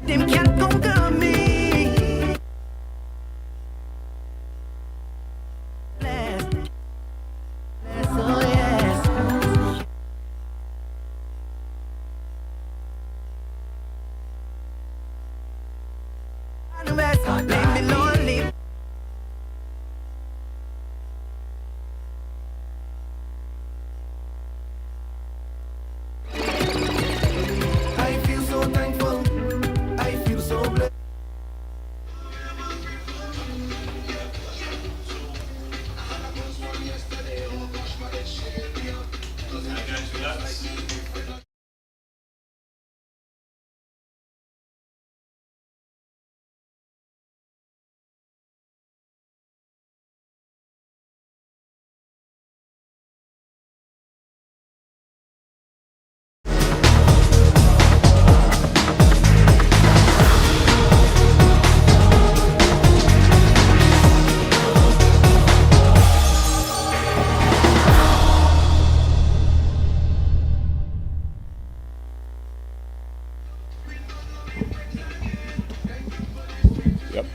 Them can't conquer me. Less, oh yes. Leave me lonely. I feel so thankful. I feel so blessed. Yep.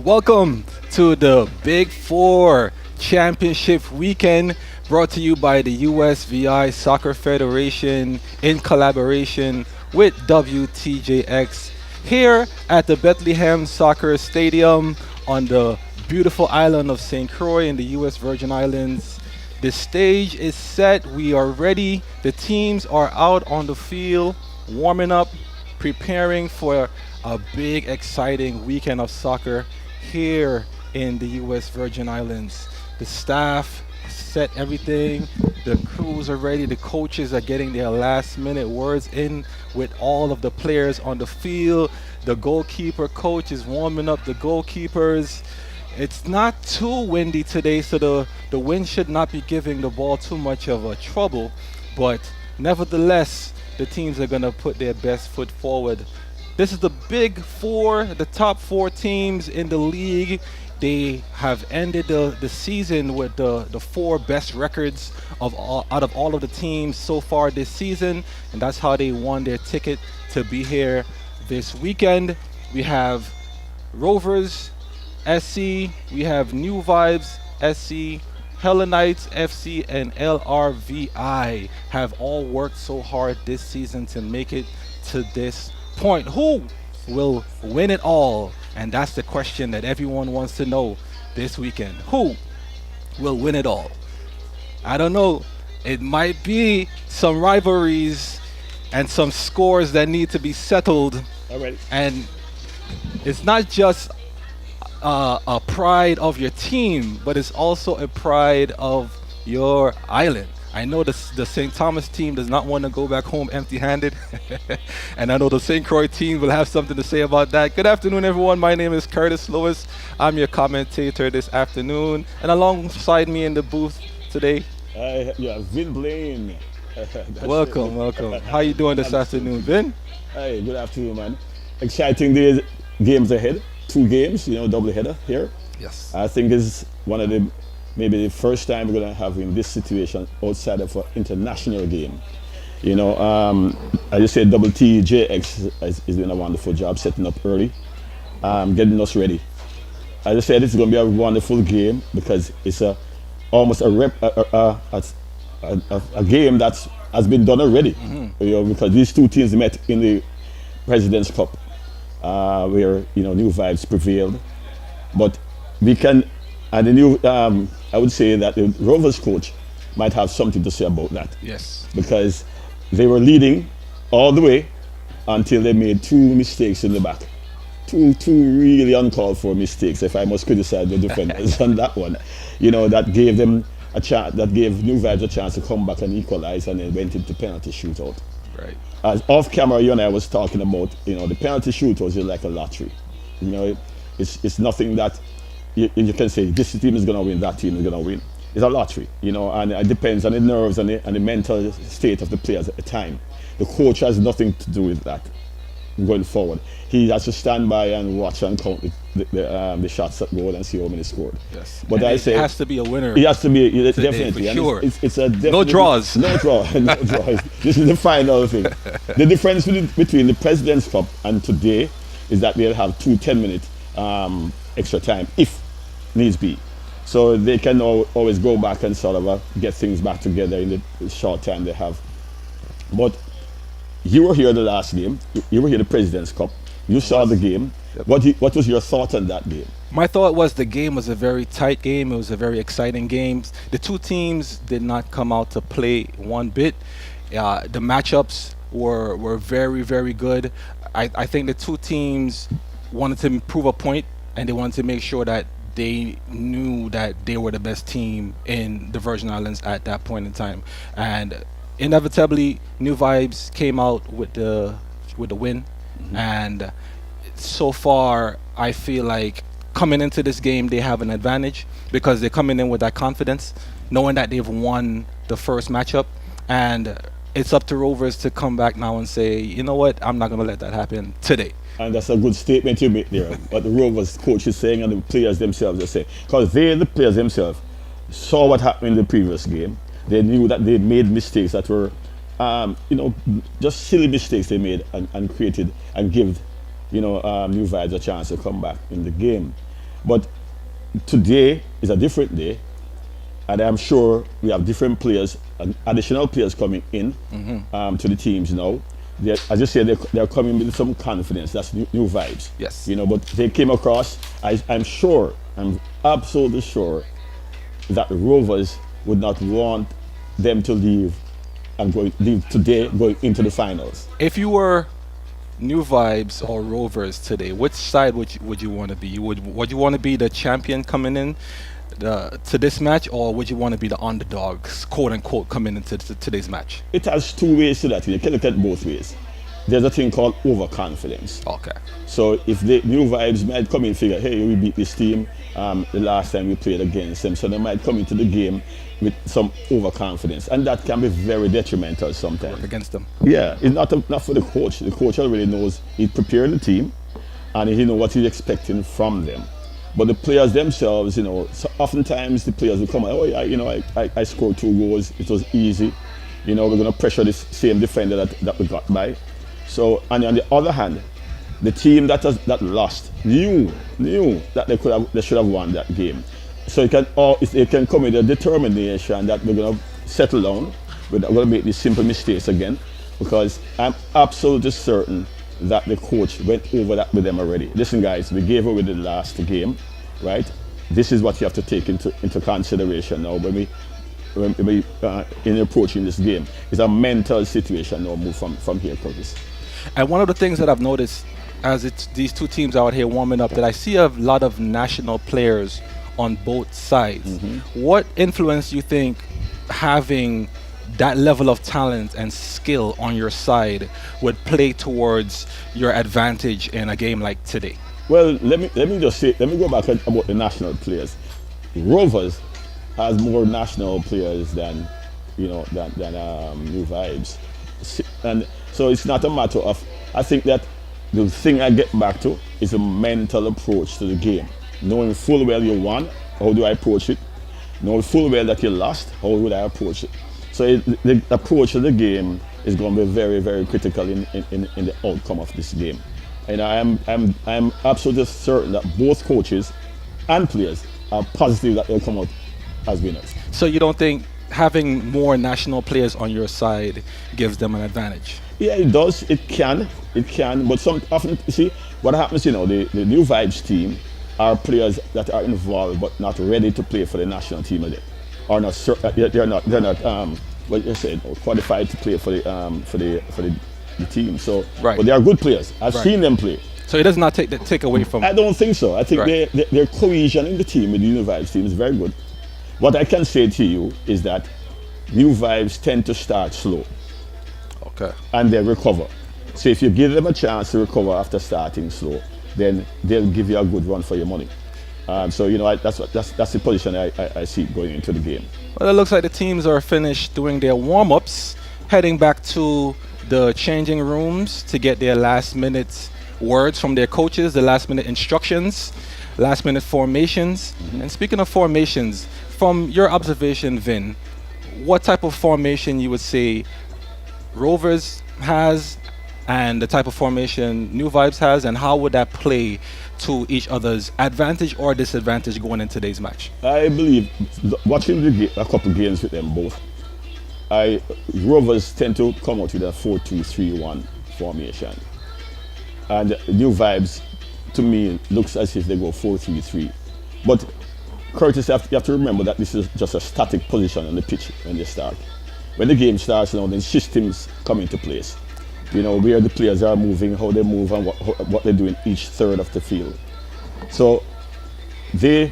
Welcome to the Big Four Championship Weekend brought to you by the USVI Soccer Federation in collaboration with WTJX here at the Bethlehem Soccer Stadium on the beautiful island of St. Croix in the US Virgin Islands. The stage is set. We are ready. The teams are out on the field warming up, preparing for a big, exciting weekend of soccer here in the US Virgin Islands. The staff set everything, the crews are ready, the coaches are getting their last minute words in with all of the players on the field. The goalkeeper coach is warming up the goalkeepers. It's not too windy today, so the wind should not be giving the ball too much of a trouble, but nevertheless, the teams are going to put their best foot forward. This is the big four, the top four teams in the league. They have ended the season with the four best records out of all of the teams so far this season, and that's how they won their ticket to be here this weekend. We have Rovers SC, we have New Vibes SC, Hellenites FC, and LRVI have all worked so hard this season to make it to this point. Who will win it all? And that's the question that everyone wants to know this weekend. Who will win it all? I don't know. It might be some rivalries and some scores that need to be settled. All right. And it's not just a pride of your team, but it's also a pride of your island. I know the St. Thomas team does not want to go back home empty-handed, and I know the St. Croix team will have something to say about that. Good afternoon, everyone. My name is Curtis Lewis. I'm your commentator this afternoon, and alongside me in the booth today, Yeah, Vin Blaine. welcome, welcome. How you doing this afternoon, Vin? Hey, good afternoon, man. Exciting days, games ahead. 2 games, double header here. Yes. I think it's one of the maybe the first time we're gonna have in this situation outside of an international game. I just said Double TJX is doing a wonderful job setting up early, getting us ready. I just said it's gonna be a wonderful game because it's almost a game that has been done already. Because these two teams met in the President's Cup, where New Vibes prevailed, but we can. And the new, I would say that the Rovers coach might have something to say about that. Yes. Because they were leading all the way until they made 2 mistakes in the back. Two really uncalled for mistakes, if I must criticize the defenders on that one. That gave them a chance, that gave New Vibes a chance to come back and equalize, and then went into penalty shootout. Right. As off camera, you and I was talking about, the penalty shootouts is like a lottery. It's nothing that you can say this team is going to win, that team is going to win. It's a lottery, and it depends on the nerves and the mental state of the players at the time. The coach has nothing to do with that going forward. He has to stand by and watch and count the shots at goal and see how many scored. Yes. But And I it say has to be a winner. it has to be Today, definitely for and sure. It's a No definitely- draws. no draws. This is the final thing. The difference between the President's Cup and today is that they'll have 2 10-minute extra time if needs be. So they can always go back and sort of get things back together in the short time they have. But you were here the last game. You were here the President's Cup. You saw the game. What was your thought on that game? My thought was the game was a very tight game. It was a very exciting game. The two teams did not come out to play one bit. The matchups were very, very good. I think the two teams wanted to prove a point, and they wanted to make sure that they knew that they were the best team in the Virgin Islands at that point in time. And inevitably, New Vibes came out with the win. And so far, I feel like coming into this game, they have an advantage because they're coming in with that confidence, knowing that they've won the first matchup. And it's up to Rovers to come back now and say, you know what, I'm not going to let that happen today. And that's a good statement you make there. What the Rovers coach is saying and the players themselves are saying. Because the players themselves, saw what happened in the previous game. They knew that they made mistakes that were, just silly mistakes they made and created and give, New Vibes a chance to come back in the game. But today is a different day, and I'm sure we have different players, additional players coming in to the teams now. As you said, they're coming with some confidence. That's new vibes. Yes. But they came across. I'm absolutely sure that the Rovers would not want them to leave leave today going into the finals. If you were New Vibes or Rovers today, which side would you want to be? Would you want to be the champion coming in to this match, or would you want to be the underdogs, quote unquote, coming into today's match? It has two ways to that. You can look at both ways. There's a thing called overconfidence. Okay. So if the New Vibes might come in and figure, hey, we beat this team the last time we played against them, so they might come into the game with some overconfidence, and that can be very detrimental sometimes. Work against them. Yeah, it's not for the coach. The coach already knows, he prepared the team, and he knows what he's expecting from them. But the players themselves, so oftentimes the players will come, oh yeah, I scored 2 goals, it was easy. We're going to pressure this same defender that we got by. So, and on the other hand, the team that lost knew that they should have won that game. So it can come with a determination that we're going to settle down. We're not going to make these simple mistakes again, because I'm absolutely certain that the coach went over that with them already. Listen, guys, we gave away the last game, right? This is what you have to take into consideration now when we in approaching this game. It's a mental situation now. Move from here, Curtis. And one of the things that I've noticed as these two teams out here warming up, that I see a lot of national players on both sides. What influence do you think having that level of talent and skill on your side would play towards your advantage in a game like today? Well, let me go back about the national players. Rovers has more national players than New Vibes, and so it's not a matter of. I think that the thing I get back to is a mental approach to the game. Knowing full well you won, how do I approach it? Knowing full well that you lost, how would I approach it? So the approach of the game is going to be very, very critical in the outcome of this game. And I'm absolutely certain that both coaches and players are positive that they'll come out as winners. So you don't think having more national players on your side gives them an advantage? Yeah, it does. It can. But often, you see, what happens, the New Vibes team are players that are involved but not ready to play for the national team yet. Or not, they're not what you said, qualified to play for the team. So, right. But they are good players. I've seen them play. So it does not take away from. I don't think so. I think their cohesion in the team, with the New Vibes team, is very good. What I can say to you is that New Vibes tend to start slow. Okay. And they recover. So if you give them a chance to recover after starting slow, then they'll give you a good run for your money. That's the position I see going into the game. Well, it looks like the teams are finished doing their warm-ups, heading back to the changing rooms to get their last minute words from their coaches, the last minute instructions, last minute formations. And speaking of formations, from your observation, Vin, what type of formation you would say Rovers has and the type of formation New Vibes has, and how would that play to each other's advantage or disadvantage going into today's match? I believe watching a couple games with them both, Rovers tend to come out with a 4-2-3-1 formation, and New Vibes, to me, looks as if they go 4-3-3. But Curtis, you have to remember that this is just a static position on the pitch when they start. When the game starts now, then systems come into place. You know, where the players are moving, how they move, and what they do in each third of the field. So the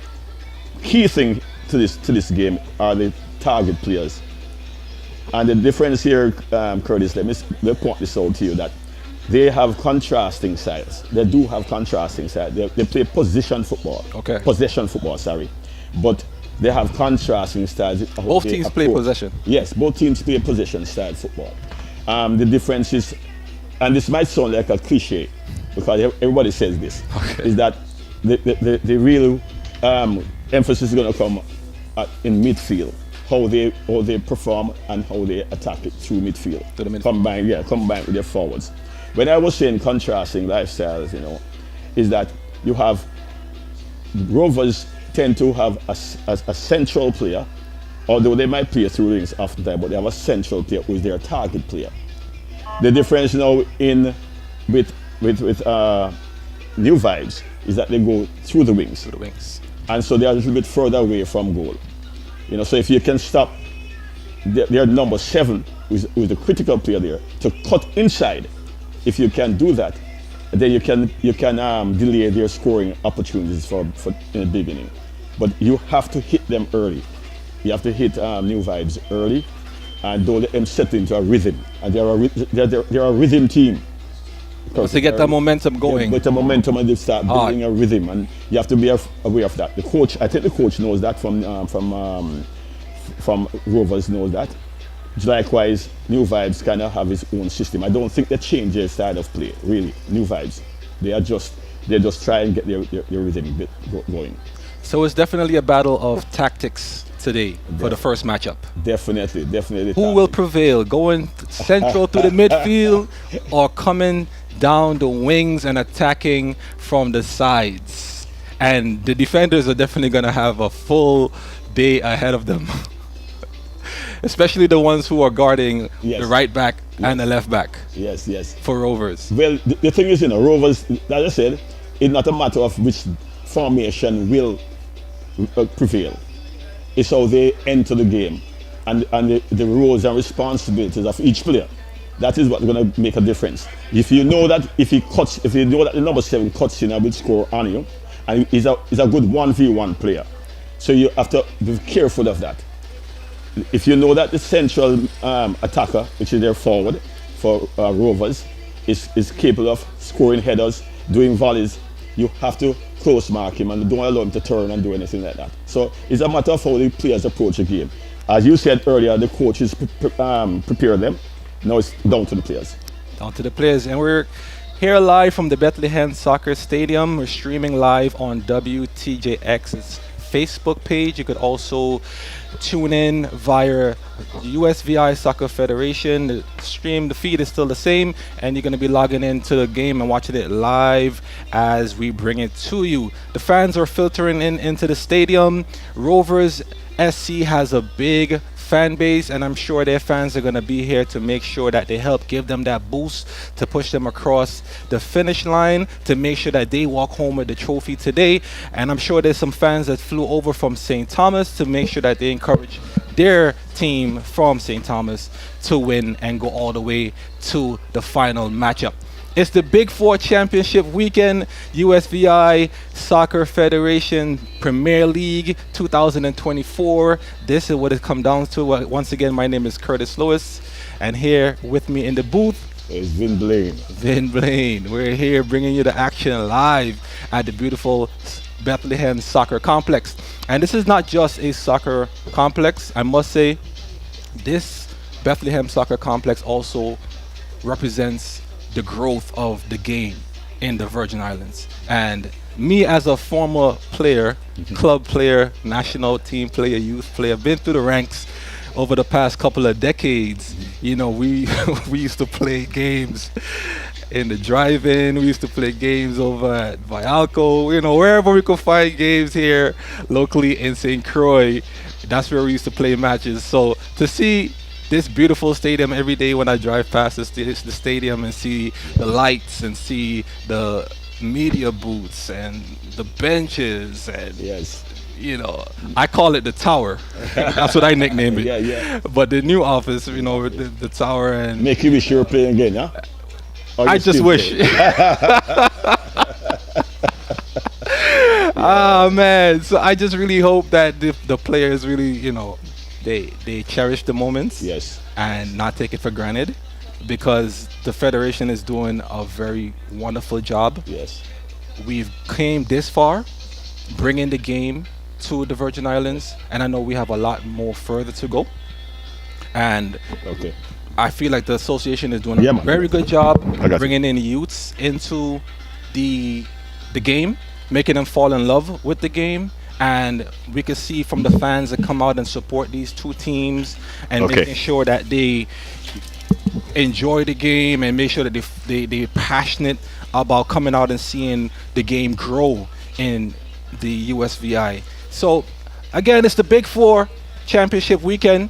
key thing to this game are the target players. And the difference here, Curtis, let me point this out to you, that they have contrasting styles. They do have contrasting styles. They play possession football. Okay. Possession football, sorry. But they have contrasting styles. Both teams play possession. Yes, both teams play possession style football. The difference is, and this might sound like a cliche, because everybody says this, is that the real emphasis is going to come in midfield. How they perform and how they attack it through midfield. To the midfield. Combined with their forwards. When I was saying contrasting lifestyles, you know, is that you have Rovers tend to have a central player, although they might play through wings after that, but they have a central player who is their target player. The difference now with New Vibes is that they go through the wings. Through the wings. And so they are a little bit further away from goal. You know, so if you can stop their number 7, who is the critical player there, to cut inside, if you can do that, then you can delay their scoring opportunities for in the beginning. But you have to hit them early. You have to hit New Vibes early, and don't let them settle into a rhythm. And they're a rhythm team. So to get the momentum going. Get the momentum and they start building a rhythm, and you have to be aware of that. The coach, I think the coach knows that from Rovers knows that. Likewise, New Vibes kind of have his own system. I don't think they change their style of play, really. New Vibes, they just try and get their rhythm bit going. So it's definitely a battle of tactics today for the first matchup. Definitely. Who will prevail? Going central to the midfield or coming down the wings and attacking from the sides? And the defenders are definitely going to have a full day ahead of them. Especially the ones who are guarding the right back and the left back. Yes. For Rovers. Well, the thing is, you know, Rovers, as I said, it's not a matter of which formation will prevail. It's how they enter the game and the roles and responsibilities of each player. That is what's going to make a difference. If you know that if you know that the number 7 cuts in and will score on you, and he's a good 1v1 player, so you have to be careful of that. If you know that the central attacker, which is their forward for Rovers, is capable of scoring headers, doing volleys, you have to close mark him and don't allow him to turn and do anything like that. So it's a matter of how the players approach the game. As you said earlier, the coaches prepare them. Now it's down to the players. Down to the players. And we're here live from the Bethlehem Soccer Stadium. We're streaming live on WTJX's Facebook page. You could also tune in via USVI Soccer Federation. The feed is still the same, and you're going to be logging into the game and watching it live as we bring it to you. The fans are filtering into the stadium. Rovers SC has a big fan base, and I'm sure their fans are going to be here to make sure that they help give them that boost to push them across the finish line, to make sure that they walk home with the trophy today. And I'm sure there's some fans that flew over from St. Thomas to make sure that they encourage their team from St. Thomas to win and go all the way to the final matchup. It's the Big Four Championship weekend, USVI Soccer Federation Premier League 2024. This is what it comes down to. Once again, my name is Curtis Lewis, and here with me in the booth is Vin Blaine. Vin Blaine. We're here bringing you the action live at the beautiful Bethlehem Soccer Complex. And this is not just a soccer complex. I must say, this Bethlehem Soccer Complex also represents the growth of the game. in the Virgin Islands. And me as a former player, club player, national team player, youth player, been through the ranks over the past couple of decades. You know, we we used to play games in the drive-in. We used to play games over at Vialco. You know, wherever we could find games here locally in St. Croix, that's where we used to play matches. So to see this beautiful stadium every day when I drive past the stadium and see the lights and see the media booths and the benches and Yes. you know, I call it the tower. That's what I nickname it. Yeah, yeah. But the new office, you know, with the tower and Make you wish you were playing again, huh? Or I you just still wish. play? Ah man, so I just really hope that the players really, you know, they cherish the moments Yes. and not take it for granted, because the federation is doing a very wonderful job. Yes. We've came this far, bringing the game to the Virgin Islands, and I know we have a lot more further to go. And Okay. I feel like the association is doing Yeah, a man. very good job I got you. bringing in youths into the game, making them fall in love with the game. And we can see from the fans that come out and support these two teams and Okay. making sure that they enjoy the game and make sure that they're passionate about coming out and seeing the game grow in the USVI. So again, it's the Big Four Championship weekend.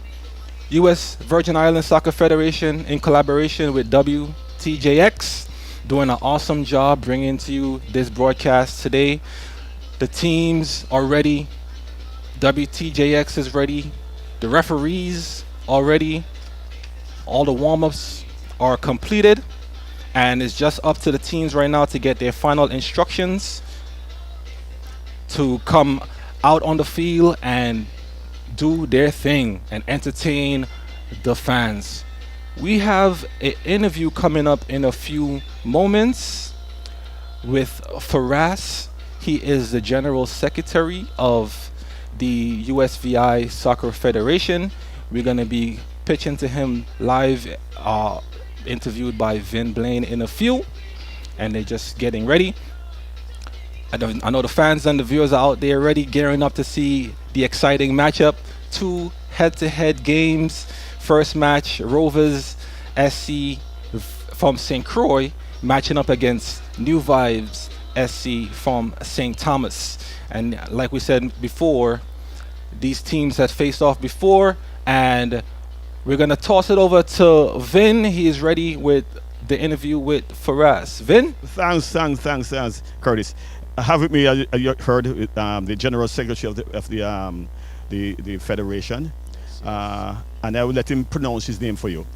US Virgin Islands Soccer Federation in collaboration with WTJX doing an awesome job bringing to you this broadcast today. The teams are ready. WTJX is ready. The referees are ready. All the warm-ups are completed. And it's just up to the teams right now to get their final instructions to come out on the field and do their thing and entertain the fans. We have an interview coming up in a few moments with Faraz. He is the General Secretary of the USVI Soccer Federation. We're going to be pitching to him live, interviewed by Vin Blaine in a few, and they're just getting ready. I know the fans and the viewers are out there ready, gearing up to see the exciting matchup. Two head-to-head games. First match, Rovers SC from St. Croix matching up against New Vibes SC from St. Thomas. And like we said before, these teams have faced off before, and we're going to toss it over to Vin. He is ready with the interview with Faraz. Vin? Thanks, Curtis. I have with me, as you heard, the General Secretary of the Federation. And I will let him pronounce his name for you.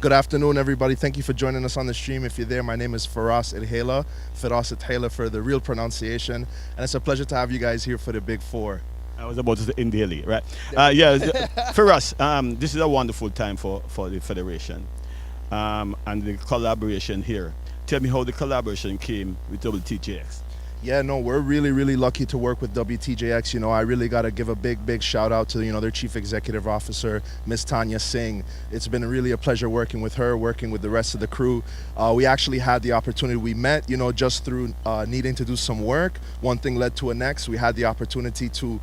Good afternoon, everybody. Thank you for joining us on the stream. If you're there, my name is Faraz Idhela for the real pronunciation. And it's a pleasure to have you guys here for the Big Four. I was about to say Indiali, right? Yeah, Faraz, this is a wonderful time for the Federation and the collaboration here. Tell me how the collaboration came with WTJX. Yeah, no, we're really, really lucky to work with WTJX. You know, I really got to give a big shout out to, their Chief Executive Officer, Miss Tanya Singh. It's been really a pleasure working with her, working with the rest of the crew. We actually had the opportunity, we met, just through needing to do some work. One thing led to a next. We had the opportunity to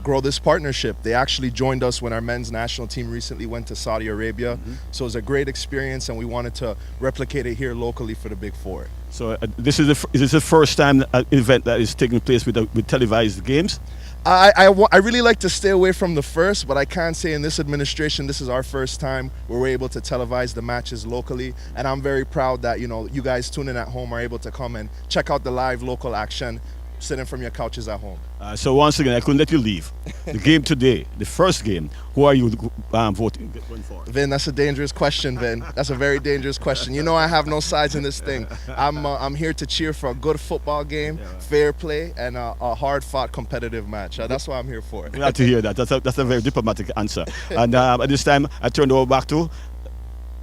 grow this partnership. They actually joined us when our men's national team recently went to Saudi Arabia. So it was a great experience, and we wanted to replicate it here locally for the Big Four. So this is the first time event that is taking place with televised games? I really like to stay away from the first, but I can say in this administration, this is our first time where we're able to televise the matches locally. And I'm very proud that, you guys tuning at home are able to come and check out the live local action, sitting from your couches at home. So once again, I couldn't let you leave. The game today, the first game, who are you voting going for? Vin, that's a dangerous question, Vin. That's a very dangerous question. I have no sides in this thing. I'm here to cheer for a good football game, fair play, and a hard-fought competitive match. That's what I'm here for. Glad to hear that. That's a very diplomatic answer. And at this time, I turn it over back to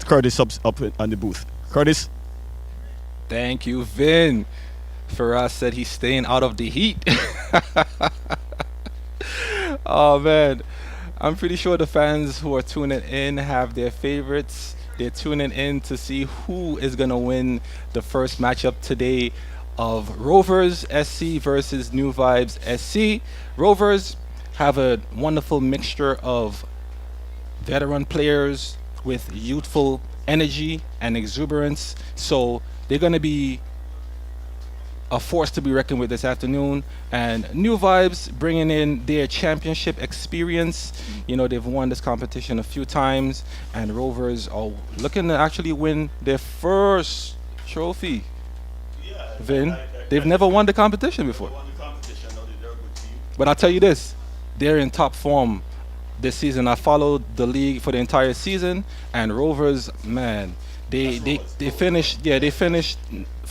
Curtis up on the booth. Curtis? Thank you, Vin. Faraz said he's staying out of the heat. Oh man, I'm pretty sure the fans who are tuning in have their favorites They're tuning in to see who is going to win the first matchup today of Rovers SC versus New Vibes SC. Rovers have a wonderful mixture of veteran players with youthful energy and exuberance. So they're going to be a force to be reckoned with this afternoon. And New Vibes bringing in their championship experience. You know, they've won this competition a few times, and Rovers are looking to actually win their first trophy. Vin, they've never won the competition before. But I'll tell you this, they're in top form this season. I followed the league for the entire season, and Rovers, man, they finished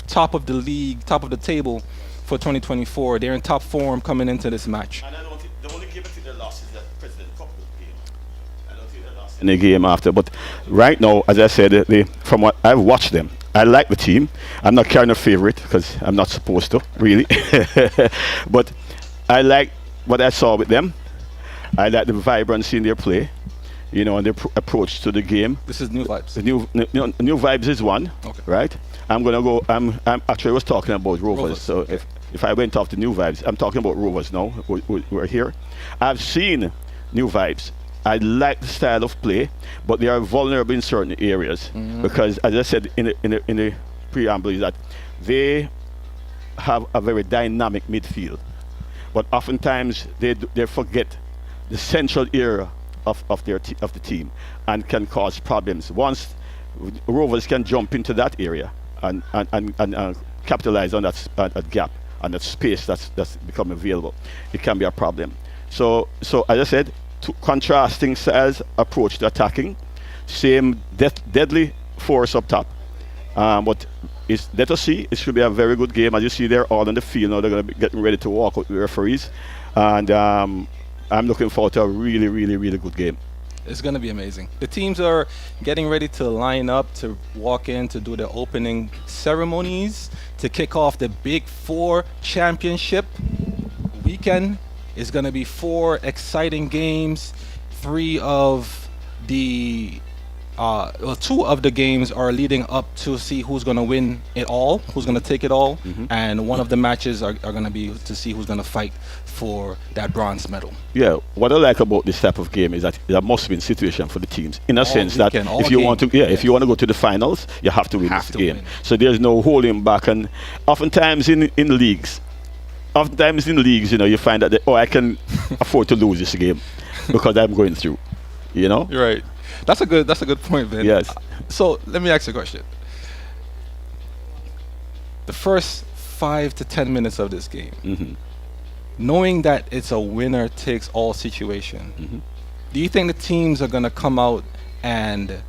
top of the league, top of the table for 2024. They're in top form coming into this match. And I don't think the only game I think they lost is that President Cup game. I don't think they lost in the game after. But right now, as I said, from what I've watched them, I like the team. I'm not carrying a favorite because I'm not supposed to, really. But I like what I saw with them. I like the vibrancy in their play, you know, and their approach to the game. This is New Vibes. The new Vibes is one, Okay. right? I'm gonna go. I'm actually was talking about Rovers. So okay. if I went off the New Vibes, I'm talking about Rovers now. We're here. I've seen New Vibes. I like the style of play, but they are vulnerable in certain areas because, as I said in the preamble, is that they have a very dynamic midfield, but oftentimes they forget the central area of the team and can cause problems. Once Rovers can jump into that area and capitalize on that gap and that space that's become available, it can be a problem. So as I said, contrasting styles approach to attacking, same deadly force up top. But let us see. It should be a very good game. As you see, they're all on the field now. They're going to be getting ready to walk out with the referees, and I'm looking forward to a really, really, really good game. It's going to be amazing. The teams are getting ready to line up to walk in to do the opening ceremonies to kick off the Big Four Championship weekend. It's going to be 4 exciting games. 2 of the games are leading up to see who's going to win it all, who's going to take it all, and one of the matches are going to be to see who's going to fight for that bronze medal. Yeah, what I like about this type of game is that there must be a situation for the teams, in a sense that if you want to, if you want to go to the finals, you have to win this game. So there's no holding back, and oftentimes in leagues, you know, you find that I can afford to lose this game because I'm going through, you know. Right. That's a good point, Ben. Yes. So let me ask you a question. The first 5 to 10 minutes of this game, knowing that it's a winner takes all situation, do you think the teams are gonna come out and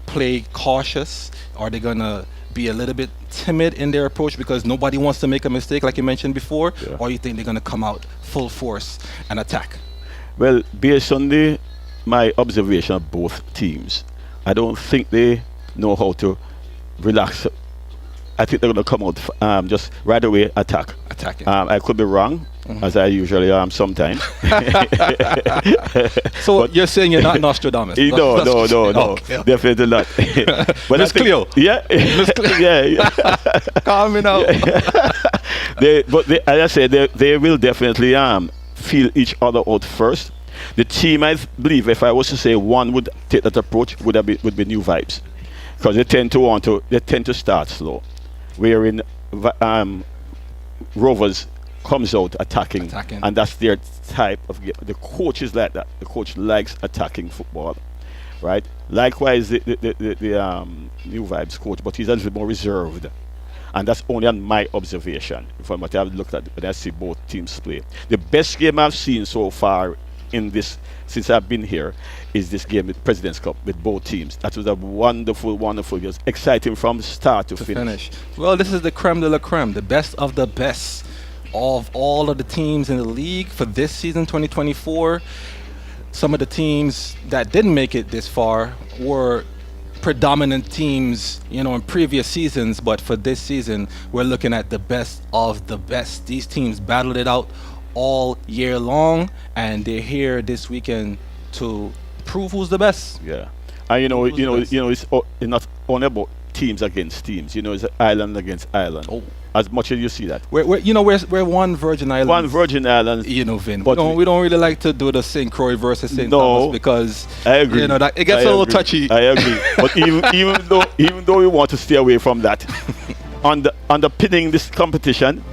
play cautious? Are they gonna be a little bit timid in their approach because nobody wants to make a mistake, like you mentioned before, or you think they're gonna come out full force and attack? Well, based on my observation of both teams, I don't think they know how to relax. I think they're going to come out just right away attacking. I could be wrong, as I usually am sometimes. So you're saying you're not Nostradamus? No, Okay. definitely not. But Let's Cleo. Yeah, yeah. Calming out. As I said, they will definitely feel each other out first. The team, I believe, if I was to say one would take that approach, would be New Vibes, because they tend to start slow, wherein Rovers comes out attacking, and that's their type of game. The coach is like that. The coach likes attacking football, right? Likewise, the New Vibes coach, but he's a little more reserved. And that's only on my observation from what I've looked at when I see both teams play. The best game I've seen so far in this, since I've been here, is this game with President's Cup with both teams. That was a wonderful game. It was exciting from start to finish. Well, this is the creme de la creme, the best of the best of all of the teams in the league for this season 2024. Some of the teams that didn't make it this far were predominant teams, you know, in previous seasons, but for this season we're looking at the best of the best. These teams battled it out all year long, and they're here this weekend to prove who's the best. Yeah, And Who's the best? it's not only about teams against teams. It's island against island. Oh. As much as you see that. We're one Virgin Island. One Virgin Islands. Vin. But We don't really like to do the St. Croix versus St. No, Thomas because I agree. that it gets I a little agree. touchy. I agree. But even though we want to stay away from that, underpinning this competition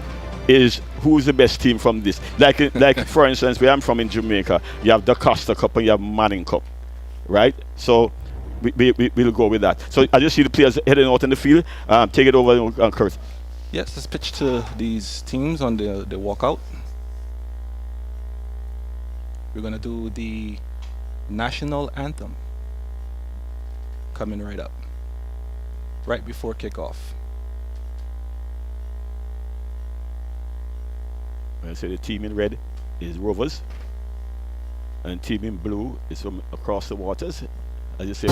is who's the best team from this. Like for instance, where I'm from in Jamaica, you have the Costa Cup and you have Manning Cup, right? So we'll go with that. So I just see the players heading out in the field. Take it over, Kurt. Yes, let's pitch to these teams on the walkout. We're gonna do the national anthem coming right up, right before kickoff. I say the team in red is Rovers, and team in blue is from across the waters. I just say.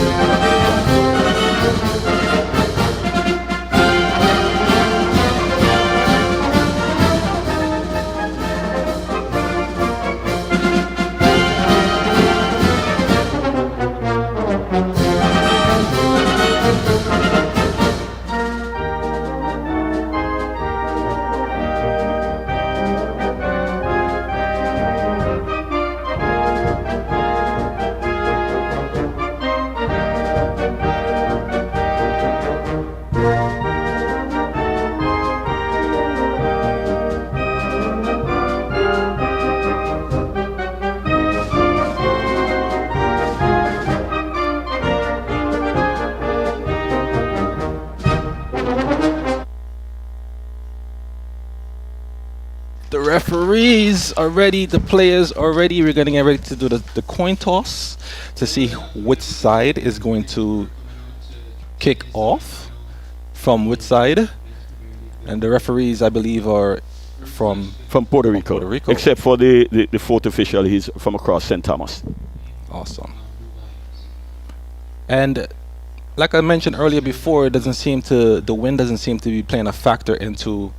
The referees are ready, the players are ready. We're getting ready to do the coin toss to see which side is going to kick off from which side. And the referees, I believe, are from Puerto Rico. Puerto Rico. Except for the fourth official, he's from across St. Thomas. Awesome. And like I mentioned earlier before, the wind doesn't seem to be playing a factor into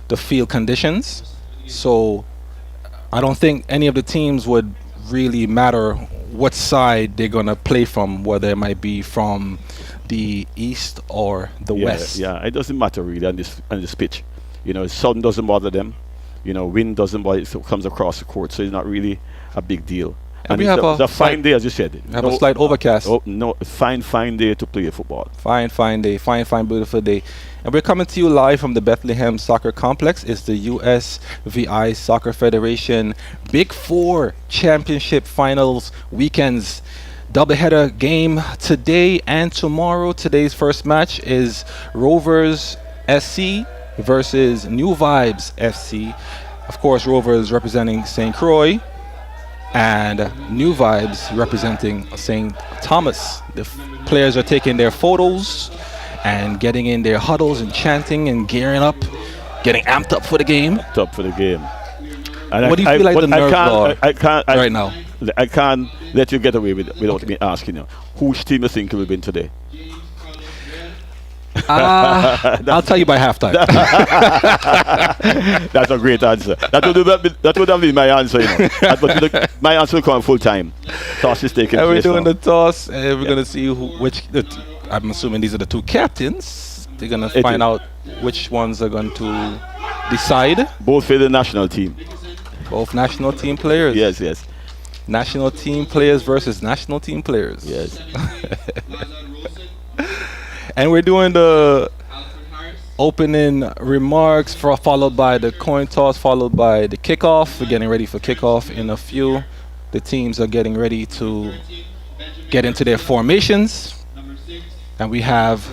the field conditions. So I don't think any of the teams would really matter what side they're going to play from, whether it might be from the east or the west. Yeah, it doesn't matter really on this pitch. Sun doesn't bother them. Wind doesn't bother. It comes across the court, so it's not really a big deal. And we have a fine day, as you said. We have a slight overcast. Fine day to play football. Fine day, fine, beautiful day. And we're coming to you live from the Bethlehem Soccer Complex. It's the USVI Soccer Federation Big Four Championship Finals weekends. Doubleheader game today and tomorrow. Today's first match is Rovers SC versus New Vibes FC. Of course, Rovers representing St. Croix and New Vibes representing St. Thomas. The players are taking their photos and getting in their huddles and chanting and gearing up, getting amped up for the game. And what do you feel like the nerves are right now? I can't let you get away without me asking you, whose team you think will win today? I'll tell you by halftime. That's a great answer. That would have been my answer. But my answer will come full time. Toss is taking place. We're doing now. the toss, and we're gonna see I'm assuming these are the two captains. They're gonna find out which ones are going to decide. Both for the national team. Both national team players. Yes. National team players versus national team players. Yes. And we're doing the opening remarks followed by the coin toss, followed by the kickoff. We're getting ready for kickoff in a few. The teams are getting ready to get into their formations. And we have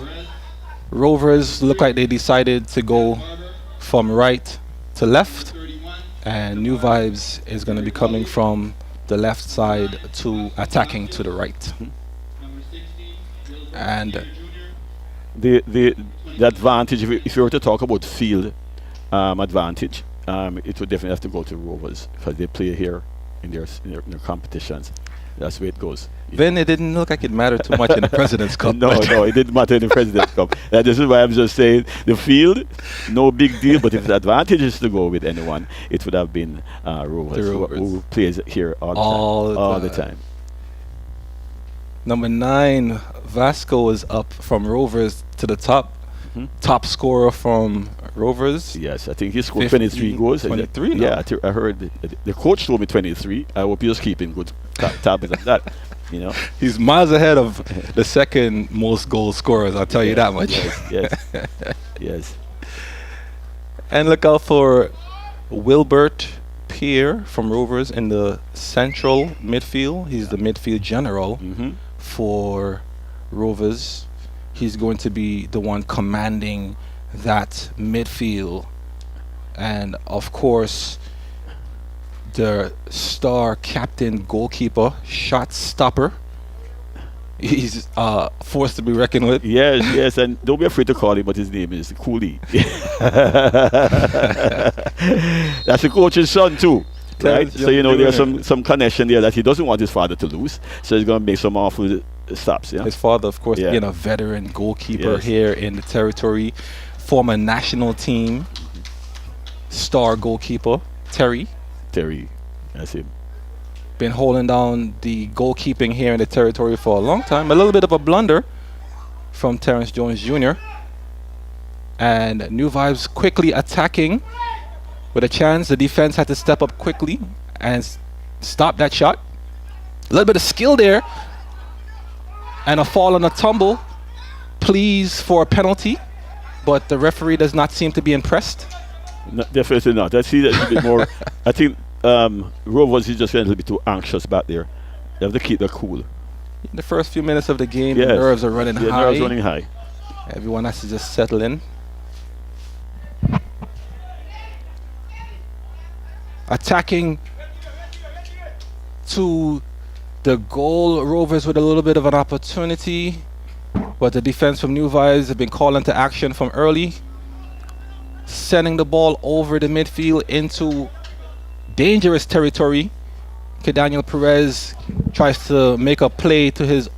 Rovers look like they decided to go from right to left. And New Vibes is going to be coming from the left side to attacking to the right. And the advantage, if you were to talk about field advantage, it would definitely have to go to Rovers because they play here in their competitions. That's where it goes. Then it didn't look like it mattered too much in the President's Cup. No, it didn't matter in the President's Cup. This is why I'm just saying the field, no big deal. But if the advantage is to go with anyone, it would have been Rovers. Who plays here all the time. Number 9, Vasco is up from Rovers to the top. Top scorer from Rovers. Yes, I think he scored 15, 23 goals. 23 Yeah, now. I heard the coach told me 23. I hope he's keeping good tabs on that. You know. He's miles ahead of the second most goal scorers, I'll tell you that much. Yes. Yes. And look out for Wilbert Pierre from Rovers in the central midfield. He's the midfield general for Rovers. He's going to be the one commanding that midfield. And of course, the star captain goalkeeper, shot stopper. He's forced to be reckoned with. Yes, and don't be afraid to call him, but his name is Cooley. That's the coach's son too, right? So you know there's some connection there that he doesn't want his father to lose, so he's going to make some awful stops. Yeah. His father, of course, being a veteran goalkeeper here in the territory, former national team star goalkeeper Terry, that's him. been holding down the goalkeeping here in the territory for a long time. A little bit of a blunder from Terrence Jones Jr. And New Vibes quickly attacking with a chance. The defense had to step up quickly and stop that shot. A little bit of skill there. And a fall and a tumble. Pleas for a penalty. But the referee does not seem to be impressed. No, definitely not. I see that a bit more. I think Rovers is just a little bit too anxious back there. They have to keep their cool. In the first few minutes of the game, the nerves are running high. Nerves running high. Everyone has to just settle in. Attacking to the goal, Rovers with a little bit of an opportunity, but the defense from New Vibes have been called into action from early, sending the ball over the midfield into dangerous territory. Daniel Perez tries to make a play to his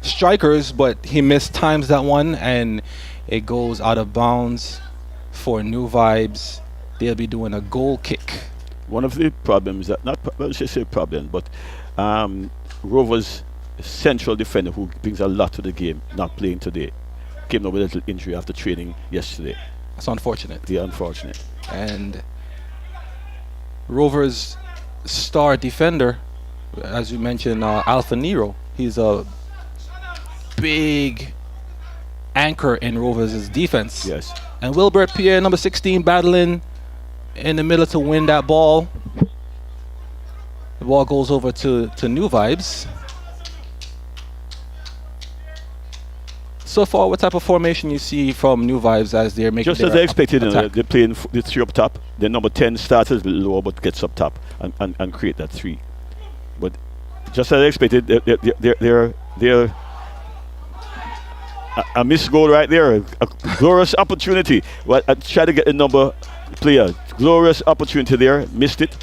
strikers, but he mistimes that one and it goes out of bounds for New Vibes. They'll be doing a goal kick. One of the problems that let's just say problem, but Rovers central defender who brings a lot to the game, not playing today, came up with a little injury after training yesterday. That's unfortunate. Yeah, unfortunate. And Rovers star defender, as you mentioned, Alpha Nero. He's a big anchor in Rovers' defense. Yes. And Wilbert Pierre, number 16, battling in the middle to win that ball. The ball goes over to New Vibes. So far, what type of formation you see from New Vibes as they're making just as I expected? attack? They're playing the 3 up top. The number 10 starts a bit lower but gets up top and create that 3. But just as I expected, they're a missed goal right there. A glorious opportunity. Well, I tried to get the number player. Glorious opportunity there. Missed it.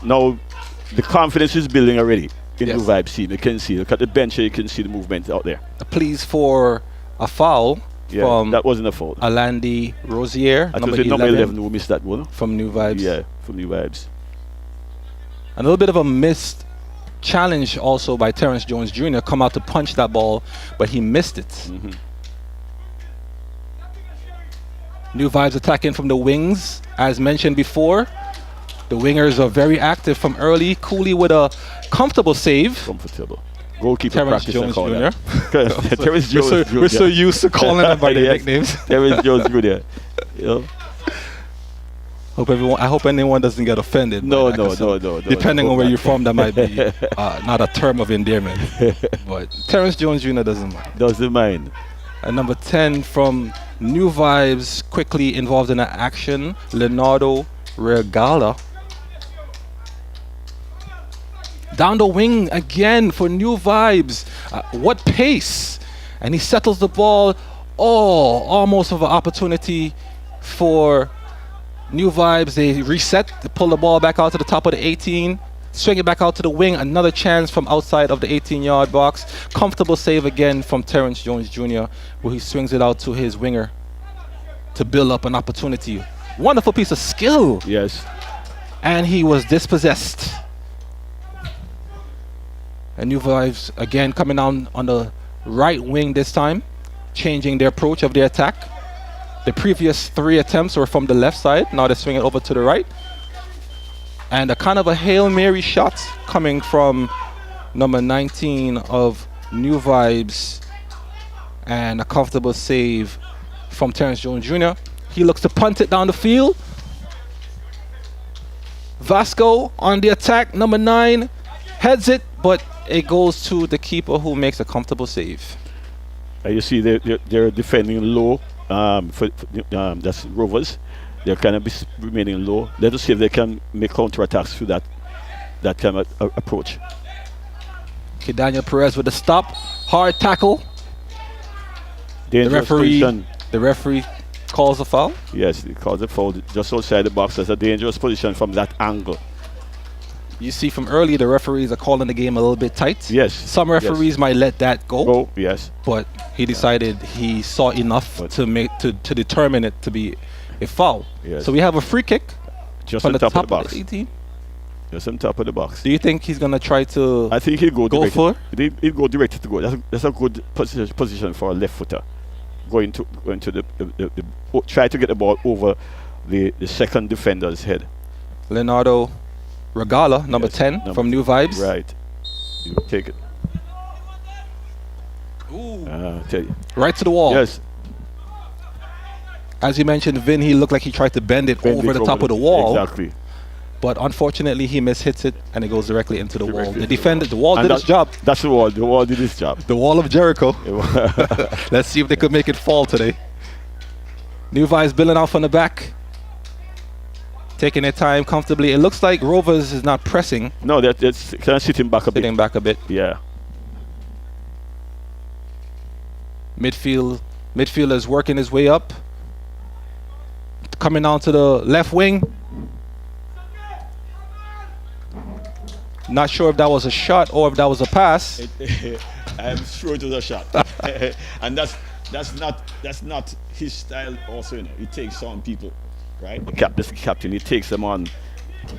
Now the confidence is building already in the Vibes team. You can see. Look at the bench here. You can see the movement out there. Please for a foul from that wasn't a foul. Alandi Rosier, number 11 who missed that one. From New Vibes. Yeah, from New Vibes. A little bit of a missed challenge also by Terrence Jones Jr. Come out to punch that ball, but he missed it. New Vibes attacking from the wings, as mentioned before. The wingers are very active from early. Cooley with a comfortable save. Comfortable. Goalkeeper Terrence practice. Jones Jr. Terrence Jones. We're so used to calling them by their nicknames. Terrence Jones Jr. You know? I hope anyone doesn't get offended. No. Depending on where you're from, that might be not a term of endearment. But Terrence Jones Jr. doesn't mind. Doesn't mind. And number 10 from New Vibes, quickly involved in an action, Leonardo Regala. Down the wing again for New Vibes. What pace! And he settles the ball. Oh, almost of an opportunity for New Vibes. They reset, they pull the ball back out to the top of the 18. Swing it back out to the wing. Another chance from outside of the 18-yard box. Comfortable save again from Terrence Jones Jr., where he swings it out to his winger to build up an opportunity. Wonderful piece of skill. Yes. And he was dispossessed. And New Vibes again coming down on the right wing this time, changing the approach of the attack. The previous 3 attempts were from the left side. Now they're swinging over to the right. And a kind of a Hail Mary shot coming from number 19 of New Vibes. And a comfortable save from Terrence Jones Jr. He looks to punt it down the field. Vasco on the attack, number 9, heads it, but it goes to the keeper who makes a comfortable save. You see, they're defending low. That's Rovers. They're kind of remaining low. Let us see if they can make counterattacks through that kind of approach. Okay, Daniel Perez with the stop, hard tackle. Dangerous position. The referee calls a foul. Yes, he calls a foul just outside the box. That's a dangerous position from that angle. You see from earlier, the referees are calling the game a little bit tight. Yes. Some referees might let that go. Go, yes. But he decided he saw enough to determine it to be a foul. Yes. So we have a free kick Just from on the top top of the of box. the 18. Just on top of the box. Do you think he's gonna try to? I think he'll go direct. for? He'll go direct to go. That's a good position for a left footer. Going to try to get the ball over the second defender's head. Leonardo Regala, number 10 from New Vibes. Right. You take it. Tell you. Right to the wall. Yes. As you mentioned, Vin, he looked like he tried to bend it over the top of the wall. Exactly. But unfortunately, he mishits it and it goes directly into the wall. Directly The into defender, the the wall did its job. That's the wall. The wall did its job. The wall of Jericho. Let's see if they could make it fall today. New Vibes building out from the back. Taking their time comfortably. It looks like Rovers is not pressing. No, that's kind of sitting back a bit. Sitting back a bit. Yeah. Midfielder's working his way up. Coming down to the left wing. Not sure if that was a shot or if that was a pass. I'm sure it was a shot. And that's not his style also, you know. He takes on people, right? The captain, he takes them on.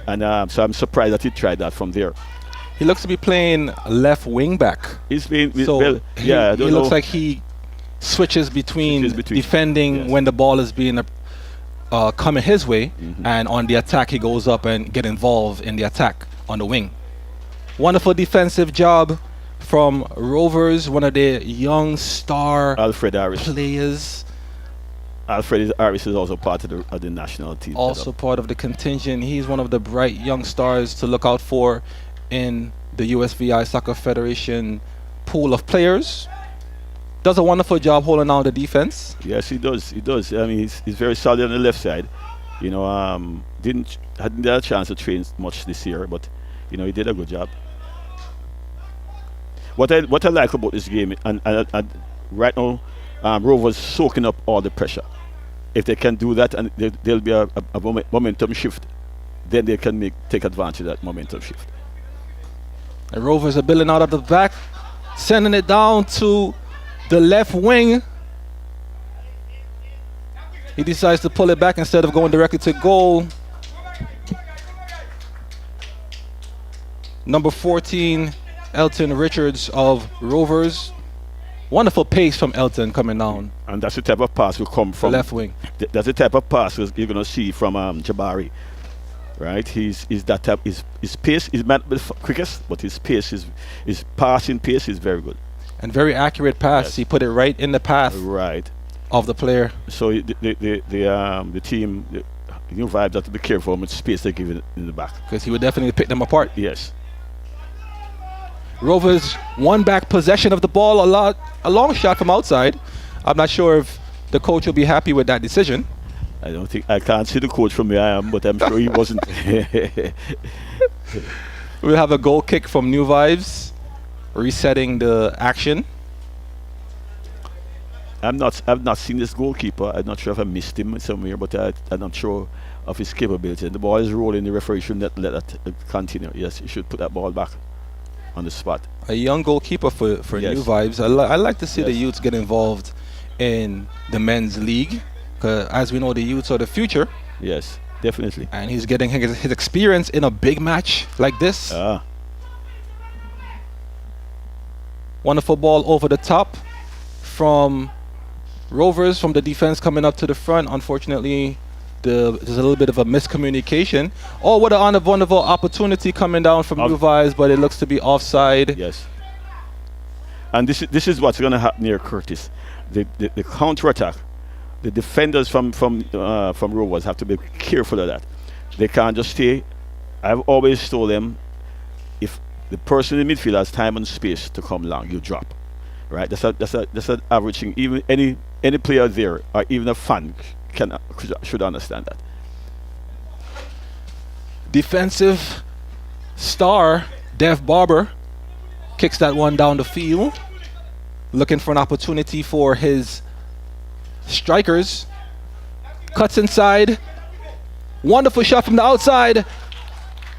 And so I'm surprised that he tried that from there. He looks to be playing left wing back. He's been So he looks like he switches between defending when the ball is being coming his way, and on the attack he goes up and get involved in the attack on the wing. Wonderful defensive job from Rovers, one of their young star Alfred Harris. players. Alfred Harris is also part of the national team. Also part of the contingent. He's one of the bright young stars to look out for in the USVI Soccer Federation pool of players. Does a wonderful job holding down the defense. Yes, he does. He does. I mean, he's very solid on the left side. You know, hadn't had a chance to train much this year, but you know, he did a good job. What I like about this game, and right now, Rovers soaking up all the pressure. If they can do that, and there'll be a momentum shift, then they can take advantage of that momentum shift. The Rovers are building out of the back, sending it down to the left wing. He decides to pull it back instead of going directly to goal. Number 14, Elton Richards of Rovers. Wonderful pace from Elton coming down. And that's the type of pass will come from the left wing. That's the type of pass you're going to see from Jabari. Right? He's that type. His pace is not the quickest, but his pace his passing pace is very good. And very accurate pass. Yes. He put it right in the path of the player. So the team, the New Vibes, have to be careful how much space they give it in the back. Because he would definitely pick them apart. Yes. Rovers won back possession of the ball a long shot from outside. I'm not sure if the coach will be happy with that decision. I can't see the coach from where I am, but I'm sure he wasn't. We'll have a goal kick from New Vibes, resetting the action. I've not seen this goalkeeper. I'm not sure if I missed him somewhere, but I'm not sure of his capability. And the ball is rolling. The referee should not let that continue. Yes, he should put that ball back on the spot. A young goalkeeper for Yes. New Vibes. I like to see the Yes. youths get involved in the men's league, because as we know, the youths are the future. Yes, definitely. And he's getting his experience in a big match like this. Wonderful ball over the top from Rovers, from the defense coming up to the front. Unfortunately, there's a little bit of a miscommunication. Oh, what a wonderful opportunity coming down from New Vibes, but it looks to be offside. Yes. And this is what's going to happen here, Curtis. The counter-attack. The defenders from Rovers have to be careful of that. They can't just stay. I've always told them, if the person in the midfield has time and space to come along, you drop. Right? That's an average thing. Even any player there, or even a fan, should understand that. Defensive star Dev Barber kicks that one down the field, looking for an opportunity for his strikers. Cuts inside. Wonderful shot from the outside,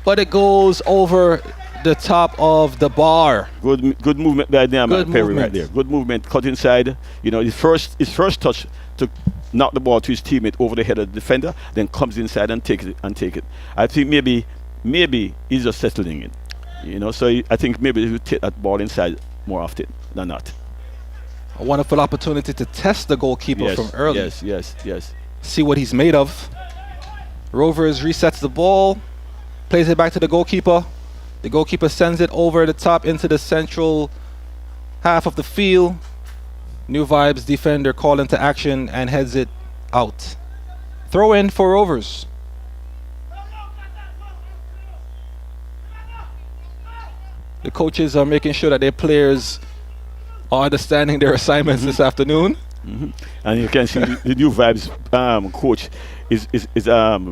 but it goes over the top of the bar. Good movement by Niamh Perry right there. Good movement, cut inside. You know, his first touch to knock the ball to his teammate over the head of the defender, then comes inside and take it. I think maybe he's just settling in. You know, so I think maybe he'll take that ball inside more often than not. A wonderful opportunity to test the goalkeeper from early. Yes. See what he's made of. Rovers resets the ball, plays it back to the goalkeeper. The goalkeeper sends it over the top into the central half of the field. New Vibes defender called into action and heads it out. Throw in for Rovers. The coaches are making sure that their players are understanding their assignments this afternoon. And you can see the New Vibes coach is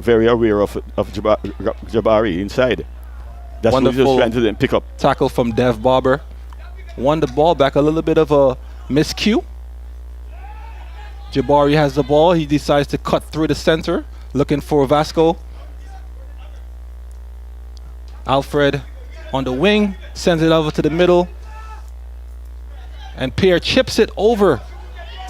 very aware of Jabari inside. That's what he's just trying to then pick up. Tackle from Dev Barber. Won the ball back, a little bit of a miscue. Jabari has the ball. He decides to cut through the center, looking for Vasco. Alfred on the wing, sends it over to the middle. And Pierre chips it over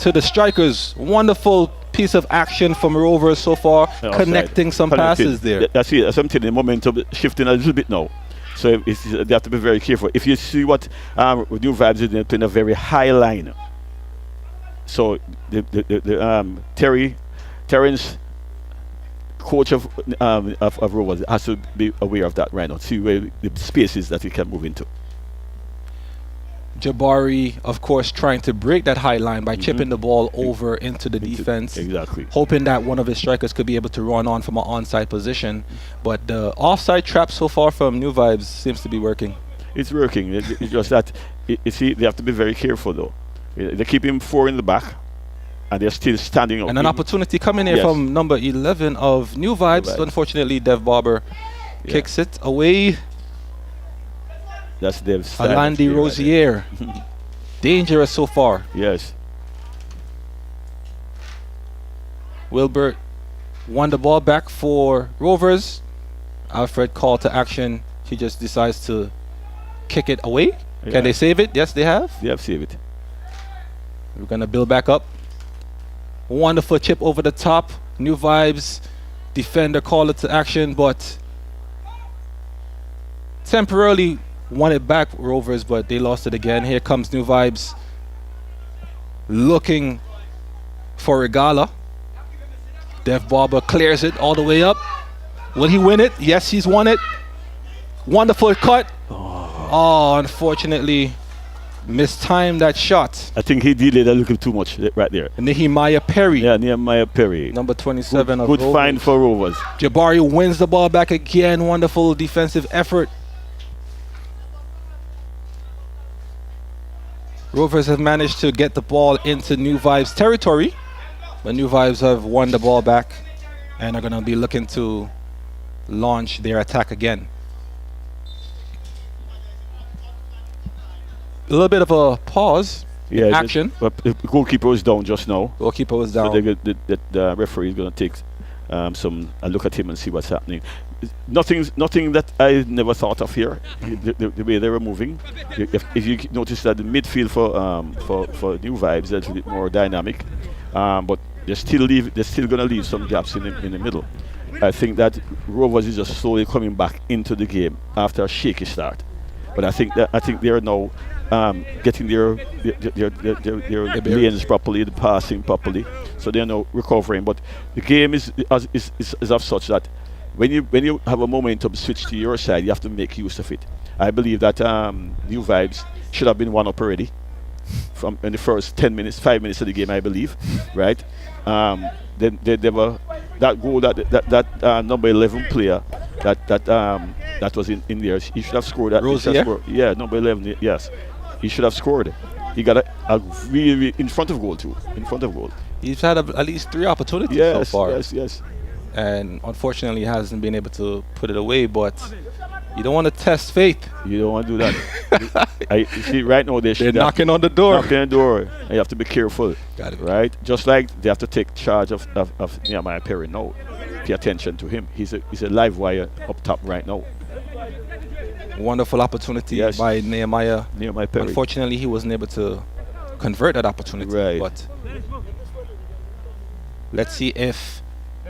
to the strikers. Wonderful piece of action from Rovers so far, connecting some passes there. That's it. Something, the momentum shifting a little bit now. So they have to be very careful. If you see what New Vibes is playing a very high line. So Terrence, coach of Rovers, has to be aware of that right now. See where the spaces that he can move into. Jabari, of course, trying to break that high line by chipping the ball over into the defense. Exactly. Hoping that one of his strikers could be able to run on from an onside position. But the offside trap so far from New Vibes seems to be working. It's working. It's just that, you see, they have to be very careful though. They keep him 4 in the back, and they're still standing up. And an opportunity coming here from number 11 of New Vibes. Unfortunately, Dev Barber kicks it away. That's Dev's Alandi Rosier. Dangerous so far. Yes. Wilbert won the ball back for Rovers. Alfred called to action. He just decides to kick it away. Yeah. Can they save it? Yes, they have. They have saved it. We're going to build back up. Wonderful chip over the top. New Vibes. Defender called it to action, but temporarily won it back, Rovers, but they lost it again. Here comes New Vibes looking for Regala. Dev Barber clears it all the way up. Will he win it? Yes, he's won it. Wonderful cut. Oh, unfortunately, mistimed that shot. I think he delayed a little too much right there. Nehemiah Perry. Yeah, Nehemiah Perry. Number 27 of Good Rovers. find for Rovers. Jabari wins the ball back again. Wonderful defensive effort. Rovers have managed to get the ball into New Vibes territory, but New Vibes have won the ball back and are going to be looking to launch their attack again. A little bit of a pause in action. But the goalkeeper was down just now. Goalkeeper was down. So the referee is going to take a look at him and see what's happening. Nothing that I never thought of here. The way they were moving. If you notice that the midfield for New Vibes is a little bit more dynamic, but they're still going to leave some gaps in the middle. I think that Rovers is just slowly coming back into the game after a shaky start. But I think they are now getting their lanes properly, the passing properly, so they're now recovering. But the game is of such that when you have a momentum switch to your side, you have to make use of it. I believe that New Vibes should have been one up already from in the first 5 minutes of the game, I believe, right? Then they were that goal that number 11 player that was in there. He should have scored that. Rosier? Yeah, number 11. Yes, he should have scored. He got a really in front of goal too. In front of goal. He's had at least 3 opportunities so far. Yes. And unfortunately hasn't been able to put it away, but you don't want to test faith. You don't want to do that. I see right now They're knocking on the door. Knocking on the door. And you have to be careful. Got it. Right? Just like they have to take charge of Nehemiah Perry now. Pay attention to him. He's a live wire up top right now. Wonderful opportunity by Nehemiah Perry. Unfortunately, he wasn't able to convert that opportunity. Right. But let's see if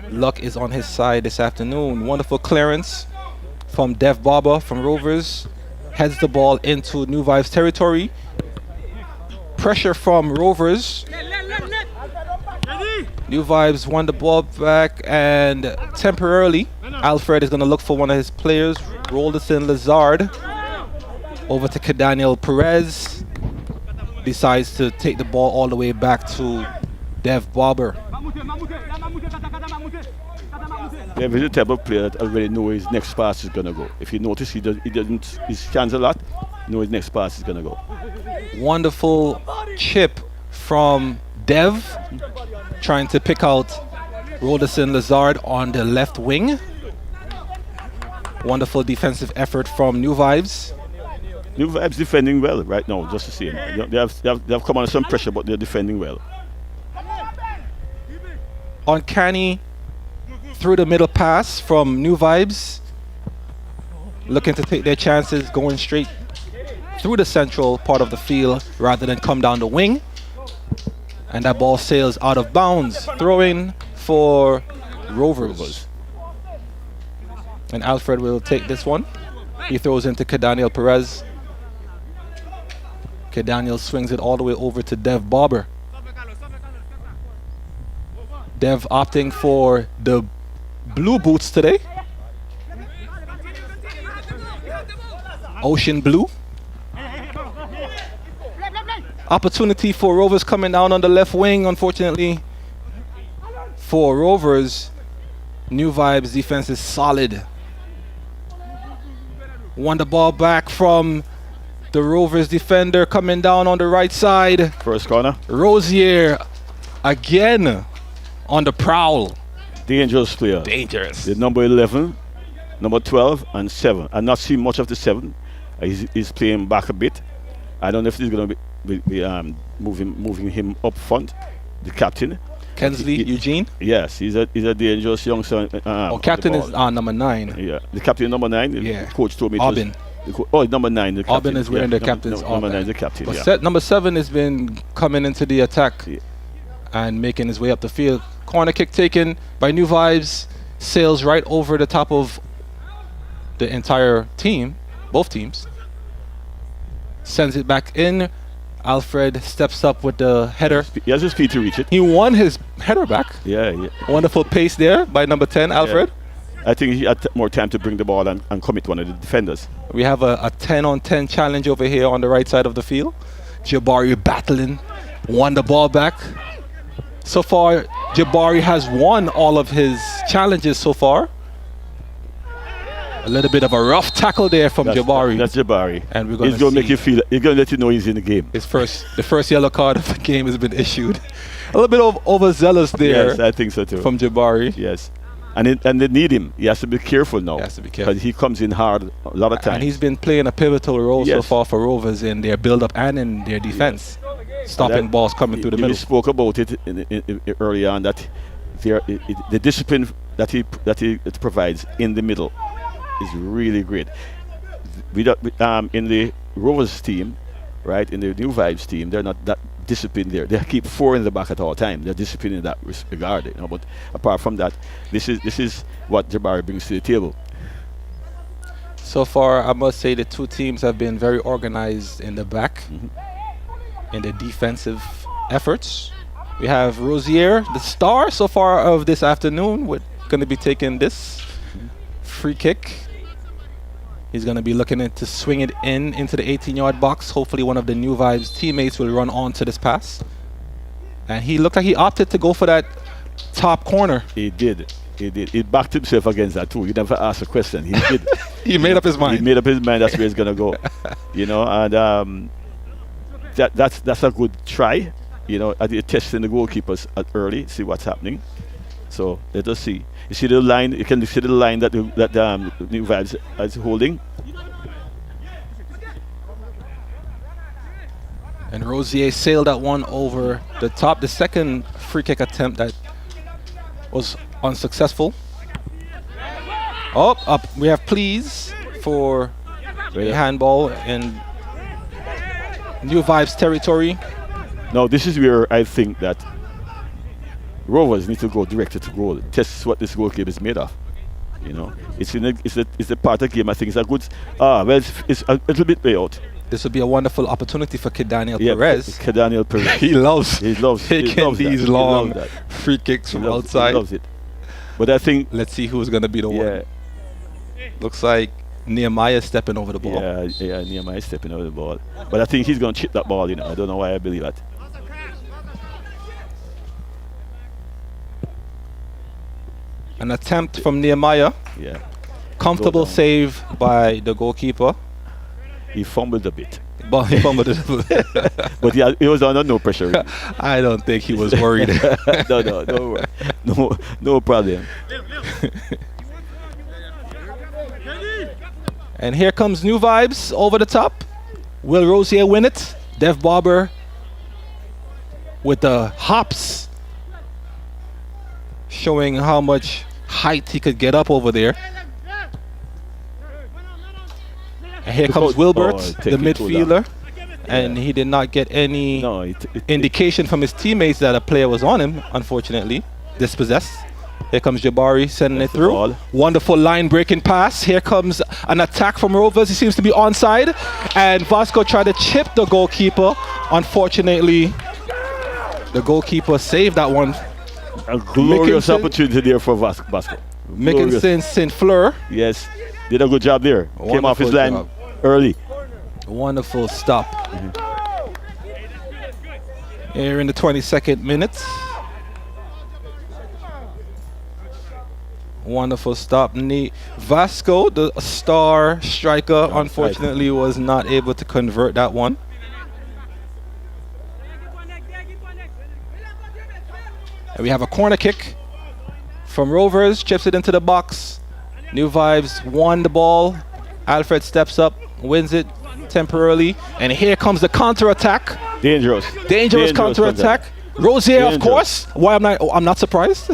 luck is on his side this afternoon. Wonderful clearance from Dev Barber from Rovers. Heads the ball into New Vibes territory. Pressure from Rovers. New Vibes won the ball back, and temporarily Alfred is going to look for one of his players. Roll this in Lazard over to Kadaniel Perez. Decides to take the ball all the way back to Dev Barber. Dev is the type of player that already knows his next pass is going to go. If you notice, he scans a lot, know his next pass is going to go. Wonderful chip from Dev, trying to pick out Roderson Lazard on the left wing. Wonderful defensive effort from New Vibes. New Vibes defending well right now, just the same. They have come under some pressure, but they're defending well. Uncanny through the middle pass from New Vibes. Looking to take their chances, going straight through the central part of the field rather than come down the wing. And that ball sails out of bounds. Throwing for Rovers. And Alfred will take this one. He throws into Kadaniel Perez. Kadaniel swings it all the way over to Dev Barber. Dev opting for the blue boots today. Ocean blue. Opportunity for Rovers coming down on the left wing. Unfortunately for Rovers, New Vibes defense is solid. Won the ball back from the Rovers defender coming down on the right side. First corner. Rosier again on the prowl. Dangerous player. Dangerous. The number 11, number 12, and 7. I'm not seeing much of the 7. He's playing back a bit. I don't know if he's going to be moving him up front. The captain. Kensley Eugene? Yes, he's a dangerous young son. Captain is number 9. Yeah, the captain number 9. Yeah. The coach told me. Aubin. Number 9. The captain. Aubin is wearing the captain's armband. Number 9 is the captain. But number 7 has been coming into the attack and making his way up the field. Corner kick taken by New Vibes. Sails right over the top of the entire team, both teams. Sends it back in. Alfred steps up with the header. He has his feet to reach it. He won his header back. Yeah. Wonderful pace there by number 10, Alfred. I think he had more time to bring the ball and commit one of the defenders. We have a 10-on-10 challenge over here on the right side of the field. Jabari battling, won the ball back. So far, Jabari has won all of his challenges so far. A little bit of a rough tackle there from Jabari. That's Jabari. And we're going he's going to make you feel. He's going to let you know he's in the game. The first yellow card of the game has been issued. A little bit of overzealous there. Yes, I think so too. From Jabari. Yes, and they need him. He has to be careful now. He has to be careful because he comes in hard a lot of times. And he's been playing a pivotal role so far for Rovers in their build-up and in their defense, stopping balls coming through the middle. We spoke about it early on that the discipline that he provides in the middle is really great. In the Rovers team, right, in the New Vibes team, they're not that disciplined there. They keep 4 in the back at all time. They're disciplined in that regard. But apart from that, this is what Jabari brings to the table. So far, I must say the two teams have been very organized in the back, in the defensive efforts. We have Rosier, the star so far of this afternoon, going to be taking this free kick. He's going to be looking to swing it into the 18-yard box. Hopefully one of the New Vibes teammates will run on to this pass. And he looked like he opted to go for that top corner. He did. He backed himself against that too. He never asked a question. He did. He made up his mind. He made up his mind. That's where he's gonna go. And that's a good try. At testing the goalkeepers early, see what's happening. So let us see. You see the line. You can see the line that New Vibes is holding. And Rosier sailed that one over the top. The second free kick attempt that was unsuccessful. Up. We have please for a handball in New Vibes territory. Now this is where I think that Rovers need to go directed to goal. Test what this goalkeeper is made of. It's a part of the game. I think it's a good. It's a little bit way out. This would be a wonderful opportunity for Daniel Perez. Daniel Perez. He loves taking these that. long free kicks from outside. He loves it. But I think let's see who's going to be the one. Looks like Nehemiah stepping over the ball. Yeah, Nehemiah stepping over the ball. But I think he's going to chip that ball. I don't know why I believe that. An attempt from Nehemiah. Yeah. Comfortable save by the goalkeeper. He fumbled a bit. But he fumbled it. But he was under no pressure. Really. I don't think he was worried. No problem. And here comes New Vibes over the top. Will Rosier win it? Dev Barber with the hops, showing how much height he could get up over there. And here comes Wilbert, the midfielder, and he did not get any indication from his teammates that a player was on him, unfortunately. Dispossessed. Here comes Jabari sending it through. Wonderful line-breaking pass. Here comes an attack from Rovers. He seems to be onside. And Vasco tried to chip the goalkeeper. Unfortunately, the goalkeeper saved that one. A glorious opportunity there for Vasco. Mickinson Saint-Fleur. Yes, did a good job there. Came off his line early. Wonderful stop. Here in the 22nd minute. Wonderful stop. Vasco, the star striker, unfortunately was not able to convert that one. And we have a corner kick from Rovers, chips it into the box. New Vibes won the ball. Alfred steps up, wins it temporarily, and here comes the counter-attack. Dangerous counter-attack. Rosier, of course. Why I'm not surprised.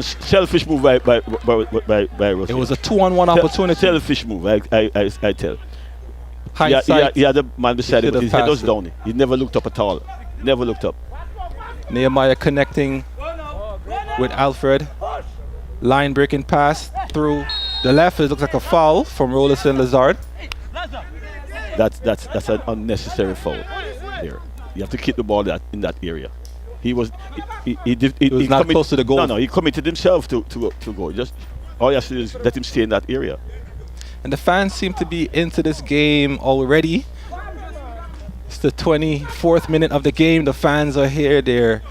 Selfish move by Rosier. It was a 2-on-1 opportunity. Selfish move, I tell. Hindsight. He had the man beside him, but his head was down. He never looked up at all. Never looked up. Nehemiah connecting with Alfred. Line breaking pass through the left. It looks like a foul from Rolison Lazard. That's an unnecessary foul there. You have to keep the ball in that area. He was not close to the goal. No, he committed himself to go. Just all you have to do is let him stay in that area. And the fans seem to be into this game already. It's the 24th minute of the game. The fans are here. They're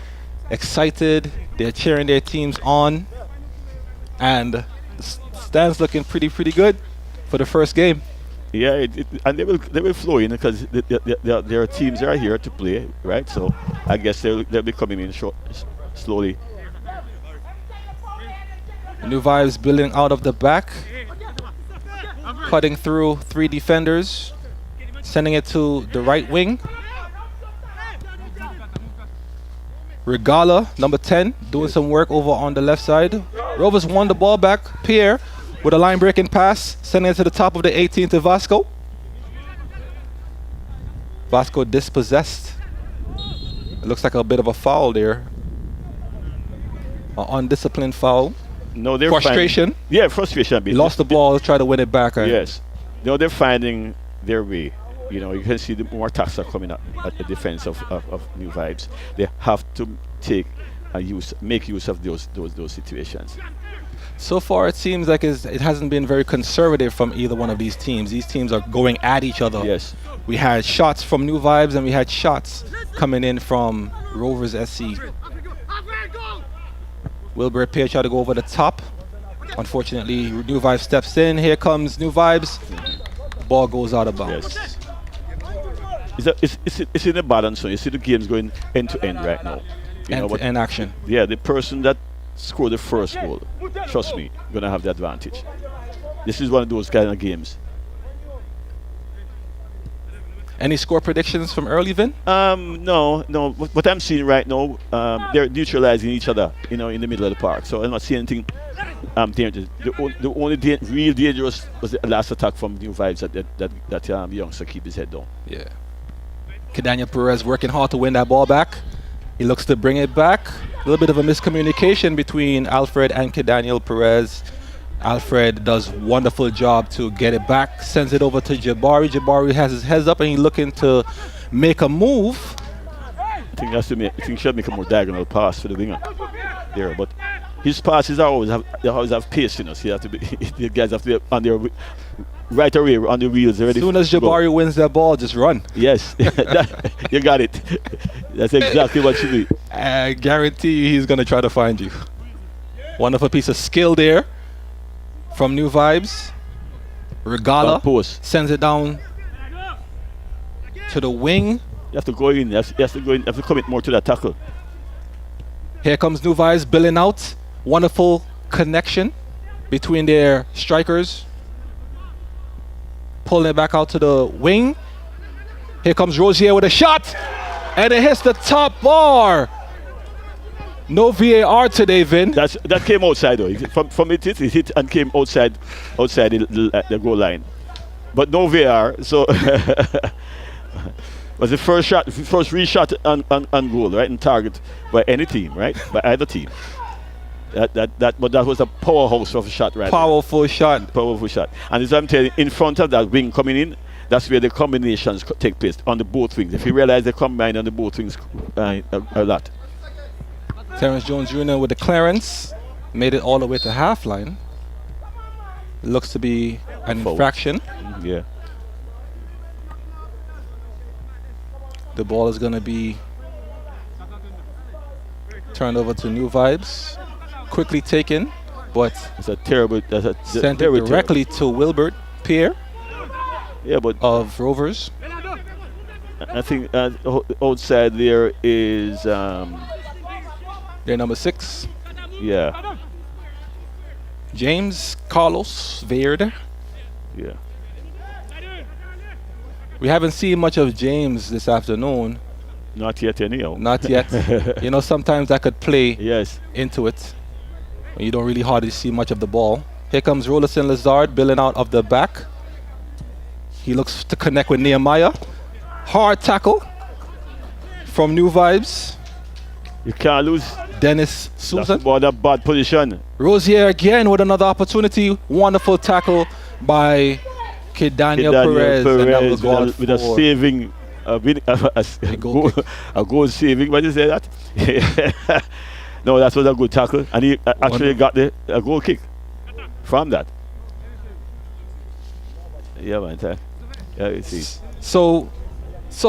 excited. They're cheering their teams on. And the stands looking pretty good for the first game. Yeah, and they will flow in because their teams are here to play, right? So I guess they'll be coming in slowly. New Vibes building out of the back, cutting through three defenders, sending it to the right wing. Regala, number 10, doing some work over on the left side. Rovers won the ball back. Pierre with a line breaking pass, sending it to the top of the 18 to Vasco. Vasco dispossessed. It looks like a bit of a foul there. An undisciplined foul. No, they're Frustration. Yeah, frustration. He lost the ball, try to win it back. Right? Yes. No, they're finding their way. You know, you can see the more attacks are coming up at the defense of New Vibes. They have to make use of those situations. So far, it seems like it hasn't been very conservative from either one of these teams. These teams are going at each other. Yes. We had shots from New Vibes and we had shots coming in from Rovers SC. Wilbur Pear tried to go over the top. Unfortunately, New Vibes steps in. Here comes New Vibes. Ball goes out of bounds. Yes. It's in a balance. So you see the game's going end to end right now. End action. Yeah, the person that scored the first goal, trust me, gonna have the advantage. This is one of those kind of games. Any score predictions from early, Vin? No. What I'm seeing right now, they're neutralizing each other, in the middle of the park. So I'm not seeing anything dangerous. The only real dangerous was the last attack from New Vibes that youngster keep his head down. Yeah. Daniel Perez working hard to win that ball back. He looks to bring it back. A little bit of a miscommunication between Alfred and Daniel Perez. Alfred does a wonderful job to get it back, sends it over to Jabari. Jabari has his heads up and he's looking to make a move. I think he should make a more diagonal pass for the winger there, but his passes always have pace, so you have to be the guys have to be on their right away on the wheels already. As soon as Jabari wins that ball, just run. Yes, you got it. That's exactly what you do. I guarantee you he's going to try to find you. Wonderful piece of skill there from New Vibes. Regala sends it down to the wing. You have to go in. You have to commit more to that tackle. Here comes New Vibes billing out. Wonderful connection between their strikers. Pulling it back out to the wing. Here comes Rosier with a shot. And it hits the top bar. No VAR today, Vin. That came outside though. From it hit and came outside the goal line. But no VAR. So was the first reshot on goal, right? And target by any team, right? By either team. But that was a powerhouse of a shot, right? Powerful shot. Powerful shot. And as I'm telling you, in front of that wing coming in, that's where the combinations take place on the both wings. If you realize they combine on the both wings a lot. Terrence Jones Jr. with the clearance. Made it all the way to half line. It looks to be an infraction. Yeah. The ball is going to be turned over to New Vibes. Quickly taken, but it's a terrible. Sent it directly to Wilbert Pierre. Yeah, but of Rovers. I think outside there is their number 6. Yeah. James Carlos Verde. Yeah. We haven't seen much of James this afternoon. Not yet, anyhow. Not yet. Sometimes that could play into it. You don't really hardly see much of the ball. Here comes Rolison Lazard billing out of the back. He looks to connect with Nehemiah. Hard tackle from New Vibes. You can't lose. Dennis Susan. That's about a bad position. Rosier again with another opportunity. Wonderful tackle by Daniel Perez. And that will go with a saving, a goal saving. What you say that? No, that was a good tackle, and he actually got a goal kick from that. Yeah, man. Yeah, you see. So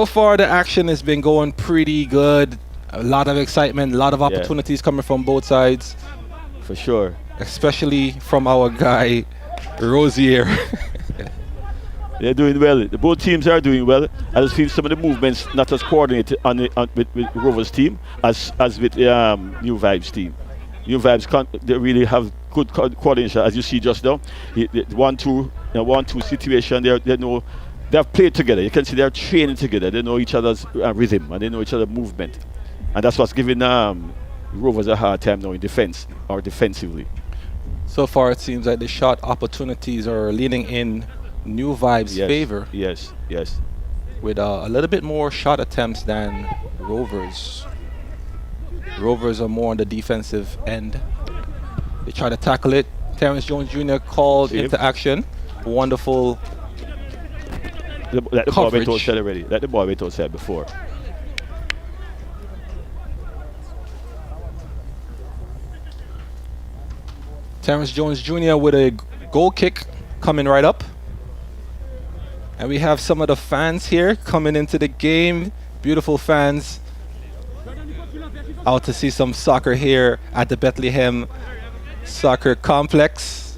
far the action has been going pretty good. A lot of excitement, a lot of opportunities coming from both sides. For sure. Especially from our guy, Rosier. They're doing well. Both teams are doing well. I just feel some of the movements not as coordinated with Rovers team as with New Vibes team. New Vibes they really have good coordination, as you see just now. The 1-2 situation. They have played together. You can see they're training together. They know each other's rhythm and they know each other's movement, and that's what's giving Rovers a hard time now in defense or defensively. So far, it seems like the shot opportunities are leaning in New Vibes' favor. Yes. With a little bit more shot attempts than Rovers. Rovers are more on the defensive end. They try to tackle it. Terrence Jones Jr. called Save. into action. Wonderful Let the ball be coverage. told said already. Let the ball be told said before. Terrence Jones Jr. with a goal kick coming right up. And we have some of the fans here coming into the game. Beautiful fans. Out to see some soccer here at the Bethlehem Soccer Complex.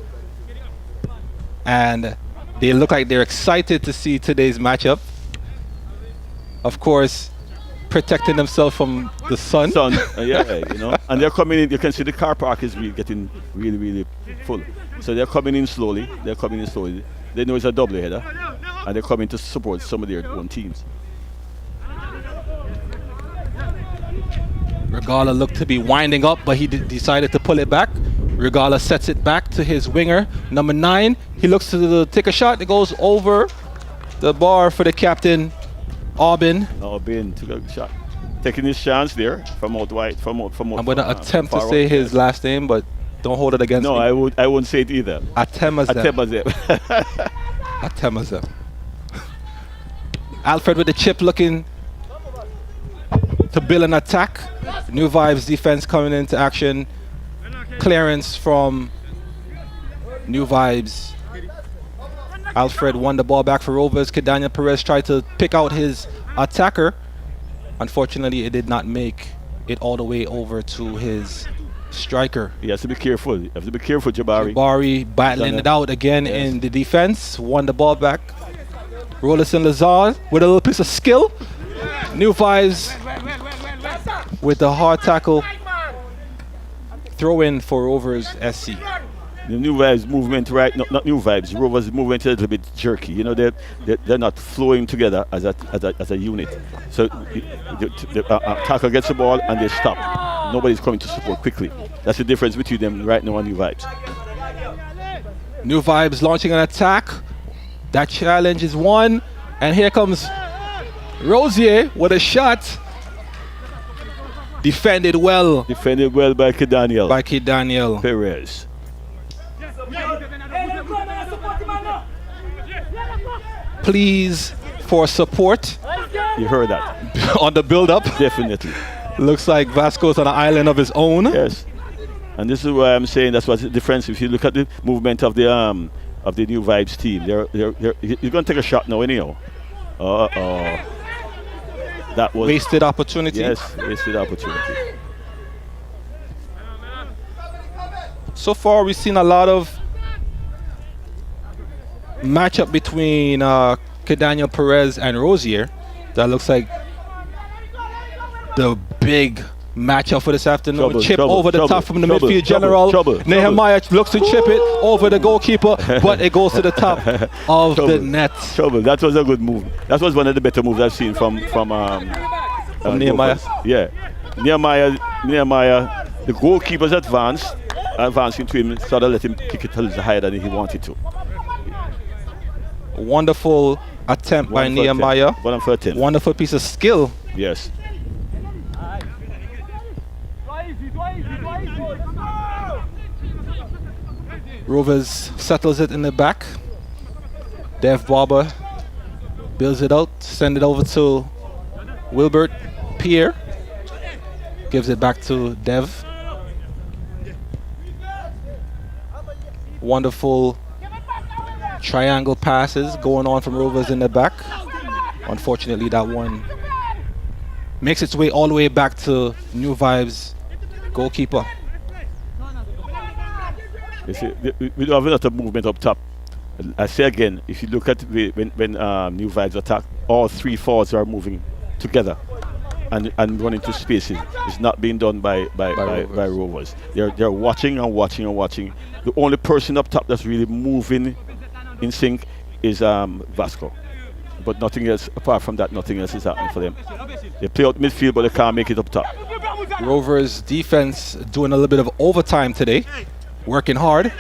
And they look like they're excited to see today's matchup. Of course, protecting themselves from the sun. And they're coming in. You can see the car park is getting really full. So they're coming in slowly. They know it's a double header, and they're coming to support some of their own teams. Regala looked to be winding up, but he decided to pull it back. Regala sets it back to his winger, number 9. He looks to take a shot. It goes over the bar for the captain, Aubin. Aubin took a shot, taking his chance there from out wide. From out. I'm going to attempt to far say out. his last name, but don't hold it against me. No, I wouldn't say it either. Atemazep. Atemazep. Alfred with the chip looking to build an attack. New Vibes defense coming into action. Clearance from New Vibes. Alfred won the ball back for Rovers. Daniel Perez tried to pick out his attacker. Unfortunately, it did not make it all the way over to his striker. He has to be careful. You have to be careful, Jabari. Jabari battling it out again in the defense. Won the ball back. Rolison Lazard with a little piece of skill. New Vibes with the hard tackle. Throw in for Rovers SC. The New Vibes movement, right? Not New Vibes. Rovers movement is a little bit jerky. You know, they're not flowing together as a unit. So the attacker gets the ball and they stop. Nobody's coming to support quickly. That's the difference between them right now and New Vibes. New Vibes launching an attack. That challenge is won. And here comes Rosier with a shot. Defended well. Defended well by Daniel. By Daniel Perez. Please for support. You heard that. On the build-up. Definitely. Looks like Vasco's on an island of his own. Yes. And this is why I'm saying that's what's the difference. If you look at the movement of the New Vibes team, he's going to take a shot now anyhow. That was wasted opportunity. Yes, wasted opportunity. So far, we've seen a lot of matchup between Daniel Perez and Rosier. That looks like the big matchup for this afternoon. Chip over the top from the midfield general. Nehemiah looks to chip it over the goalkeeper, but it goes to the top of the net. That was a good move. That was one of the better moves I've seen from Nehemiah. Yeah, Nehemiah. The goalkeeper's advancing to him, sort of let him kick it a little higher than he wanted to. Wonderful attempt by Nehemiah. 1 for 10. Wonderful piece of skill. Yes. Rovers settles it in the back. Dev Barber builds it out, send it over to Wilbert Pierre. Gives it back to Dev. Wonderful triangle passes going on from Rovers in the back. Unfortunately, that one makes its way all the way back to New Vibes goalkeeper. You see, we don't have a lot of movement up top. I say again, if you look at when New Vibes attack, all 3 forwards are moving together and running to spaces. It's not being done by Rovers. They're watching and watching and watching. The only person up top that's really moving in sync is Vasco. But nothing else, apart from that, nothing else is happening for them. They play out midfield, but they can't make it up top. Rovers defense doing a little bit of overtime today. Working hard.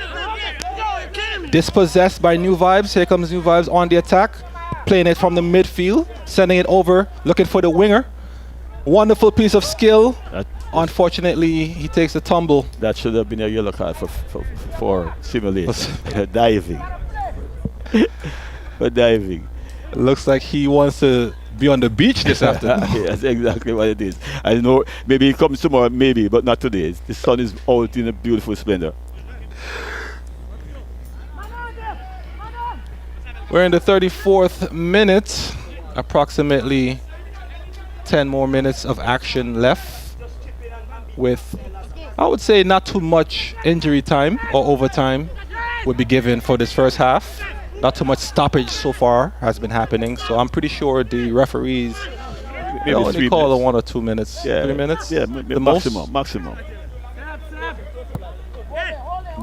Dispossessed by New Vibes. Here comes New Vibes on the attack. Playing it from the midfield. Sending it over. Looking for the winger. Wonderful piece of skill. unfortunately, he takes a tumble. That should have been a yellow card for simulation. Diving. For diving. Looks like he wants to be on the beach this afternoon. That's exactly what it is. I know maybe it comes tomorrow, maybe, but not today. The sun is out in a beautiful splendor. We're in the 34th minute. Approximately 10 more minutes of action left, with, I would say, not too much injury time or overtime would be given for this first half. Not too much stoppage so far has been happening, so I'm pretty sure the referees Maybe only 3 call minutes. it 1 or 2 minutes. Yeah, 3 minutes? Yeah, the maximum. most. Maximum.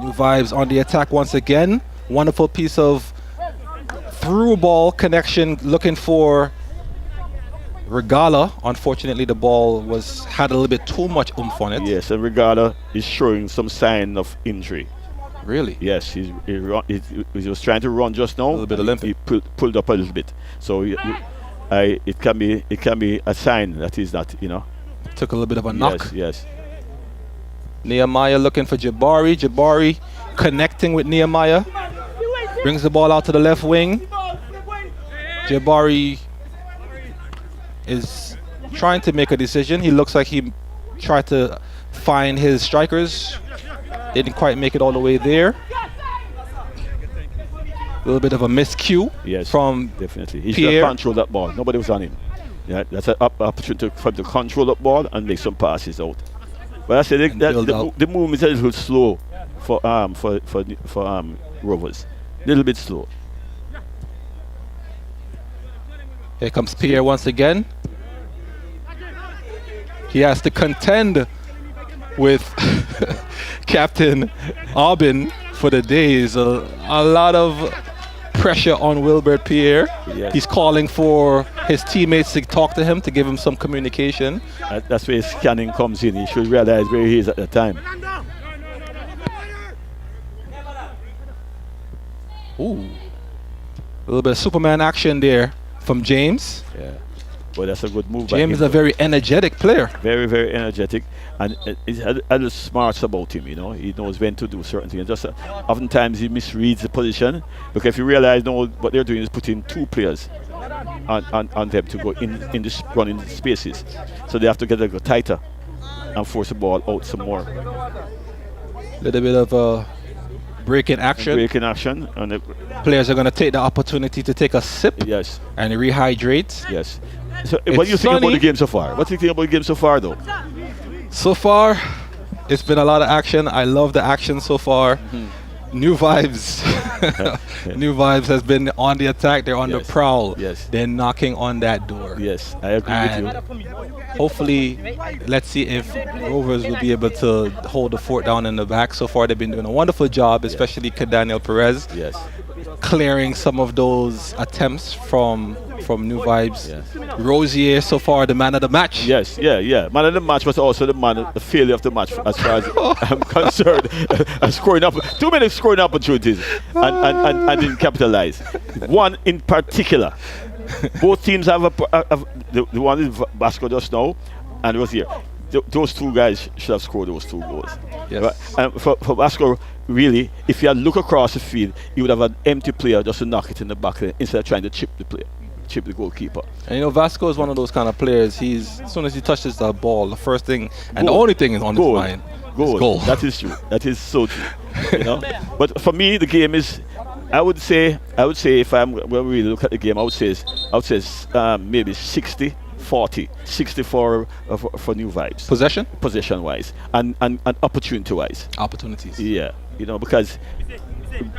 New Vibes on the attack once again. Wonderful piece of through ball connection, looking for Regala. Unfortunately, the ball had a little bit too much oomph on it. Yes, and Regala is showing some sign of injury. Really? Yes, he was trying to run just now. A little bit of limping. He pulled up a little bit. So it can be a sign that he's not, Took a little bit of a knock. Yes. Nehemiah looking for Jabari. Jabari connecting with Nehemiah. Brings the ball out to the left wing. Jabari is trying to make a decision. He looks like he tried to find his strikers. Didn't quite make it all the way there. A little bit of a miscue from definitely. He Pierre. should have controlled that ball. Nobody was on him. Yeah, that's an opportunity for him to control that ball and make some passes out. But I said the movement is a little slow for Rovers. A little bit slow. Here comes Pierre once again. He has to contend with Captain Aubin for the days. A lot of pressure on Wilbert Pierre. Yes. He's calling for his teammates to talk to him, to give him some communication. That's where his scanning comes in. He should realize where he is at the time. Ooh. A little bit of Superman action there from James. Yeah. Well, that's a good move by him. James is a very energetic player. Very, very energetic. And he's had a little smarts about him, He knows when to do certain things. Just oftentimes he misreads the position. Because if you realize now what they're doing is putting 2 players on them to go in this running spaces. So they have to get a little tighter and force the ball out some more. A little bit of a break in action. And the players are going to take the opportunity to take a sip and rehydrate. Yes. So what do you think about the game so far? What do you think about the game so far, though? So far, it's been a lot of action. I love the action so far. New Vibes. New Vibes has been on the attack. They're on the prowl. Yes. They're knocking on that door. Yes, I agree with you. Hopefully, let's see if Rovers will be able to hold the fort down in the back. So far, they've been doing a wonderful job, especially Daniel Perez. Yes. Clearing some of those attempts from New Vibes. Yes. Rosier, so far, the man of the match. Yes, yeah. Man of the match was also the failure of the match, as far as I'm concerned. Scoring up 2 minutes scoring opportunities and didn't capitalize. One in particular. Both teams have the one is Vasco just now and Rosier. Those 2 guys should have scored those 2 goals. Yes. And for Vasco, really, if you had look across the field, he would have an empty player just to knock it in the back instead of trying to chip the goalkeeper. And Vasco is one of those kind of players. As soon as he touches the ball, the first thing and the only thing is on his mind. Goal. That is true. That is so true. But for me, the game is. I would say if I'm when we really look at the game, I would say maybe 60-40, 60 for New Vibes. Possession wise and opportunity wise. Opportunities. Yeah, because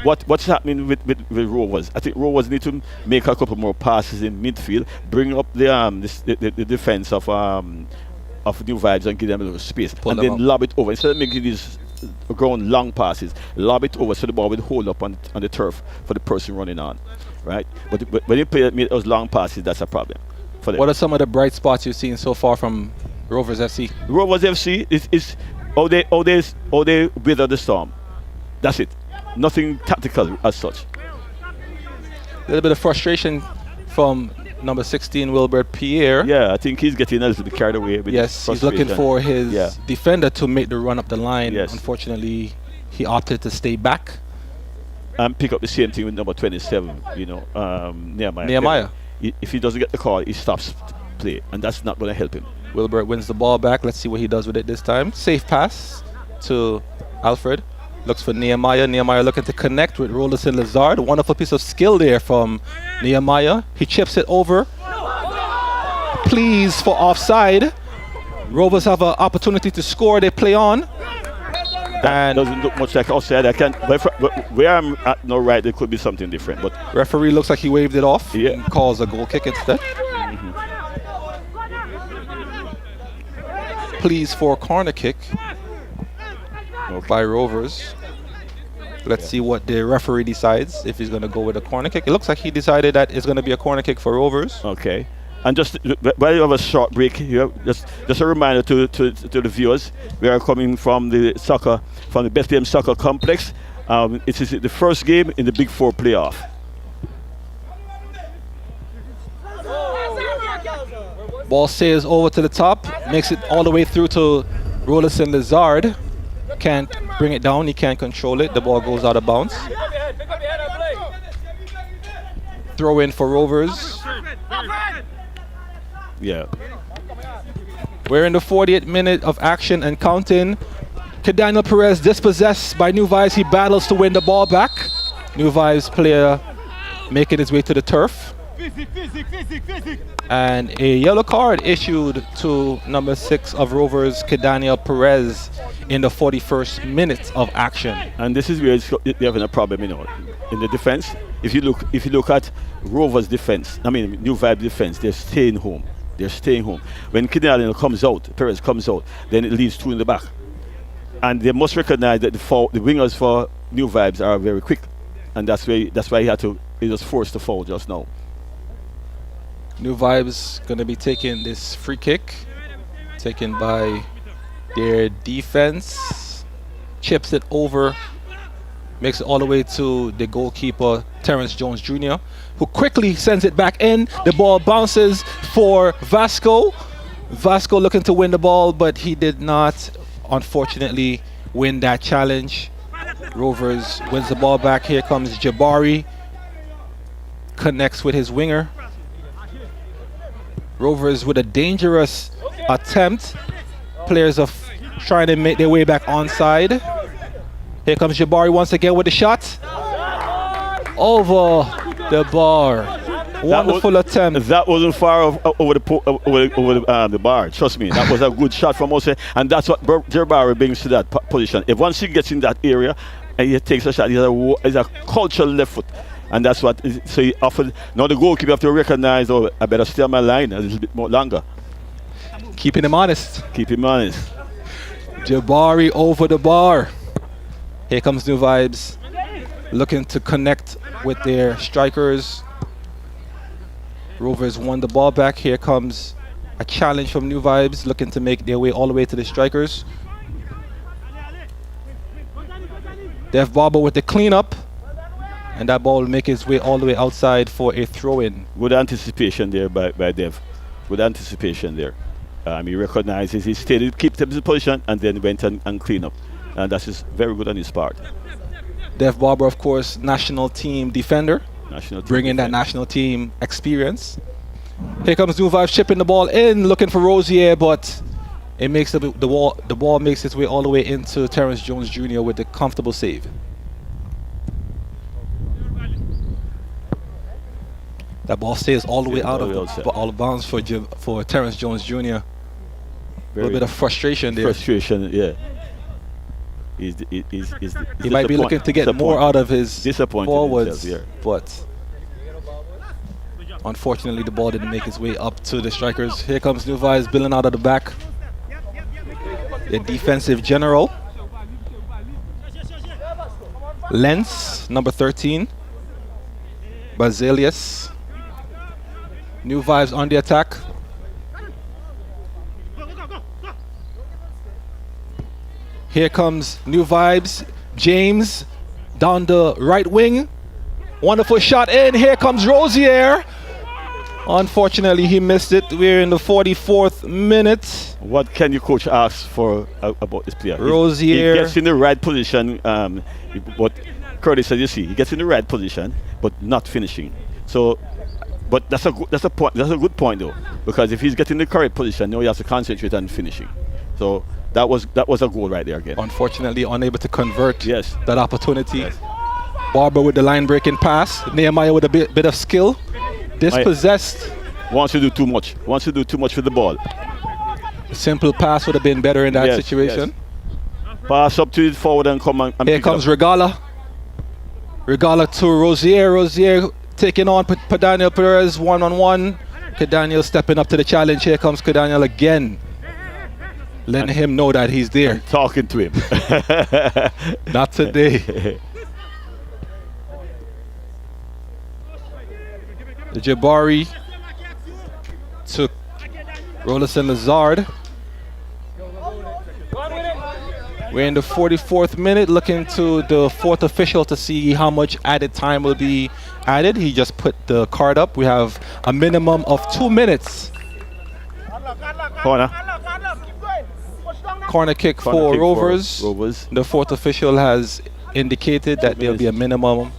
what's happening with Rovers? I think Rovers need to make a couple more passes in midfield, bring up the defense of New Vibes and give them a little space, and then lob it over instead of making these ground long passes. Lob it over so the ball will hold up on the turf for the person running on, right? But when you make those long passes, that's a problem for them. What are some of the bright spots you've seen so far from Rovers FC? Rovers FC is how they weather the storm. That's it. Nothing tactical as such. A little bit of frustration from number 16, Wilbert Pierre. Yeah, I think he's getting a little bit carried away with Yes, he's looking frustration. for his Yeah. defender to make the run up the line. Yes. Unfortunately, he opted to stay back. And pick up the same thing with number 27, Nehemiah. Nehemiah. If he doesn't get the call, he stops play, and that's not going to help him. Wilbert wins the ball back. Let's see what he does with it this time. Safe pass to Alfred. Looks for Nehemiah. Nehemiah looking to connect with Rollerson Lazard. Wonderful piece of skill there from Nehemiah. He chips it over. Please for offside. Rovers have an opportunity to score. They play on. That doesn't look much like offside. I can't. But where I'm at no right, there could be something different. But Referee looks like he waved it off. Yeah. And calls a goal kick instead. Please for a corner kick by Rovers. Let's see what the referee decides, if he's going to go with a corner kick. It looks like he decided that it's going to be a corner kick for Rovers. okay. And just while you have a short break here, just a reminder to the viewers, we are coming from the Bethlehem Soccer Complex. It is the first game in the Big Four playoff. Ball sails over to the top, makes it all the way through to Rollerson Lazard. Can't bring it down, he can't control it. The ball goes out of bounds. Throw in for Rovers. Yeah. We're in the 40th minute of action and counting. Daniel Perez dispossessed by New Vibes. He battles to win the ball back. New Vibes player making his way to the turf. And a yellow card issued to number 6 of Rovers, Daniel Perez, in the 41st minute of action. And this is where they're having a problem, in the defense. If you look at Rovers' defense, New Vibe defense, they're staying home. When Kidaniel comes out, Perez comes out, then it leaves 2 in the back. And they must recognize that the wingers for New Vibes are very quick, and that's why he was forced to foul just now. New Vibes going to be taking this free kick, taken by their defense. Chips it over, makes it all the way to the goalkeeper, Terrence Jones Jr., who quickly sends it back in. The ball bounces for Vasco. Vasco looking to win the ball, but he did not, unfortunately, win that challenge. Rovers wins the ball back. Here comes Jabari. Connects with his winger. Rovers with a dangerous attempt. Players are trying to make their way back onside. Here comes Jabari once again with the shot. Over the bar. Wonderful attempt. That wasn't far over the bar. Trust me, that was a good shot from us, and that's what Jabari brings to that position. If once he gets in that area and he takes a shot, he's a cultural left foot. And that's what, so he offered. Now the goalkeeper have to recognize, I better stay on my line a little bit more longer. Keeping him honest. Jabari over the bar. Here comes New Vibes, looking to connect with their strikers. Rovers won the ball back. Here comes a challenge from New Vibes, looking to make their way all the way to the strikers. Dev Barber with the cleanup. And that ball will make its way all the way outside for a throw-in. Good anticipation there by Dev. Good anticipation there. He recognizes, he stayed, kept his position, and then went and cleaned up. And that's just very good on his part. Dev Barber, of course, national team defender. Bringing that national team experience. Here comes New Vibes chipping the ball in, looking for Rosier, but it makes the ball makes its way all the way into Terrence Jones Jr. with a comfortable save. That ball stays all the way out of bounds for Terrence Jones Jr. A little bit of frustration there. Yeah. He might be looking to get more out of his forwards, but unfortunately the ball didn't make its way up to the strikers. Here comes New Vibes building out of the back. The defensive general. Lentz, number 13. Basilius. New Vibes on the attack. Here comes New Vibes. James down the right wing. Wonderful shot in. Here comes Rosier. Unfortunately, he missed it. We're in the 44th minute. What can your coach ask for about this player? Rozier. He gets in the right position, but Curtis, as you see, he gets in the right position, but not finishing. So, but that's a good point though, because if he's getting the correct position, now he has to concentrate on finishing. So that was a goal right there again. Unfortunately, unable to convert Yes. that opportunity. Yes. Barber with the line breaking pass. Nehemiah with a bit of skill. Dispossessed. Wants to do too much. Wants to do too much with the ball. A simple pass would have been better in that Yes, situation. yes. Pass up to it forward and come and Here pick it comes up. Regala. Regala to Rozier. Rozier taking on Daniel Perez one-on-one. Daniel stepping up to the challenge. Here comes Daniel again. Letting him know that he's there. Talking to him. Not today. The Jabari to Rolison Lazard. We're in the 44th minute, looking to the fourth official to see how much added time will be added. He just put the card up. We have a minimum of 2 minutes. Corner. Corner kick Corner for kick Rovers. for Rovers. The fourth official has indicated that there'll be a minimum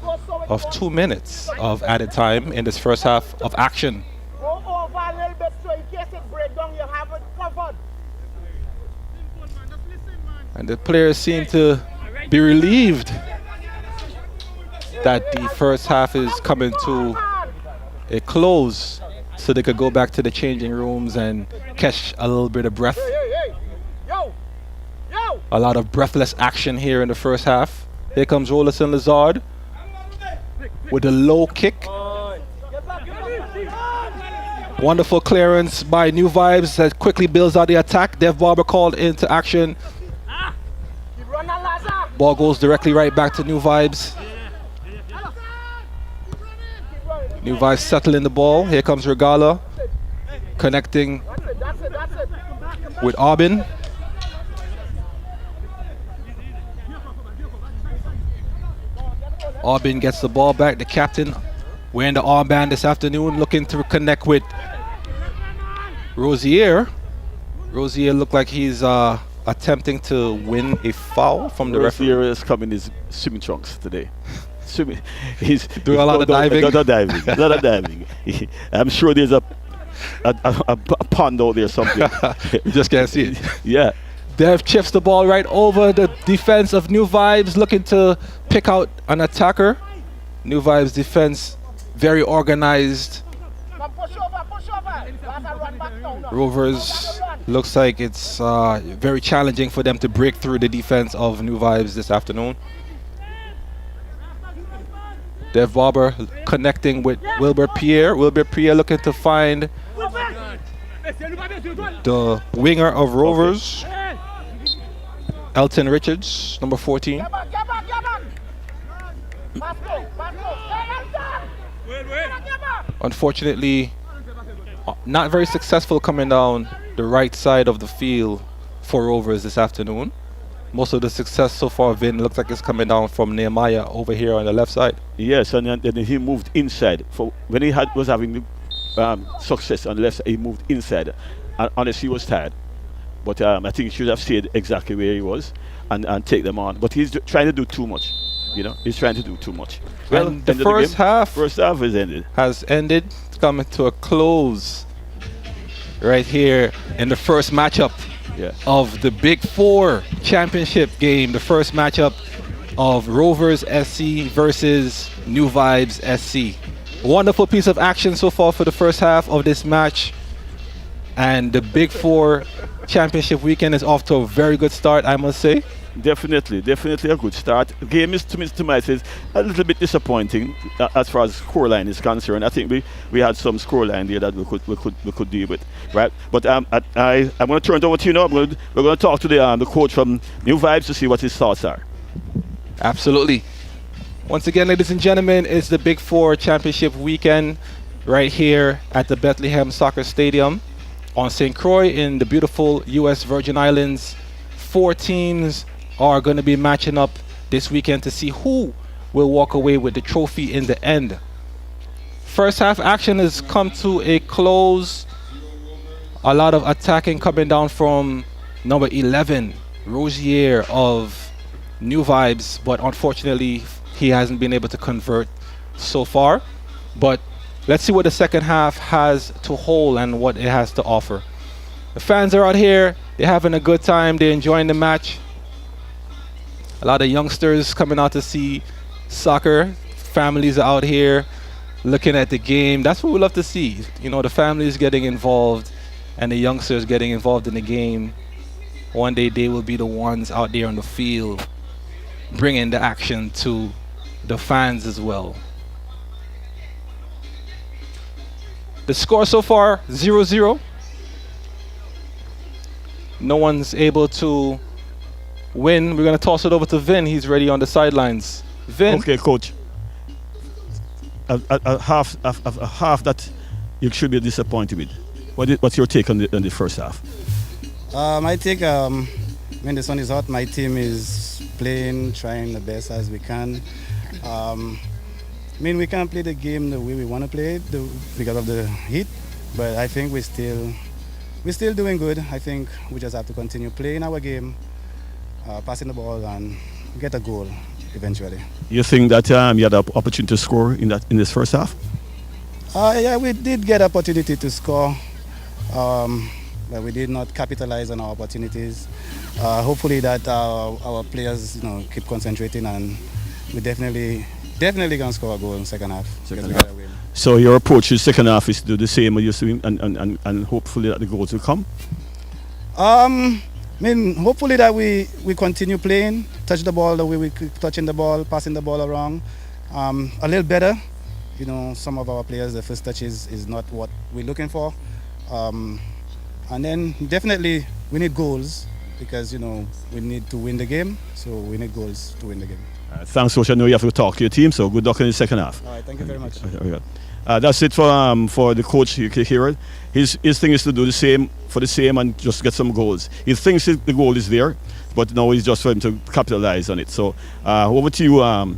of 2 minutes of added time in this first half of action. Go over a little bit so in case it breaks down, you have it covered. And the players seem to be relieved that the first half is coming to a close so they could go back to the changing rooms and catch a little bit of breath. Yo! Yo! A lot of breathless action here in the first half. Here comes Rolison Lazard with a low kick. Wonderful clearance by New Vibes that quickly builds out the attack. Dev Barber called into action. Ball goes directly right back to New Vibes. New Vibes settling the ball. Here comes Regala connecting with Aubin. Aubin gets the ball back. The captain wearing the armband this afternoon, looking to connect with Rozier. Rozier looked like he's attempting to win a foul from the referee. Rozier is coming in his swimming trunks today. Swimming. He's doing a lot of diving. A lot of diving. I'm sure there's a pond out there something. You just can't see it. Yeah. Dev chips the ball right over the defense of New Vibes, looking to pick out an attacker. New Vibes defense very organized. Push over. Rovers looks like it's very challenging for them to break through the defense of New Vibes this afternoon. Dev Barber connecting with Wilbur Pierre. Wilbur Pierre looking to find the winger of Rovers. Okay. Elton Richards, number 14. Unfortunately, not very successful coming down the right side of the field for Rovers this afternoon. Most of the success so far, Vin, looks like it's coming down from Nehemiah over here on the left side. Yes, and then he moved inside. For when he was having success on the left side, he moved inside. And honestly, he was tired. But I think he should have stayed exactly where he was and take them on. But he's trying to do too much. You know, he's trying to do too much. Well, And the end of first game, half first half is ended. has ended. It's coming to a close right here in the first matchup Yeah. of the Big Four championship game. The first matchup of Rovers SC versus New Vibes SC. Wonderful piece of action so far for the first half of this match. And the Big Four championship weekend is off to a very good start, I must say. Definitely a good start. The game is to my says a little bit disappointing as far as scoreline is concerned. I think we had some scoreline there that we could deal with, right? But I'm going to turn it over to you now. We're going to talk to the coach from New Vibes to see what his thoughts are. Absolutely. Once again, ladies and gentlemen, it's the Big Four championship weekend right here at the Bethlehem Soccer Stadium on St. Croix in the beautiful U.S. Virgin Islands. 4 teams are going to be matching up this weekend to see who will walk away with the trophy in the end. first half action has come to a close. A lot of attacking coming down from number 11, Rosier of New Vibes, but unfortunately he hasn't been able to convert so far. But let's see what the second half has to hold and what it has to offer. The fans are out here, they're having a good time, they're enjoying the match. A lot of youngsters coming out to see soccer. Families are out here looking at the game. That's what we love to see. You know, the families getting involved and the youngsters getting involved in the game. One day they will be the ones out there on the field bringing the action to the fans as well. The score so far, 0-0. No one's able to win. We're going to toss it over to Vin. He's ready on the sidelines. Vin. Okay, coach. A half that you should be disappointed with. What's your take on the first half? I think when the sun is hot, my team is playing, trying the best as we can. I mean, we can't play the game the way we want to play it because of the heat, but I think we're still doing good. I think we just have to continue playing our game, passing the ball, and get a goal eventually. You think that you had an opportunity to score in this first half? Yeah, we did get an opportunity to score, but we did not capitalize on our opportunities. Hopefully that our players, keep concentrating, and we definitely gonna score a goal in the second half. So your approach to the second half is to do the same as you're doing, and hopefully that the goals will come? I mean, hopefully that we continue playing, touch the ball the way we keep touching the ball, passing the ball around. A little better. Some of our players, the first touch is not what we're looking for. And then definitely we need goals because, we need to win the game. So we need goals to win the game. Thanks, Coach. I know you have to talk to your team, so good luck in the second half. All right, thank you very much. That's it for the coach. You can hear it. His thing is to do the same and just get some goals. He thinks the goal is there, but now it's just for him to capitalize on it. So over to you. All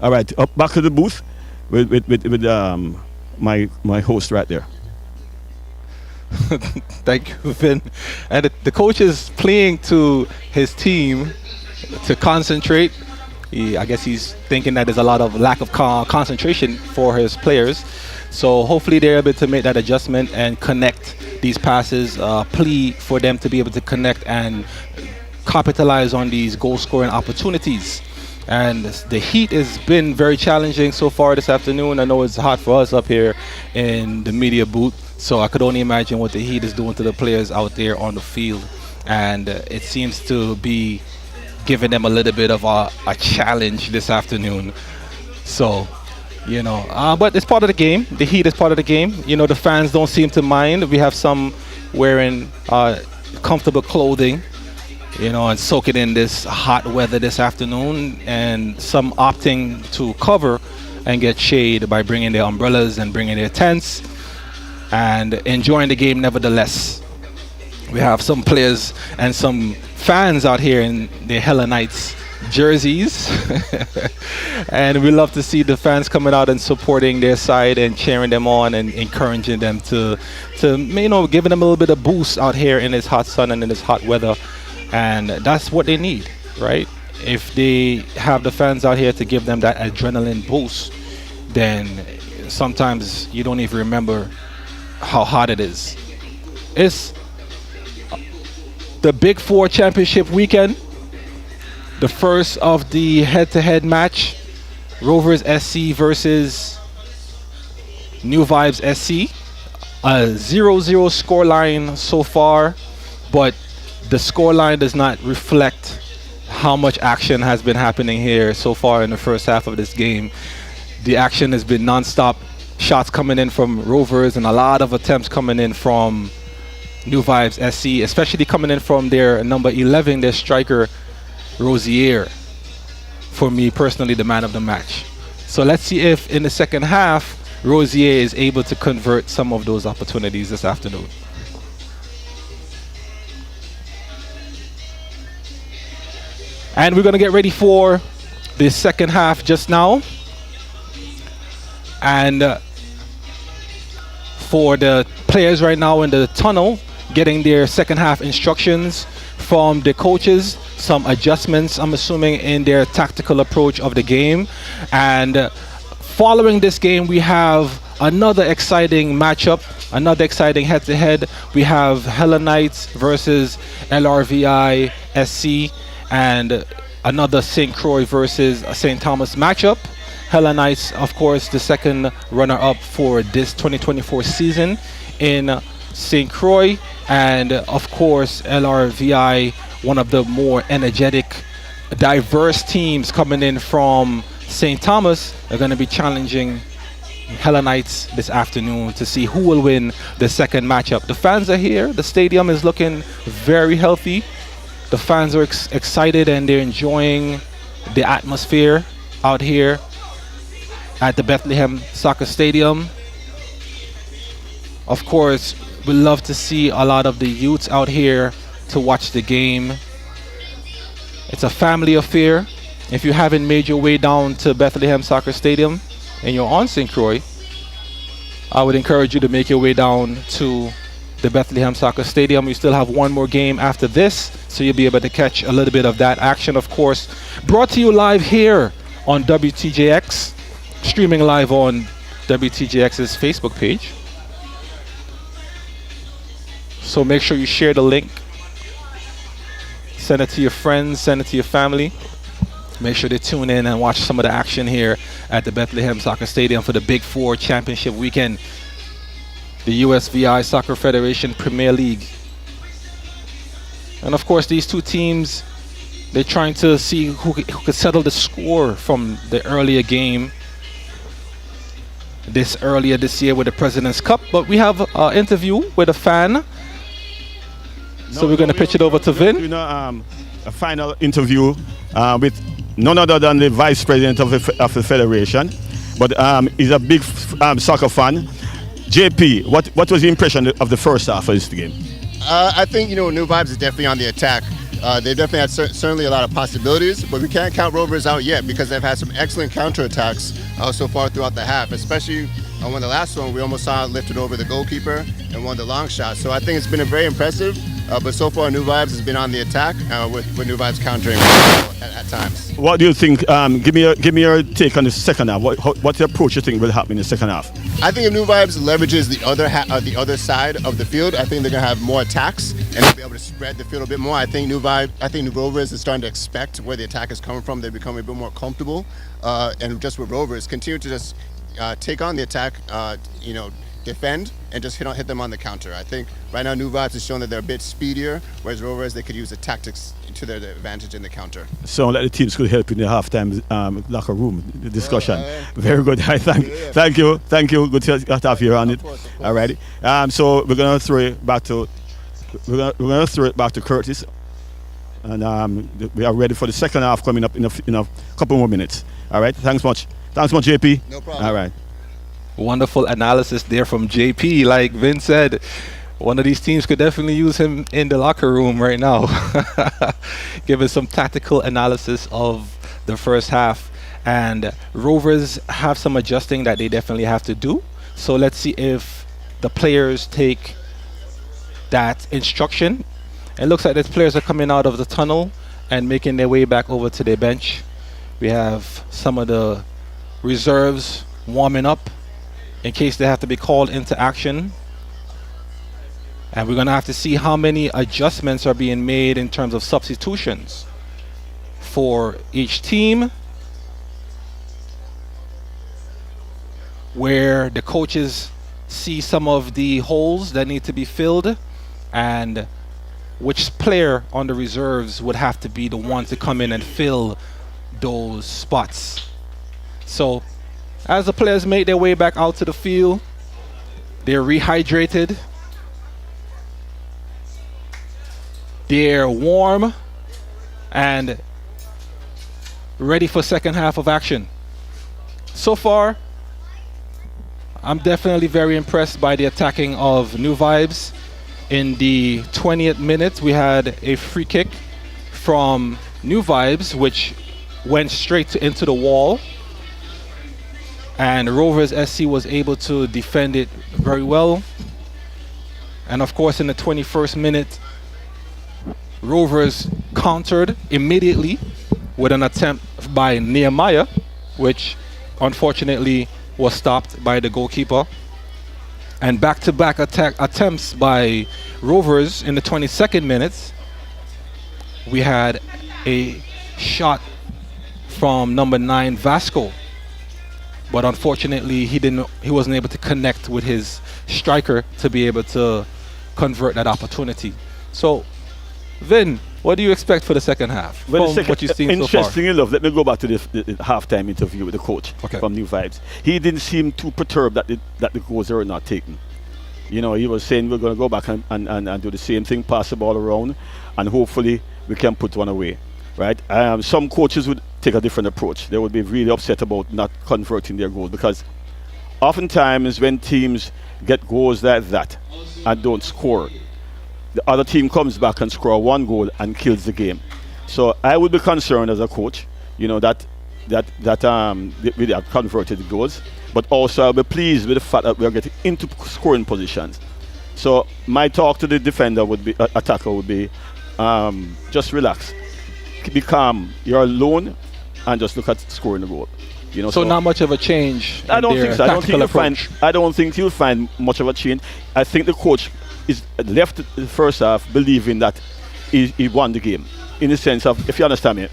right, up back to the booth with my host right there. Thank you, Vin. And the coach is playing to his team to concentrate. I guess he's thinking that there's a lot of lack of concentration for his players. So hopefully they're able to make that adjustment and connect these passes, plea for them to be able to connect and capitalize on these goal-scoring opportunities. And the heat has been very challenging so far this afternoon. I know it's hot for us up here in the media booth, so I could only imagine what the heat is doing to the players out there on the field. And it seems to be giving them a little bit of a challenge this afternoon. So, but it's part of the game. The heat is part of the game. The fans don't seem to mind. We have some wearing comfortable clothing, and soaking in this hot weather this afternoon, and some opting to cover and get shade by bringing their umbrellas and bringing their tents and enjoying the game nevertheless. We have some players and some fans out here in their Hella Knights jerseys and we love to see the fans coming out and supporting their side and cheering them on and encouraging them to giving them a little bit of boost out here in this hot sun and in this hot weather. And that's what they need, right? If they have the fans out here to give them that adrenaline boost, then sometimes you don't even remember how hot it is. It's the Big Four Championship weekend, the first of the head-to-head match, Rovers SC versus New Vibes SC. A 0-0 scoreline so far, but the scoreline does not reflect how much action has been happening here so far in the first half of this game. The action has been non-stop. Shots coming in from Rovers and a lot of attempts coming in from New Vibes SC, especially coming in from their number 11, their striker, Rosier. For me personally, the man of the match. So let's see if in the second half, Rosier is able to convert some of those opportunities this afternoon. And we're going to get ready for the second half just now. And for the players right now in the tunnel, getting their second half instructions from the coaches, some adjustments, I'm assuming, in their tactical approach of the game. And following this game, we have another exciting matchup, another exciting head-to-head. We have Helen Knights versus LRVI SC, and another St. Croix versus St. Thomas matchup. Helen Knights, of course, the second runner-up for this 2024 season in St. Croix, and of course LRVI, one of the more energetic, diverse teams coming in from St. Thomas, are going to be challenging Helen Knights this afternoon to see who will win the second matchup. The fans are here. The stadium is looking very healthy. The fans are excited and they're enjoying the atmosphere out here at the Bethlehem Soccer Stadium. Of course, we love to see a lot of the youths out here to watch the game. It's a family affair. If you haven't made your way down to Bethlehem Soccer Stadium and you're on St. Croix, I would encourage you to make your way down to the Bethlehem Soccer Stadium. We still have one more game after this, so you'll be able to catch a little bit of that action, of course. Brought to you live here on WTJX, streaming live on WTJX's Facebook page. So make sure you share the link. Send it to your friends, send it to your family. Make sure they tune in and watch some of the action here at the Bethlehem Soccer Stadium for the Big Four Championship weekend. The USVI Soccer Federation Premier League. And of course, these two teams, they're trying to see who could settle the score from the earlier game earlier this year with the President's Cup. But we have an interview with a fan. So we're going to pitch it over to Vin. You know, a final interview with none other than the Vice President of the Federation, but he's a big soccer fan. JP, what was the impression of the first half of this game? I think, New Vibes is definitely on the attack. They definitely had certainly a lot of possibilities, but we can't count Rovers out yet because they've had some excellent counterattacks so far throughout the half, especially on the last one. We almost saw it lifted over the goalkeeper and won the long shot. So I think it's been very impressive, but so far New Vibes has been on the attack with New Vibes countering at times. What do you think? Give me your take on the second half. What's the approach you think will happen in the second half? I think if New Vibes leverages the other side of the field, I think they're gonna have more attacks and they'll be able to spread the field a bit more. I think New Rovers is starting to expect where the attack is coming from. They're becoming a bit more comfortable, and just with Rovers, continue to just take on the attack, defend and just hit them on the counter. I think right now New Vibes has shown that they're a bit speedier, whereas Rovers, they could use the tactics to their advantage in the counter. So that the teams could help in the halftime locker room discussion. Very good. Thank you. Good to have you on it. Alrighty. So we're gonna throw it back to Curtis, and we are ready for the second half coming up in a couple more minutes. All right. Thanks much, JP. No problem. All right. Wonderful analysis there from JP. Like Vin said, one of these teams could definitely use him in the locker room right now. Giving some tactical analysis of the first half. And Rovers have some adjusting that they definitely have to do. So let's see if the players take that instruction. It looks like the players are coming out of the tunnel and making their way back over to their bench. We have some of the reserves warming up in case they have to be called into action. And we're going to have to see how many adjustments are being made in terms of substitutions for each team, where the coaches see some of the holes that need to be filled and which player on the reserves would have to be the one to come in and fill those spots. So as the players make their way back out to the field, they're rehydrated, they're warm, and ready for second half of action. So far, I'm definitely very impressed by the attacking of New Vibes. In the 20th minute, we had a free kick from New Vibes, which went straight into the wall. and Rovers SC was able to defend it very well. And of course, in the 21st minute, Rovers countered immediately with an attempt by Nehemiah, which unfortunately was stopped by the goalkeeper. And back-to-back attempts by Rovers in the 22nd minute. We had a shot from number 9 Vasco, but unfortunately he wasn't able to connect with his striker to be able to convert that opportunity. So, Vin, what do you expect for the second half from what you've seen so far? Interesting enough, let me go back to the halftime interview with the coach from New Vibes. He didn't seem too perturbed that the goals were not taken. You know, he was saying we're going to go back and do the same thing, pass the ball around, and hopefully we can put one away, right? Some coaches would take a different approach. They would be really upset about not converting their goals, because oftentimes when teams get goals like that and don't score, the other team comes back and score one goal and kills the game. So I would be concerned as a coach, you know, that we have converted goals, but also I'll be pleased with the fact that we are getting into scoring positions. So my talk to the defender would be, attacker would be, just relax, be calm. You're alone, and just look at scoring the goal. You know, so not much of a change. I don't think so. I don't think you'll find much of a change. I think the coach is left the first half believing that he won the game, in the sense of, if you understand me,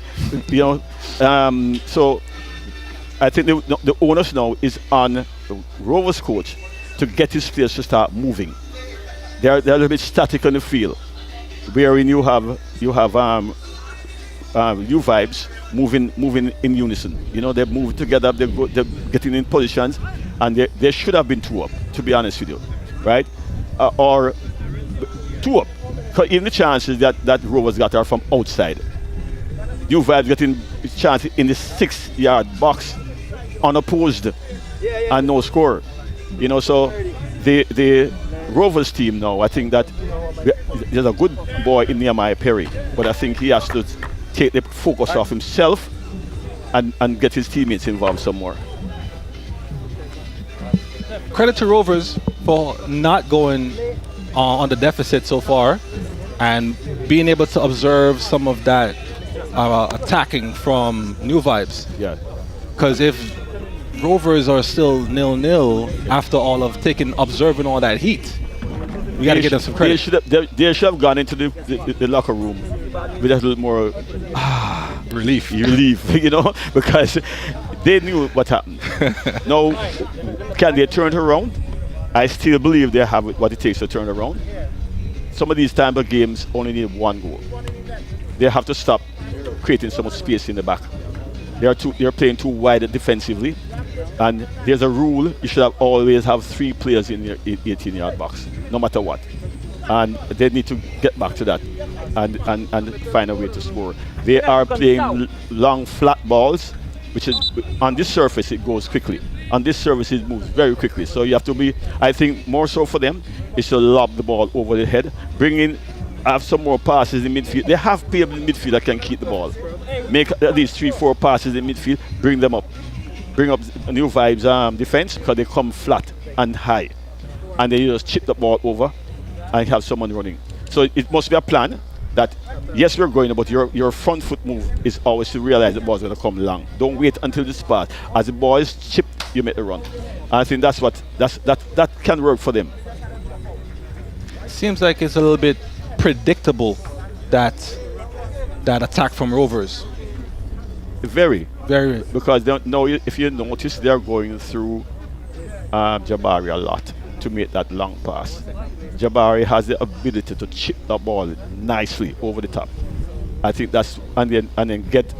you know. So I think the onus now is on the Rovers coach to get his players to start moving. They're a little bit static on the field, wherein you have new vibes moving in unison. You know, they're moving together, they're getting in positions, and they should have been 2 up, to be honest with you, right? Or 2 up. Because even the chances that Rovers got are from outside. New Vibes getting chances in the 6-yard box, unopposed, and no score. You know, so the Rovers team now, I think that there's a good boy in Nehemiah Perry, but I think he has to take the focus off himself and get his teammates involved some more. Credit to Rovers for not going on the deficit so far and being able to observe some of that attacking from New Vibes. Yeah. Because if Rovers are still 0-0 after all of observing all that heat, we got to give them some credit. They should have gone into the locker room with a little more relief, you know, because they knew what happened. Now, can they turn it around? I still believe they have what it takes to turn around. Some of these type of games only need 1 goal. They have to stop creating so much space in the back. They're playing too wide defensively, and there's a rule: you should always have 3 players in your 18-yard box, no matter what. And they need to get back to that and find a way to score. They are playing long, flat balls, which is on this surface it goes quickly. On this surface it moves very quickly. So you have to be, I think, more so for them is to lob the ball over the head, have some more passes in midfield. They have people in midfield that can keep the ball. Make at least 3-4 passes in midfield, bring up New Vibes defense, because they come flat and high, and they just chip the ball over and have someone running. So it must be a plan that, yes, we're going, but your front foot move is always to realize the ball's going to come long. Don't wait until the spot. As the ball is chipped, you make the run. And I think that can work for them. Seems like it's a little bit predictable, that attack from Rovers. Very. Because now, if you notice, they're going through Jabari a lot to make that long pass. Jabari has the ability to chip the ball nicely over the top. I think that's, and then get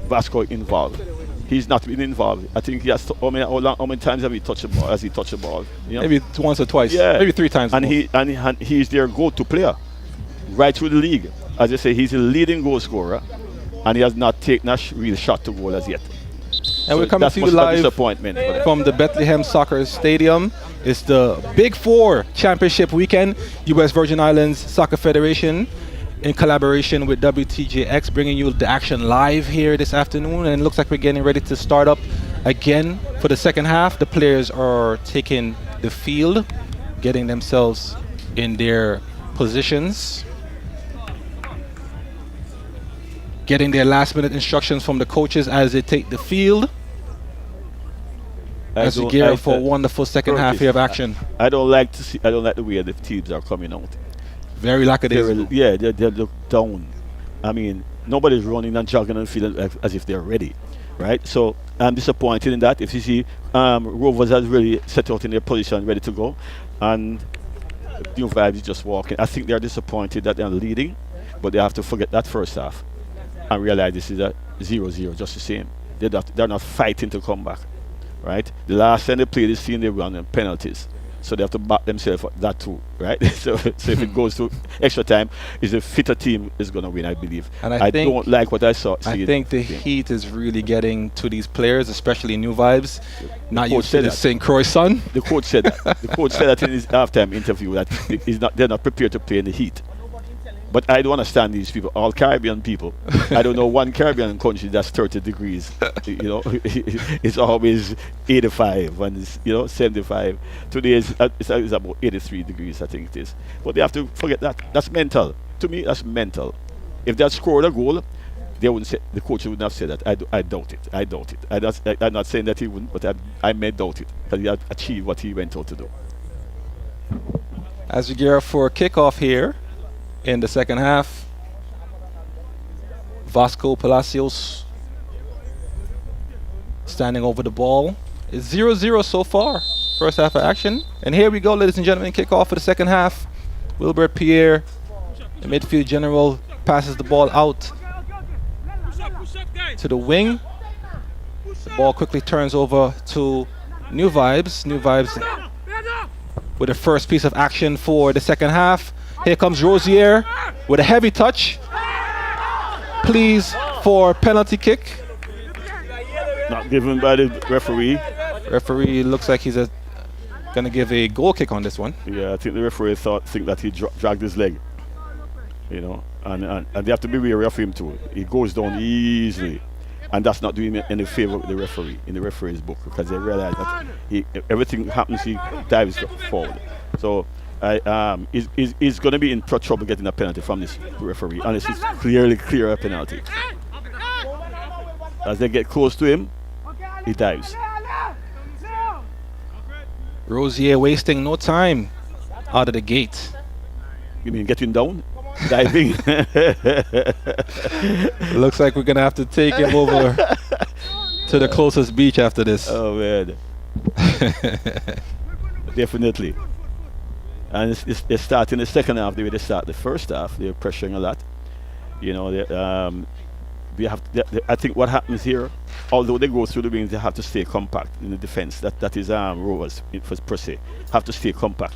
Vasco involved. He's not been involved. I think he has how many times have he touched the ball? Has he touched the ball? You know? Maybe once or twice. Yeah. Maybe 3 times. And he's their go-to player right through the league. As I say, he's a leading goal scorer, and he has not taken a real shot to goal as yet. And we're coming to you live from the Bethlehem Soccer Stadium. It's the Big 4 Championship Weekend. US Virgin Islands Soccer Federation, in collaboration with WTJX, bringing you the action live here this afternoon. And it looks like we're getting ready to start up Again, for the second half, the players are taking the field, getting themselves in their positions, getting their last-minute instructions from the coaches as they take the field. As we gear up for a wonderful second half here of action. I don't like to see. I don't like the way the teams are coming out. Very lackadaisical. They look down. I mean, nobody's running and jogging and feeling as if they're ready, right? So I'm disappointed in that. If you see, Rovers has really set out in their position, ready to go, and New Vibes is just walking. I think they're disappointed that they're leading, but they have to forget that first half and realize this is a 0-0, just the same. They're not fighting to come back. Right? The last time they played this team, they won on penalties. So they have to back themselves up that too, right? so if it goes to extra time, is a fitter team is going to win, I believe. And I don't like what I saw. I think the heat is really getting to these players, especially New Vibes. Not used to the St. Croix sun. The coach said that. The coach said that in his halftime interview that they're not prepared to play in the heat. But I don't understand these people, all Caribbean people. I don't know one Caribbean country that's 30 degrees. It's always 85 and it's, 75. Today it's about 83 degrees, I think it is. But they have to forget that. That's mental. To me, that's mental. If they had scored a goal, they wouldn't say, the coach wouldn't have said that. I doubt it. I'm not saying that he wouldn't, but I may doubt it that he had achieved what he went out to do. As we gear up for kickoff here in the second half, Vasco Palacios standing over the ball. It's 0-0 so far, first half of action. And here we go, ladies and gentlemen, kickoff for the second half. Wilbert Pierre, the midfield general, passes the ball out to the wing. The ball quickly turns over to New Vibes. New Vibes with the first piece of action for the second half. Here comes Rosier with a heavy touch. Please for penalty kick. Not given by the referee. Referee looks like he's going to give a goal kick on this one. Yeah, I think the referee think that he dragged his leg. And they have to be wary of him too. He goes down easily. And that's not doing any favor with the referee in the referee's book, because they realize that everything happens, he dives forward. So he's going to be in trouble getting a penalty from this referee, unless it's clear a penalty. As they get close to him, he dives. Rosier wasting no time out of the gate. You mean getting down? Diving? Looks like we're going to have to take him over to the closest beach after this. Oh, man. Definitely. And they start in the second half the way they start the first half. They're pressuring a lot. I think what happens here, although they go through the wings, they have to stay compact in the defense. That is Rovers per se. Have to stay compact.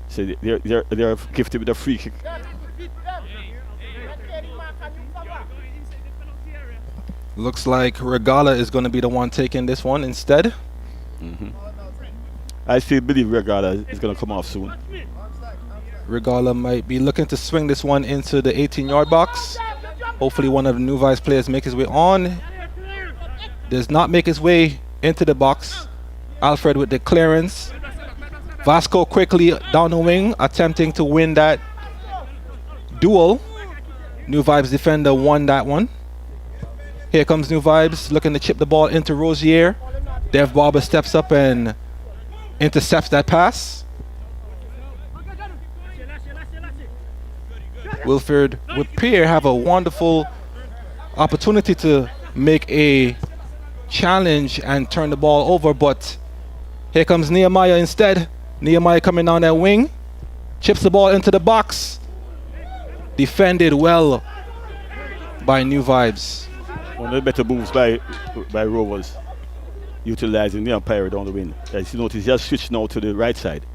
So they're gifted with a free kick. Looks like Regala is going to be the one taking this one instead. Mm-hmm. I still believe Regala is going to come off soon. Regala might be looking to swing this one into the 18-yard box. Hopefully one of the New Vibes players make his way on. Does not make his way into the box. Alfred with the clearance. Vasco quickly down the wing, attempting to win that duel. New Vibes defender won that one. Here comes New Vibes, looking to chip the ball into Rosier. Dev Barber steps up and intercepts that pass. Wilfred with Pierre have a wonderful opportunity to make a challenge and turn the ball over, but here comes Nehemiah instead. Nehemiah coming down that wing, chips the ball into the box. Defended well by New Vibes. One of the better moves by Rovers, utilizing the umpire down the wing. As you notice, he has switched now to the right side.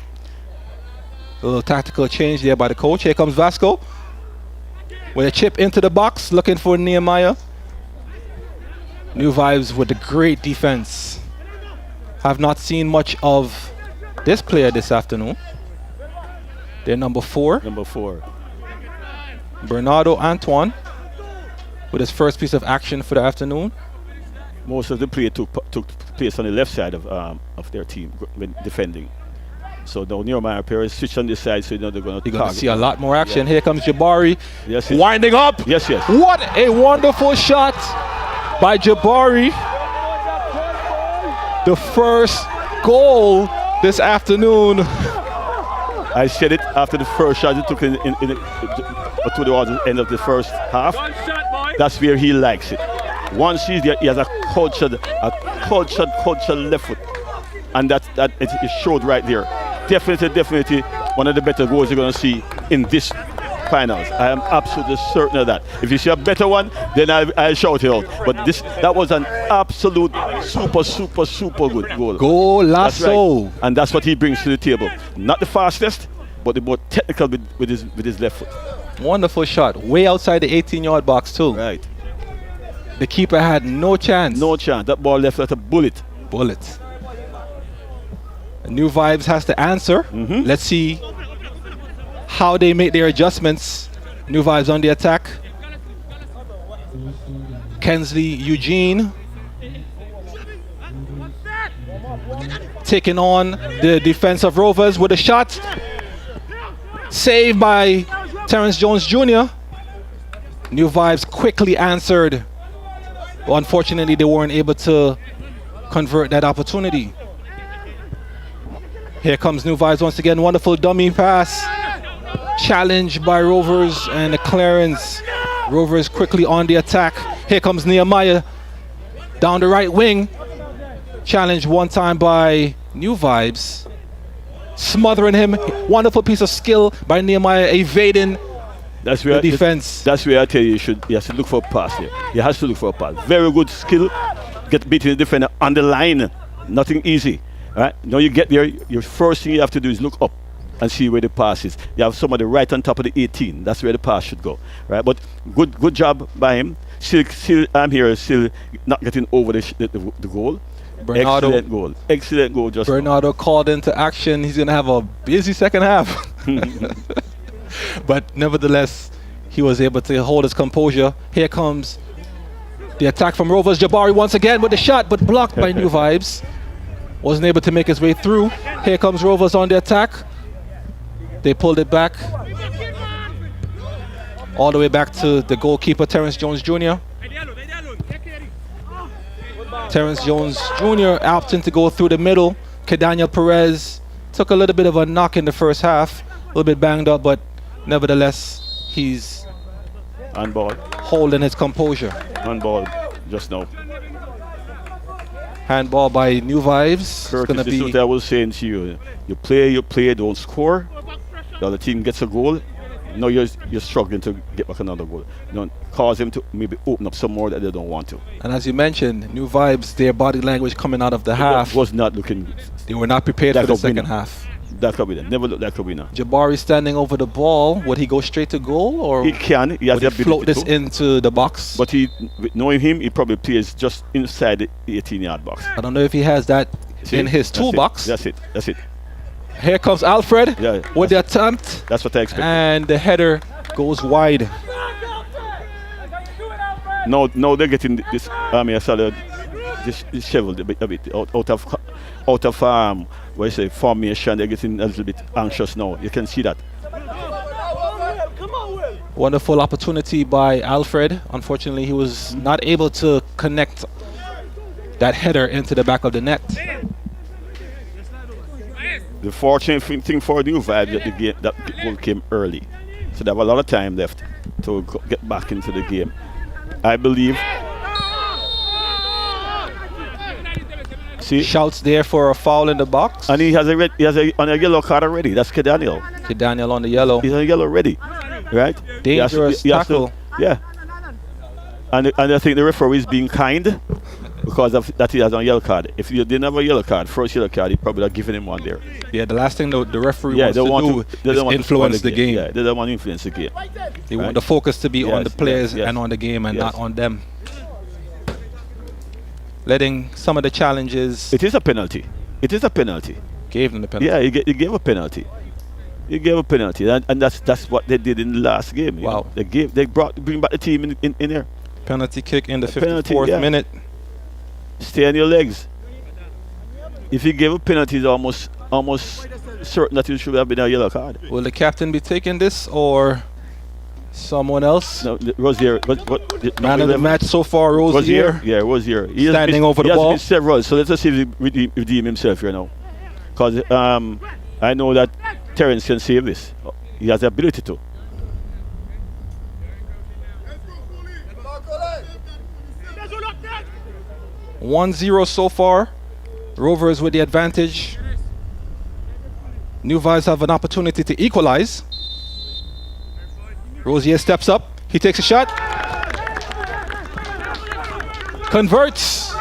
A little tactical change there by the coach. Here comes Vasco with a chip into the box, looking for Nehemiah. New Vibes with a great defense. Have not seen much of this player this afternoon. They're number 4. Number 4. Bernardo Antoine with his first piece of action for the afternoon. most of the play took place on the left side of their team when defending. So now Nehemiah Perez switch on this side, so you know they're going to. You're going to see a lot more action. Here comes Jabari, Yes. winding up. Yes. What a wonderful shot by Jabari. The first goal this afternoon. I said it after the first shot he took to the end of the first half. That's where he likes it. Once he's there, he has a cultured left foot, and that it showed right there. Definitely one of the better goals you're going to see in this finals. I am absolutely certain of that. If you see a better one, then I'll shout it out. But that was an absolute super good goal. Golazo. Right. And that's what he brings to the table. Not the fastest, but the more technical with his left foot. Wonderful shot. Way outside the 18-yard box too. Right. The keeper had no chance. No chance. That ball left like a bullet. New Vibes has to answer. Let's see how they make their adjustments. New Vibes on the attack. Kensley Eugene taking on the defensive Rovers with a shot. Saved by Terrence Jones Jr. New Vibes quickly answered. Unfortunately, they weren't able to convert that opportunity. Here comes New Vibes once again. Wonderful dummy pass. Challenged by Rovers and the clearance. Rovers quickly on the attack. Here comes Nehemiah down the right wing. Challenged one time by New Vibes. Smothering him. Wonderful piece of skill by Nehemiah evading the defense. That's where I tell you, he has to look for a pass here. He has to look for a pass. Very good skill. Get beating the defender on the line. Nothing easy. Right? Now you get there, your first thing you have to do is look up and see where the pass is. You have somebody right on top of the 18. That's where the pass should go. Right? But good job by him. Still I'm here, still not getting over the goal. Bernardo, Excellent goal. Just Bernardo called into action. He's going to have a busy second half. But nevertheless, he was able to hold his composure. Here comes the attack from Rovers. Jabari once again with the shot, but blocked by New Vibes. Wasn't able to make his way through. Here comes Rovers on the attack. They pulled it back. All the way back to the goalkeeper, Terrence Jones Jr. Terrence Jones Jr. opting to go through the middle. Kedaniel Perez took a little bit of a knock in the first half. A little bit banged up, but nevertheless, he's on ball, holding his composure. On ball just now. Handball by New Vibes. Curtis, this is what I was saying to you. You play, don't score. The other team gets a goal. Now you're struggling to get back another goal. Don't cause them to maybe open up some more that they don't want to. And as you mentioned, New Vibes, their body language coming out of the half was not looking. They were not prepared for the second half. That could be there. Never looked like a winner. Jabari standing over the ball. Would he go straight to goal, or he can? He has would he float this into the box? But knowing him, he probably plays just inside the 18-yard box. I don't know if he has that in his toolbox. That's it. Here comes Alfred with the attempt. That's what I expected. And the header goes wide. No, they're getting this disheveled a bit out of formation. They're getting a little bit anxious now. You can see that. Wonderful opportunity by Alfred. Unfortunately, he was not able to connect that header into the back of the net. The fortunate thing for New Vibes that the goal came early, so they have a lot of time left to get back into the game. I believe. See, shouts there for a foul in the box, and he has a yellow card already. That's Kedaniel. Kedaniel on the yellow. He's on the yellow already, right? Dangerous tackle. Yeah, and I think the referee is being kind because of that he has a yellow card. If you didn't have a yellow card, first yellow card, he probably would have given him one there. Yeah, the last thing the referee wants to do is influence the game. Yeah, they don't want to influence the game. They want the focus to be on the players and on the game and not on them. Letting some of the challenges. It is a penalty. Gave them the penalty. Yeah, he gave a penalty. And that's what they did in the last game. Wow. They bring back the team in there. Penalty kick in the 54th minute. Stay on your legs. If he gave a penalty, it's almost certain that it should have been a yellow card. Will the captain be taking this or someone else? No, Rosier. Man of the match so far, Rosier. Yeah, Rosier. Standing over the ball. He has missed several, so let's see if he redeem himself here now. Because I know that Terence can save this. He has the ability to. One 0 so far. Rovers with the advantage. New Vibes have an opportunity to equalize. Rosier steps up. He takes a shot. Converts.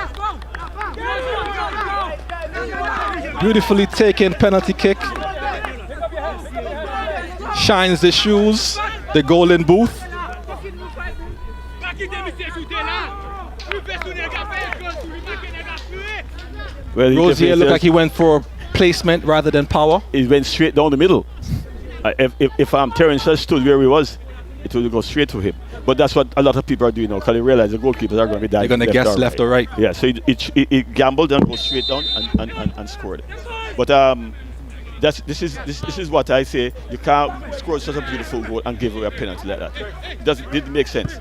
Beautifully taken penalty kick. Shines the shoes. The golden booth. Well, Rosier looked like he went for placement rather than power. He went straight down the middle. If Terence had stood where he was, it would go straight to him. But that's what a lot of people are doing now because they realize the goalkeepers are going to be diving. They're going to guess left or right. Yeah, so he gambled and goes straight down and scored. But this is what I say. You can't score such a beautiful goal and give away a penalty like that. It didn't make sense.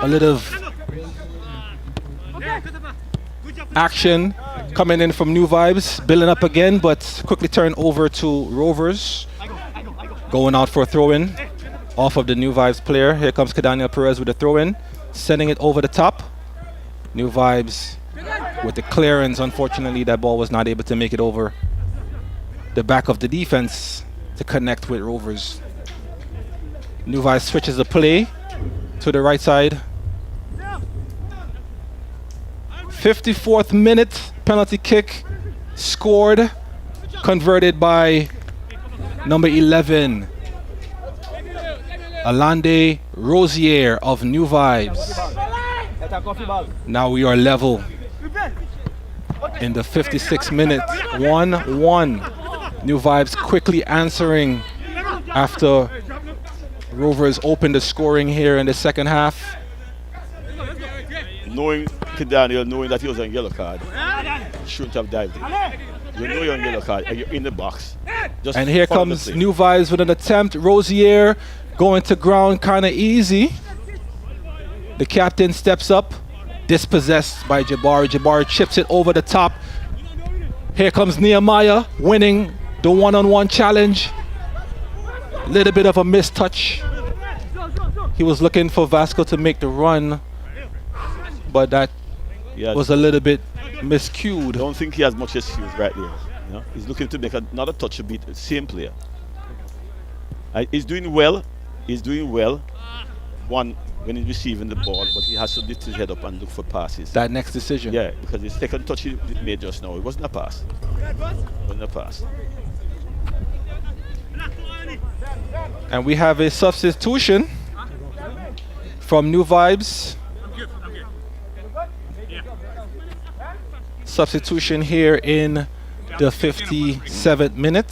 A little action coming in from New Vibes, building up again, but quickly turn over to Rovers. Going out for a throw-in off of the New Vibes player. Here comes Daniel Perez with a throw-in, sending it over the top. New Vibes with the clearance. Unfortunately, that ball was not able to make it over the back of the defense to connect with Rovers. New Vibes switches the play to the right side. 54th minute, penalty kick scored, converted by number 11, Alande Rosier of New Vibes. Now we are level in the 56th minute, 1-1. New Vibes quickly answering after Rovers opened the scoring here in the second half. Knowing Daniel, knowing that he was on yellow card, shouldn't have dived in. You know you're on yellow card and you're in the box. Just and here comes New Vibes with an attempt. Rosier going to ground kind of easy. The captain steps up, dispossessed by Jabari. Jabari chips it over the top. Here comes Nehemiah winning the one-on-one challenge. Little bit of a missed touch. He was looking for Vasco to make the run, but that was a little bit miscued. I don't think he has much excuse right there. You know? He's looking to make another touch to beat the same player. He's doing well. He's doing well. One, when he's receiving the ball, but he has to lift his head up and look for passes. That next decision. Yeah, because his second touch he made just now, it wasn't a pass. It wasn't a pass. And we have a substitution from New Vibes. Substitution here in the 57th minute.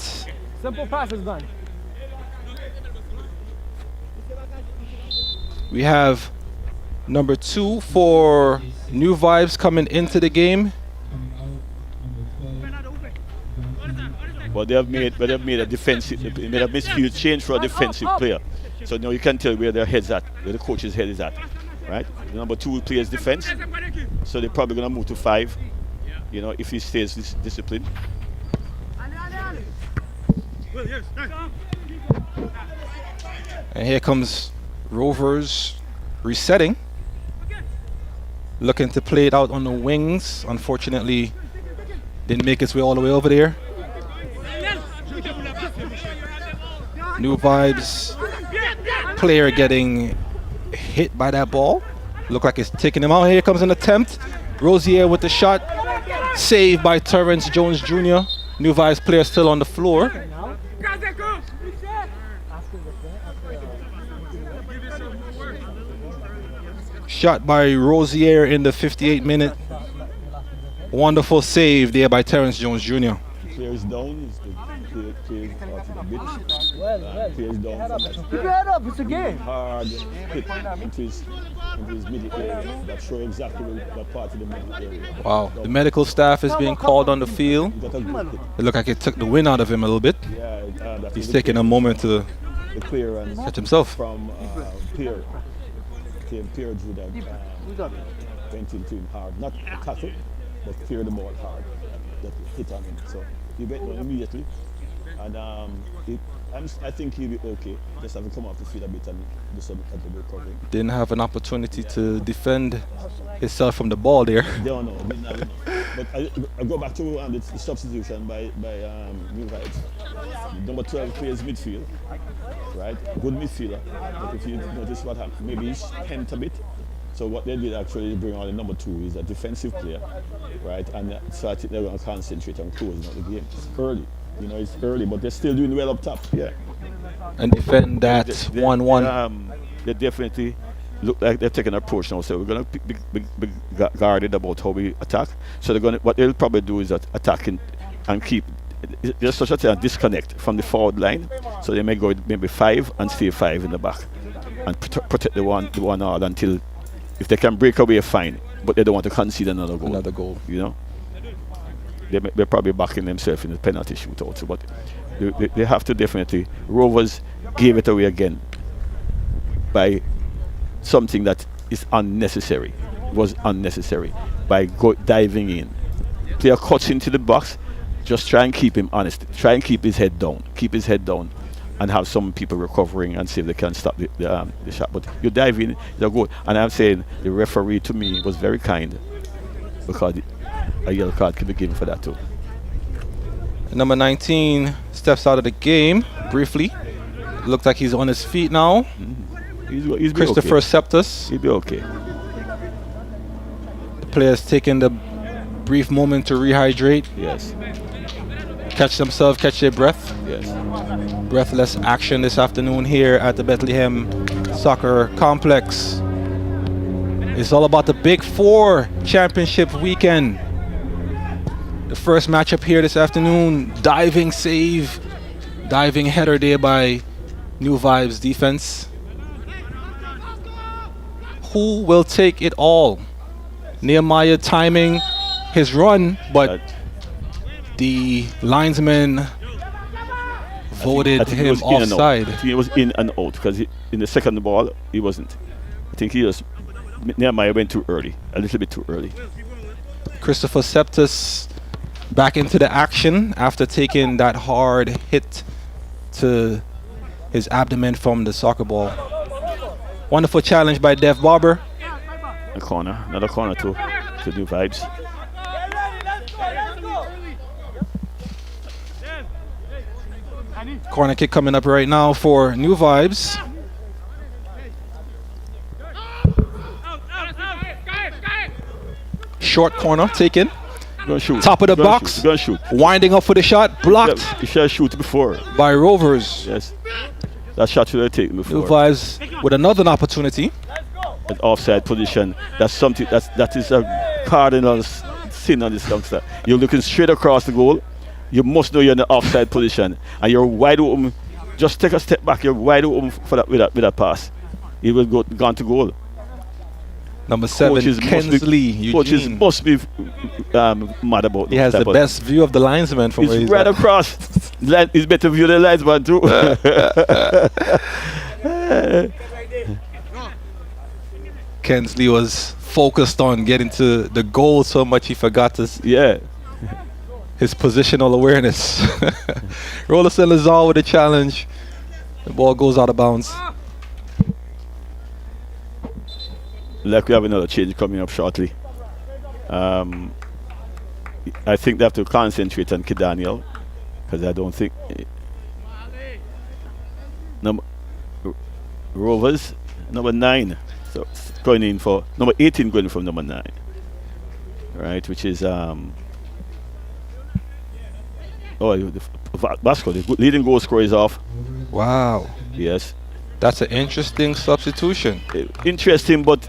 Simple pass is done. We have number 2 for New Vibes coming into the game. But they have made a defensive, they made a midfield change for a defensive player. So now you can tell where their head's at, where the coach's head is at, right? The number 2 plays defense, so they're probably gonna move to 5. You know, if he stays disciplined. And here comes Rovers resetting. Looking to play it out on the wings. Unfortunately, didn't make its way all the way over there. New Vibes player getting hit by that ball. Look like it's taking him out. Here comes an attempt. Rosier with the shot. Saved by Terrence Jones Jr. New Vibes player still on the floor. Shot by Rosier in the 58th minute. Wonderful save there by Terrence Jones Jr. Players down is the players out to the bench. Players down from Keep your head up, it's a game. hard hit into his middle area. That show exactly what part of the middle area. Wow. The medical staff is being called on the field. He got a good hit. It looked like it took the wind out of him a little bit. Yeah, that He's was taking a moment to the clearance catch himself. from Pierre. Pierre drew that went into him hard. Not a tackle, but cleared the ball hard. That hit on him. So he went down immediately. And I think he'll be okay. Just have to come off the field a bit and do some recovery. Didn't have an opportunity to defend himself from the ball there. Don't know. Didn't have enough. But I go back to the substitution by New Vibes. Number 12 plays midfield, right? Good midfielder. But if you notice what happened, maybe he's pent a bit. So what they did actually bring on the number 2 is a defensive player, right? And so I think they're going to concentrate on closing out the game. It's early. It's early, but they're still doing well up top. Yeah. And defend that 1-1. They definitely look like they're taking an approach now. So we're going to be guarded about how we attack. So what they'll probably do is attacking and keep. There's such a thing, a disconnect from the forward line. So they may go maybe 5 and stay 5 in the back and protect the one out until if they can break away, fine. But they don't want to concede another goal. They're probably backing themselves in the penalty shootout. So, but they have to definitely. Rovers gave it away again by something that is unnecessary. Was unnecessary by diving in. Player cuts into the box. Just try and keep him honest. Try and keep his head down. Keep his head down, and have some people recovering and see if they can stop the shot. But you dive in, it's a goal. And I'm saying the referee to me was very kind because a yellow card could be given for that too. Number 19 steps out of the game briefly. Looked like he's on his feet now. He's Christopher okay. Septus. He'll be okay. The players taking the brief moment to rehydrate, Yes. catch themselves, catch their breath. Yes. Breathless action this afternoon here at the Bethlehem Soccer Complex. It's all about the Big 4 championship weekend. The first matchup here this afternoon, diving header there by New Vibes defense. Who will take it all? Nehemiah timing his run, but the linesman voted him offside. I think he was in and out because in the second ball he wasn't. I think Nehemiah went too early, a little bit too early. Christopher Septus back into the action after taking that hard hit to his abdomen from the soccer ball. Wonderful challenge by Dev Barber. Another corner to New Vibes. Corner kick coming up right now for New Vibes. Short corner taken. Gonna shoot. Top of the box. Gonna shoot. Winding up for the shot. Blocked Yeah, he should have shoot before. by Rovers. Yes. That shot should have taken before. New Vibes with another opportunity. At offside position. That's something that is a cardinal sin on this youngster. You're looking straight across the goal. You must know you're in the offside position and you're wide open. Just take a step back. You're wide open for that with that pass. He will gone to goal. Number 7, Kensley Coaches Eugene. must be mad about. He has the best view of the linesman from where He's he's right at. across. He's better view the linesman too. Kensley was focused on getting to the goal so much he forgot his positional awareness. Rollerson Lazar with a challenge. The ball goes out of bounds. Like we have another change coming up shortly. I think they have to concentrate on Kidaniel because I don't think Rovers number 9. So going in for number 18 going from number 9. Right, which is Vasco, the leading goal scorer is off. Wow. Yes. That's an interesting substitution. Interesting, but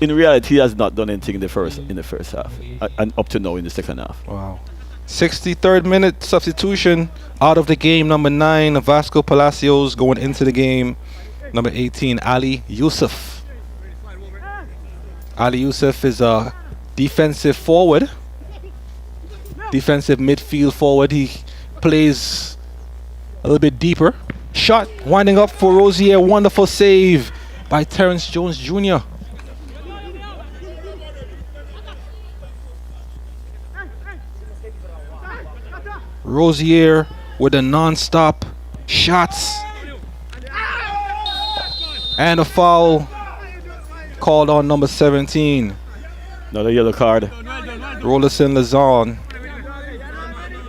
in reality, he has not done anything in the first half, and up to now in the second half. Wow. 63rd minute substitution out of the game. Number 9, Vasco Palacios going into the game. Number 18, Ali Youssef. Ali Youssef is a defensive forward. Defensive midfield forward. He plays a little bit deeper. Shot winding up for Rosier. Wonderful save by Terrence Jones Jr. Rosier with the non-stop shots. And a foul called on number 17. Another yellow card. Rollerson Lazon.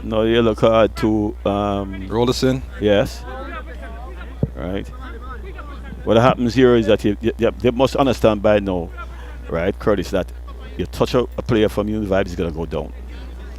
Another yellow card to Rollerson. yes. Right. What happens here is that they must understand by now, right, Curtis, that you touch a player from Univibe is gonna go down.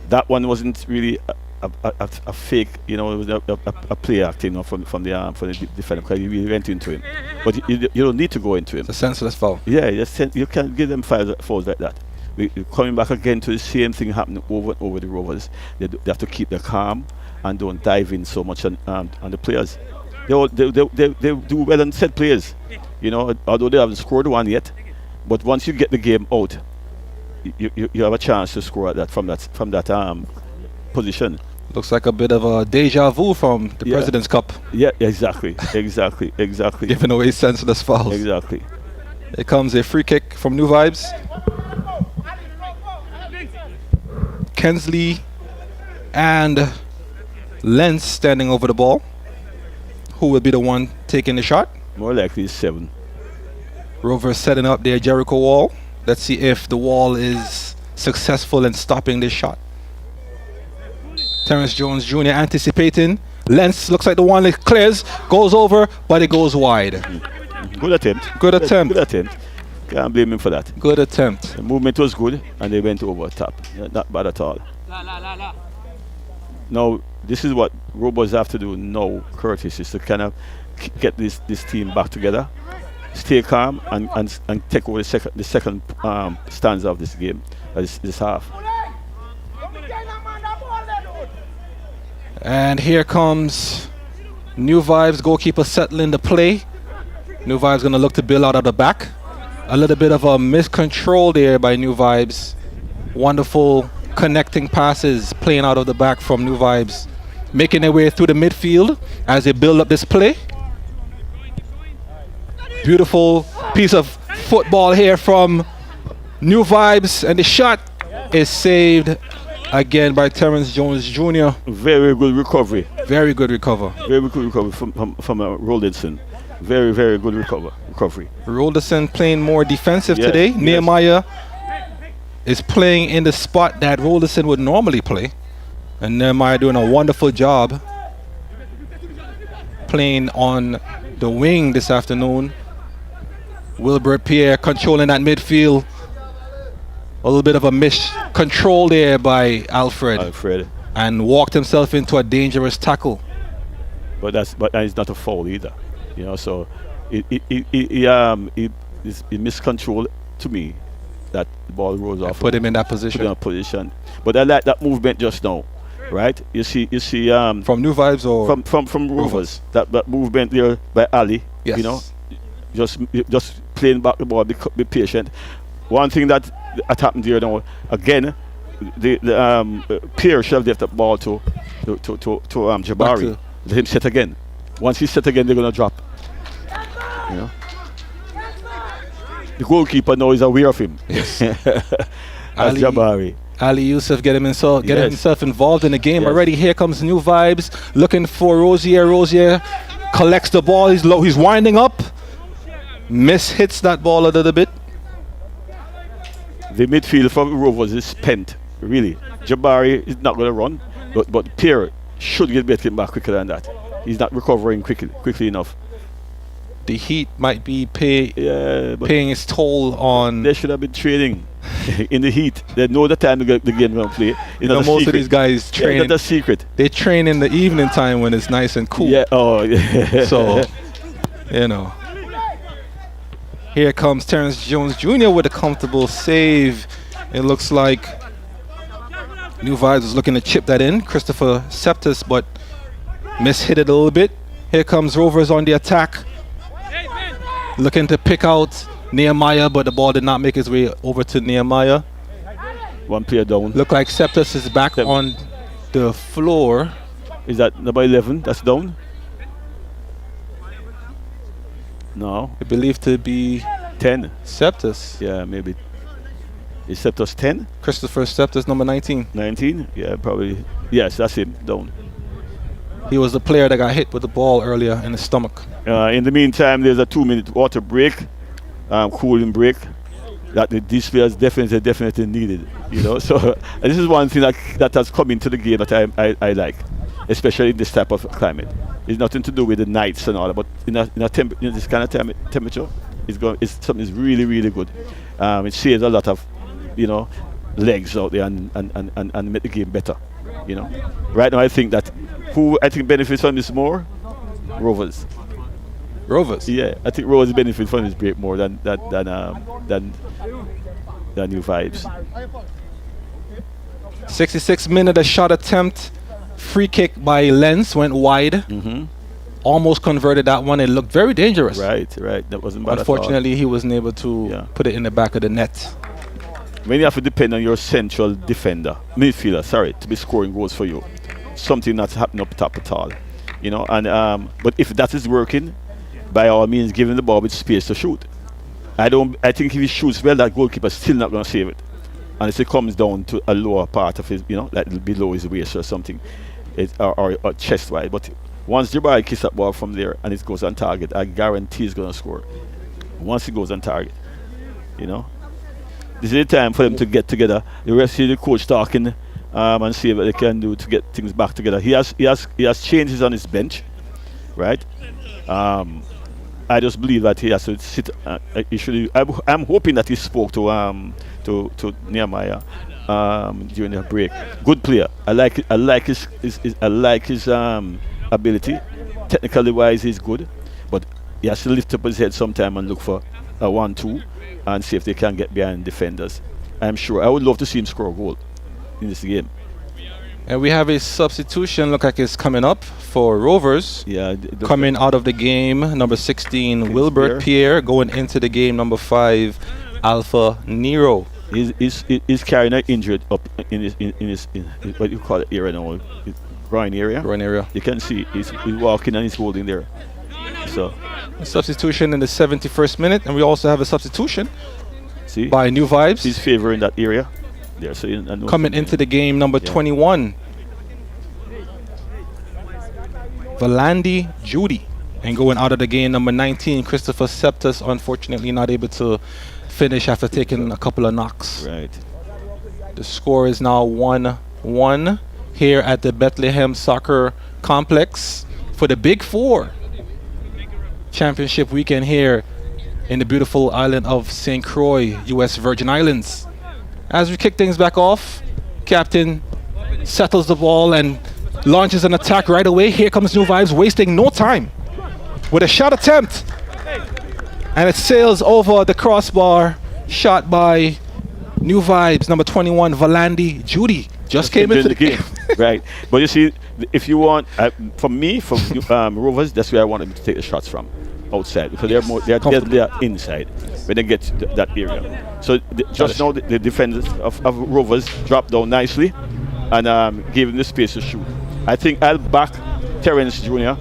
That one wasn't really a fake, you know, it was a play acting, you know, from the defender, because you went into him. But you don't need to go into him. It's a senseless foul. Yeah, you can't give them fouls like that. We're coming back again to the same thing happening over and over the Rovers. They have to keep their calm and don't dive in so much on the players. They do well on set players, you know, although they haven't scored one yet. But once you get the game out, you have a chance to score at that from that position. Looks like a bit of a deja vu from the President's Cup. Yeah, exactly. Giving away senseless fouls. Exactly. Here comes a free kick from New Vibes. Kensley and Lentz standing over the ball. Who will be the one taking the shot? More likely 7. Rovers setting up their Jericho wall. Let's see if the wall is successful in stopping this shot. Terrence Jones Jr. anticipating. Lentz looks like the one that clears, goes over, but it goes wide. Good attempt. Good attempt. Good attempt. Can't blame him for that. Good attempt. The movement was good, and they went over top. Not bad at all. Now, this is what Rovers have to do now, Curtis, is to kind of get this team back together, stay calm, and take over the second stanza of this game, this half. And here comes New Vibes goalkeeper settling the play. New Vibes going to look to build out of the back. A little bit of a miscontrol there by New Vibes. Wonderful connecting passes playing out of the back from New Vibes. Making their way through the midfield as they build up this play. Beautiful piece of football here from New Vibes. And the shot is saved again by Terrence Jones Jr. Very good recovery. Very good recover. Very good recovery from Rollinson. Very, very good recovery. Rolderson playing more defensive today. Yes. Nehemiah is playing in the spot that Rolderson would normally play. And Nehemiah doing a wonderful job playing on the wing this afternoon. Wilbert Pierre controlling that midfield. A little bit of a miscontrol there by Alfred. And walked himself into a dangerous tackle. But it's not a foul either. You know, so it miscontrol to me. That the ball rolls off. Put him in that position. Put him in a position. But I like that movement just now, right? You see from New Vibes or from Rovers. That movement there by Ali. Yes. You know, just playing back the ball. Be patient. One thing that happened here now again. The Pierre should have left the ball to Jabari. Let him set again. Once he set again, they're gonna drop. You know. The goalkeeper now is aware of him. Yes. As Jabari. Ali Youssef getting himself involved in the game already. Here comes New Vibes looking for Rosier. Rosier collects the ball. He's low. He's winding up. Hits that ball a little bit. The midfield for Rovers is spent. Really, Jabari is not going to run, but Pierre should get back quicker than that. He's not recovering quickly enough. The heat might be paying its toll on. They should have been training in the heat. They know the time the game going to play. You know, most of these guys train. That's a secret. They train in the evening time when it's nice and cool. Yeah. Oh, yeah. So, you know. Here comes Terrence Jones Jr. with a comfortable save. It looks like New Vibes was looking to chip that in. Christopher Septus, but mishit it a little bit. Here comes Rovers on the attack. Looking to pick out Nehemiah, but the ball did not make its way over to Nehemiah. One player down. Look like Septus is back on the floor. Is that number 11? That's down? No. I believe to be 10. Septus. Yeah, maybe. Is Septus 10? Christopher Septus, number 19. 19? Yeah, probably. Yes, that's him, down. He was the player that got hit with the ball earlier in the stomach. In the meantime, there's a 2-minute water break, cooling break. That these players definitely needed, you know. So this is one thing that has come into the game that I like, especially in this type of climate. It's nothing to do with the nights and all that, but in this kind of temperature, it's something that's really, really good. It saves a lot of, you know, legs out there and make the game better, you know. Right now, I think that who benefits from this more, Rovers. Rovers. Yeah, I think Rovers benefit from this break more than New Vibes. 66 minute, a shot attempt, free kick by Lenz went wide. Almost converted that one. It looked very dangerous. Right. That wasn't bad. Unfortunately, he wasn't able to put it in the back of the net. When you have to depend on your central midfielder, to be scoring goals for you, something that's happening up top at all, you know. And but if that is working, by all means, give him the ball with space to shoot. I think if he shoots well, that goalkeeper's still not going to save it. And if it comes down to a lower part of his, you know, like below his waist or something, or chest wide. But once Jabari kicks that ball from there and it goes on target, I guarantee he's going to score. Once he goes on target, you know. This is the time for them to get together. The rest of the coach talking and see what they can do to get things back together. He has changes on his bench, right? I just believe that he has to sit. I'm hoping that he spoke to Nehemiah during the break. Good player. I like his ability. Technically wise, he's good, but he has to lift up his head sometime and look for a 1-2 and see if they can get behind defenders. I'm sure I would love to see him score a goal in this game. And we have a substitution, look like it's coming up for Rovers. Yeah, coming out of the game, number 16, Wilbert Pierre, going into the game, number 5, Alpha Nero. He's carrying an injured up in his what you call it area now, groin area. Groin area. You can see he's walking and he's holding there. So a substitution in the 71st minute, and we also have a substitution by New Vibes. He's favoring that area. There, so coming into the game, number 21, Valandi Judy, and going out of the game, number 19, Christopher Septus, unfortunately not able to finish after taking a couple of knocks. Right. The score is now 1-1 here at the Bethlehem Soccer Complex for the Big Four Championship weekend here in the beautiful island of St. Croix, U.S. Virgin Islands. As we kick things back off, Captain settles the ball and launches an attack right away. Here comes New Vibes, wasting no time with a shot attempt. And it sails over the crossbar, shot by New Vibes, number 21, Valandi Judy. Just came into the game. Right. But you see, if you want, for Rovers, that's where I want them to take the shots from. Outside, because they're inside when they get to that area. So just now the defenders of Rovers dropped down nicely and gave him the space to shoot. I think I'll back Terrence Jr.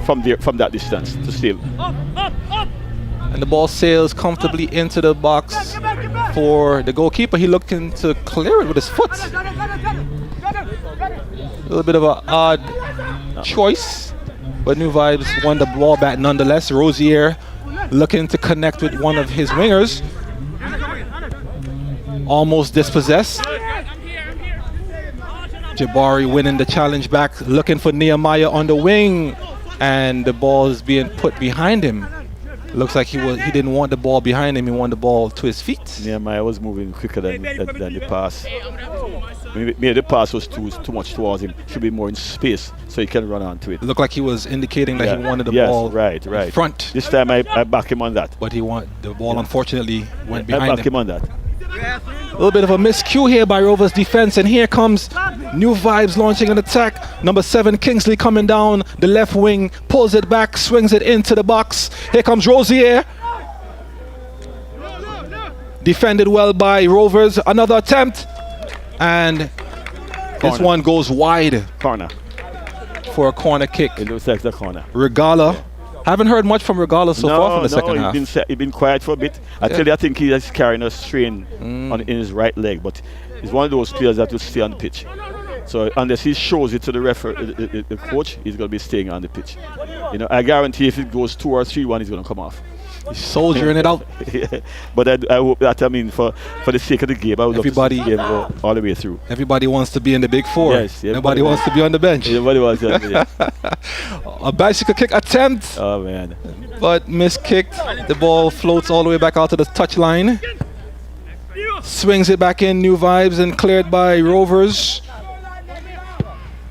from that distance to save. And the ball sails comfortably into the box for the goalkeeper. He looking to clear it with his foot. A little bit of an odd choice. But New Vibes won the ball back nonetheless. Rosier looking to connect with one of his wingers. Almost dispossessed. Jabari winning the challenge back, looking for Nehemiah on the wing. And the ball is being put behind him. Looks like he didn't want the ball behind him, he wanted the ball to his feet. Nehemiah was moving quicker than the pass. Maybe the pass was too much towards him. Should be more in space so he can run onto it. Looked like he was indicating that he wanted the ball in front. This time I back him on that. But the ball unfortunately went behind him. I back him on that. little bit of a miscue here by Rovers defense, and here comes New Vibes launching an attack. Number 7, Kingsley coming down the left wing, pulls it back, swings it into the box. Here comes Rosier. Defended well by Rovers. Another attempt, and this one goes wide Corner. for a corner kick. It looks like the corner. Regala. Haven't heard much from Regala so far from the second half. He's been quiet for a bit. I tell you, I think he is carrying a strain in his right leg, but he's one of those players that will stay on the pitch. So unless he shows it to the the coach, he's going to be staying on the pitch. You know, I guarantee if it goes 2 or 3-1, he's going to come off. He's soldiering it out. But I hope that, I mean, for the sake of the game, I would love to see the game go all the way through. Everybody wants to be in the big 4. Yes, Nobody wants to be on the bench. Everybody wants to be there. A bicycle kick attempt, Oh, man. but miskicked. The ball floats all the way back out to the touchline. Swings it back in, New Vibes, and cleared by Rovers.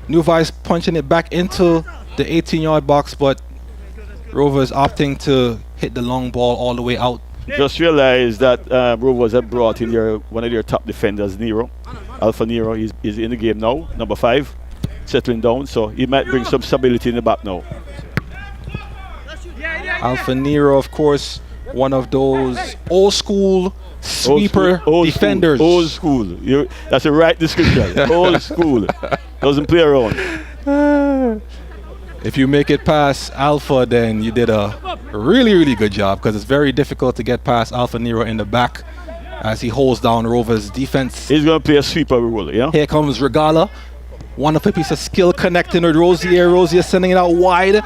New Vibes punching it back into the 18-yard box, but Rovers opting to hit the long ball all the way out. Just realized that Rovers have brought in one of their top defenders, Nero. Alpha Nero is in the game now, number 5, settling down, so he might bring some stability in the back now. Alpha Nero, of course, one of those old school sweeper defenders. Old school. That's the right description. Old school. Doesn't play around. If you make it past Alpha, then you did a really, really good job, because it's very difficult to get past Alpha Nero in the back as he holds down Rovers' defense. He's going to play a sweeper role, you know? Here comes Regala. Wonderful piece of skill connecting with Rosier. Rosier sending it out wide.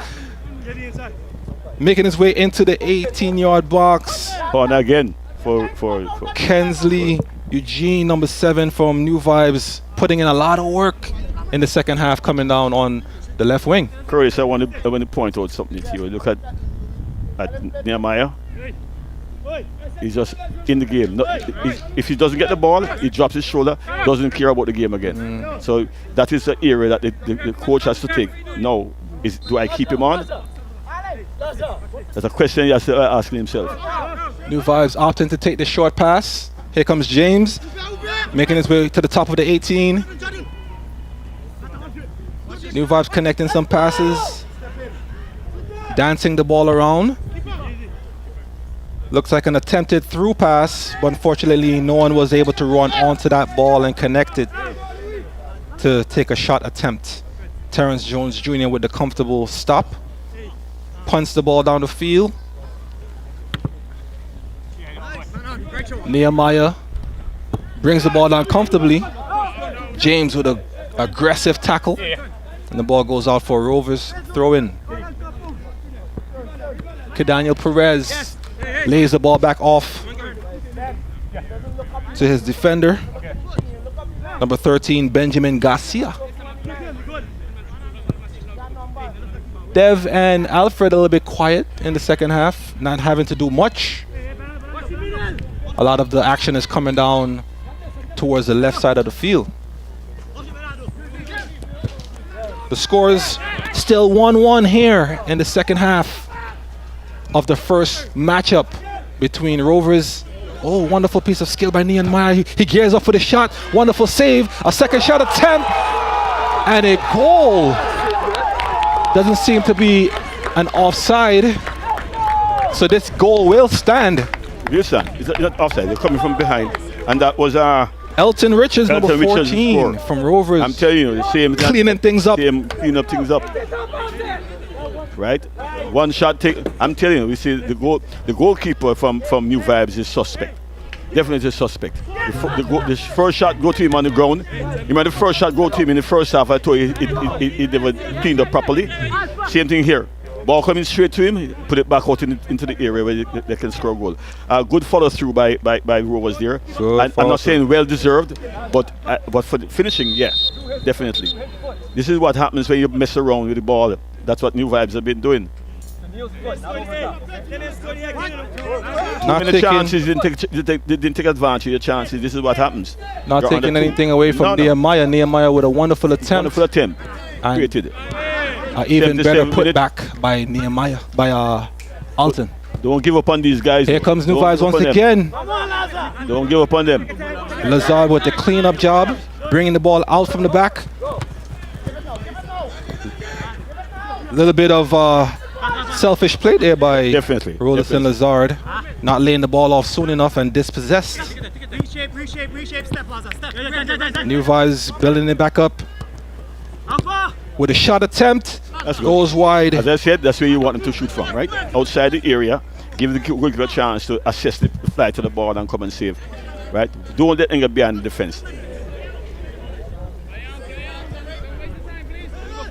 Making his way into the 18-yard box. On again for Kensley Eugene, number 7 from New Vibes, putting in a lot of work in the second half, coming down on the left wing. Chris, I want to point out something to you. Look at Nehemiah. He's just in the game. If he doesn't get the ball, he drops his shoulder, doesn't care about the game again. So that is the area that the coach has to take. No, do I keep him on? That's a question he has to ask himself. New Vibes opting to take the short pass. Here comes James, making his way to the top of the 18. New Vibes connecting some passes, dancing the ball around. Looks like an attempted through pass, but unfortunately no one was able to run onto that ball and connect it to take a shot attempt. Terrence Jones Jr. with the comfortable stop. Punts the ball down the field. Nehemiah brings the ball down comfortably. James with an aggressive tackle. And the ball goes out for Rovers. Throw in. Daniel Perez lays the ball back off to his defender. Number 13, Benjamin Garcia. Dev and Alfred a little bit quiet in the second half, not having to do much. A lot of the action is coming down towards the left side of the field. The score is still 1-1 here in the second half of the first matchup between Rovers. Oh, wonderful piece of skill by Nehemiah. He gears up for the shot. Wonderful save. A second shot attempt. And a goal. Doesn't seem to be an offside. So this goal will stand. Yes, sir. It's not offside. They're coming from behind. And that was Elton Richards, number 14 from Rovers. I'm telling you, the same. Cleaning things up. Clean up things up. Right? One shot take. I'm telling you, we see the goalkeeper from New Vibes is suspect. Definitely a suspect. The first shot go to him on the ground. You mean the first shot go to him in the first half, I told you he never cleaned up properly. Same thing here. Ball coming straight to him, put it back out into the area where they can score a goal. Good follow through by Rovers there. I'm not saying well deserved, but for the finishing, yeah, definitely. This is what happens when you mess around with the ball. That's what New Vibes have been doing. Not taking chances, they didn't take advantage of the chances. This is what happens. Not taking anything away from Nehemiah. Nehemiah with a wonderful attempt. Wonderful attempt. Created. Even better put back by Nehemiah, by Alton. Don't give up on these guys. Here comes New Don't Vibes give up once on them. again. Don't give up on them. Lazard with the cleanup job, bringing the ball out from the back. A little bit of selfish play there by Definitely. Rolison Lazard, not laying the ball off soon enough and dispossessed. Reshape, step, Plaza, step. New Vibes building it back up with a shot attempt. That's good. Goes wide. As I said, that's where you want them to shoot from, right? Outside the area, give the goalkeeper a chance to assess the fly to the ball and come and save, right? Don't let them get behind the defense.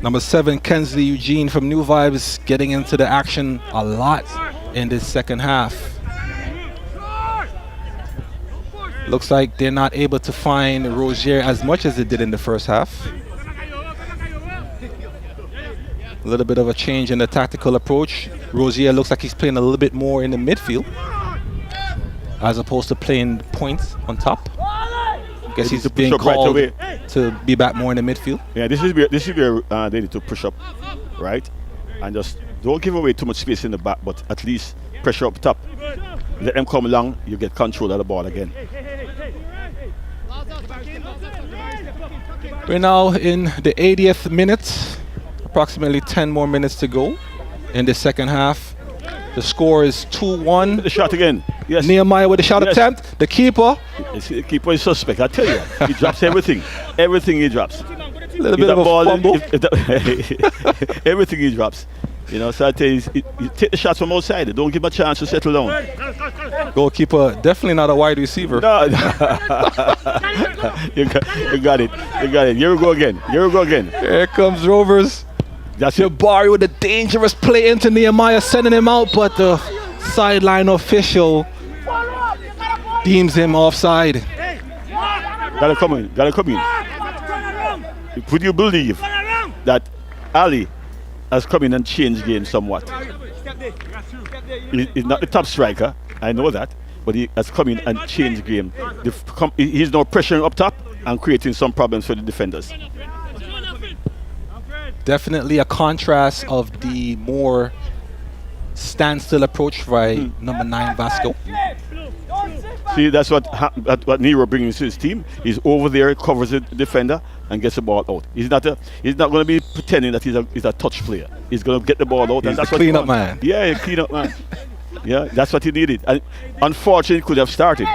Number 7, Kensley Eugene from New Vibes, getting into the action a lot in this second half. Looks like they're not able to find Rozier as much as they did in the first half. A little bit of a change in the tactical approach. Rozier looks like he's playing a little bit more in the midfield as opposed to playing points on top. I guess he's being called to be back more in the midfield. Yeah, this is where they need to push up, right? And just don't give away too much space in the back, but at least pressure up top. Let them come along, you get control of the ball again. We're now in the 80th minute. Approximately 10 more minutes to go in the second half. The score is 2-1. The shot again. Yes. Nehemiah with a shot attempt. The keeper. The keeper is suspect. I tell you, he drops everything. Everything he drops. A little bit of a fumble. Everything he drops. You know, so I tell you, you take the shots from outside. Don't give him a chance to settle down. Goalkeeper, definitely not a wide receiver. No. you got it. Here we go again. Here comes Rovers. That's it. Jabari with a dangerous play into Nehemiah, sending him out, but the sideline official deems him offside. Gotta come in. Would you believe that Ali has come in and changed game somewhat? He's not the top striker, I know that, but he has come in and changed game. He's now pressuring up top and creating some problems for the defenders. Definitely a contrast of the more standstill approach by number 9 Vasco. See, that's what Nero brings to his team. He's over there, covers the defender, and gets the ball out. He's not going to be pretending that he's a touch player. He's going to get the ball out, and that's what clean up man. Yeah, clean up man. Yeah, that's what he needed. And unfortunately, he could have started.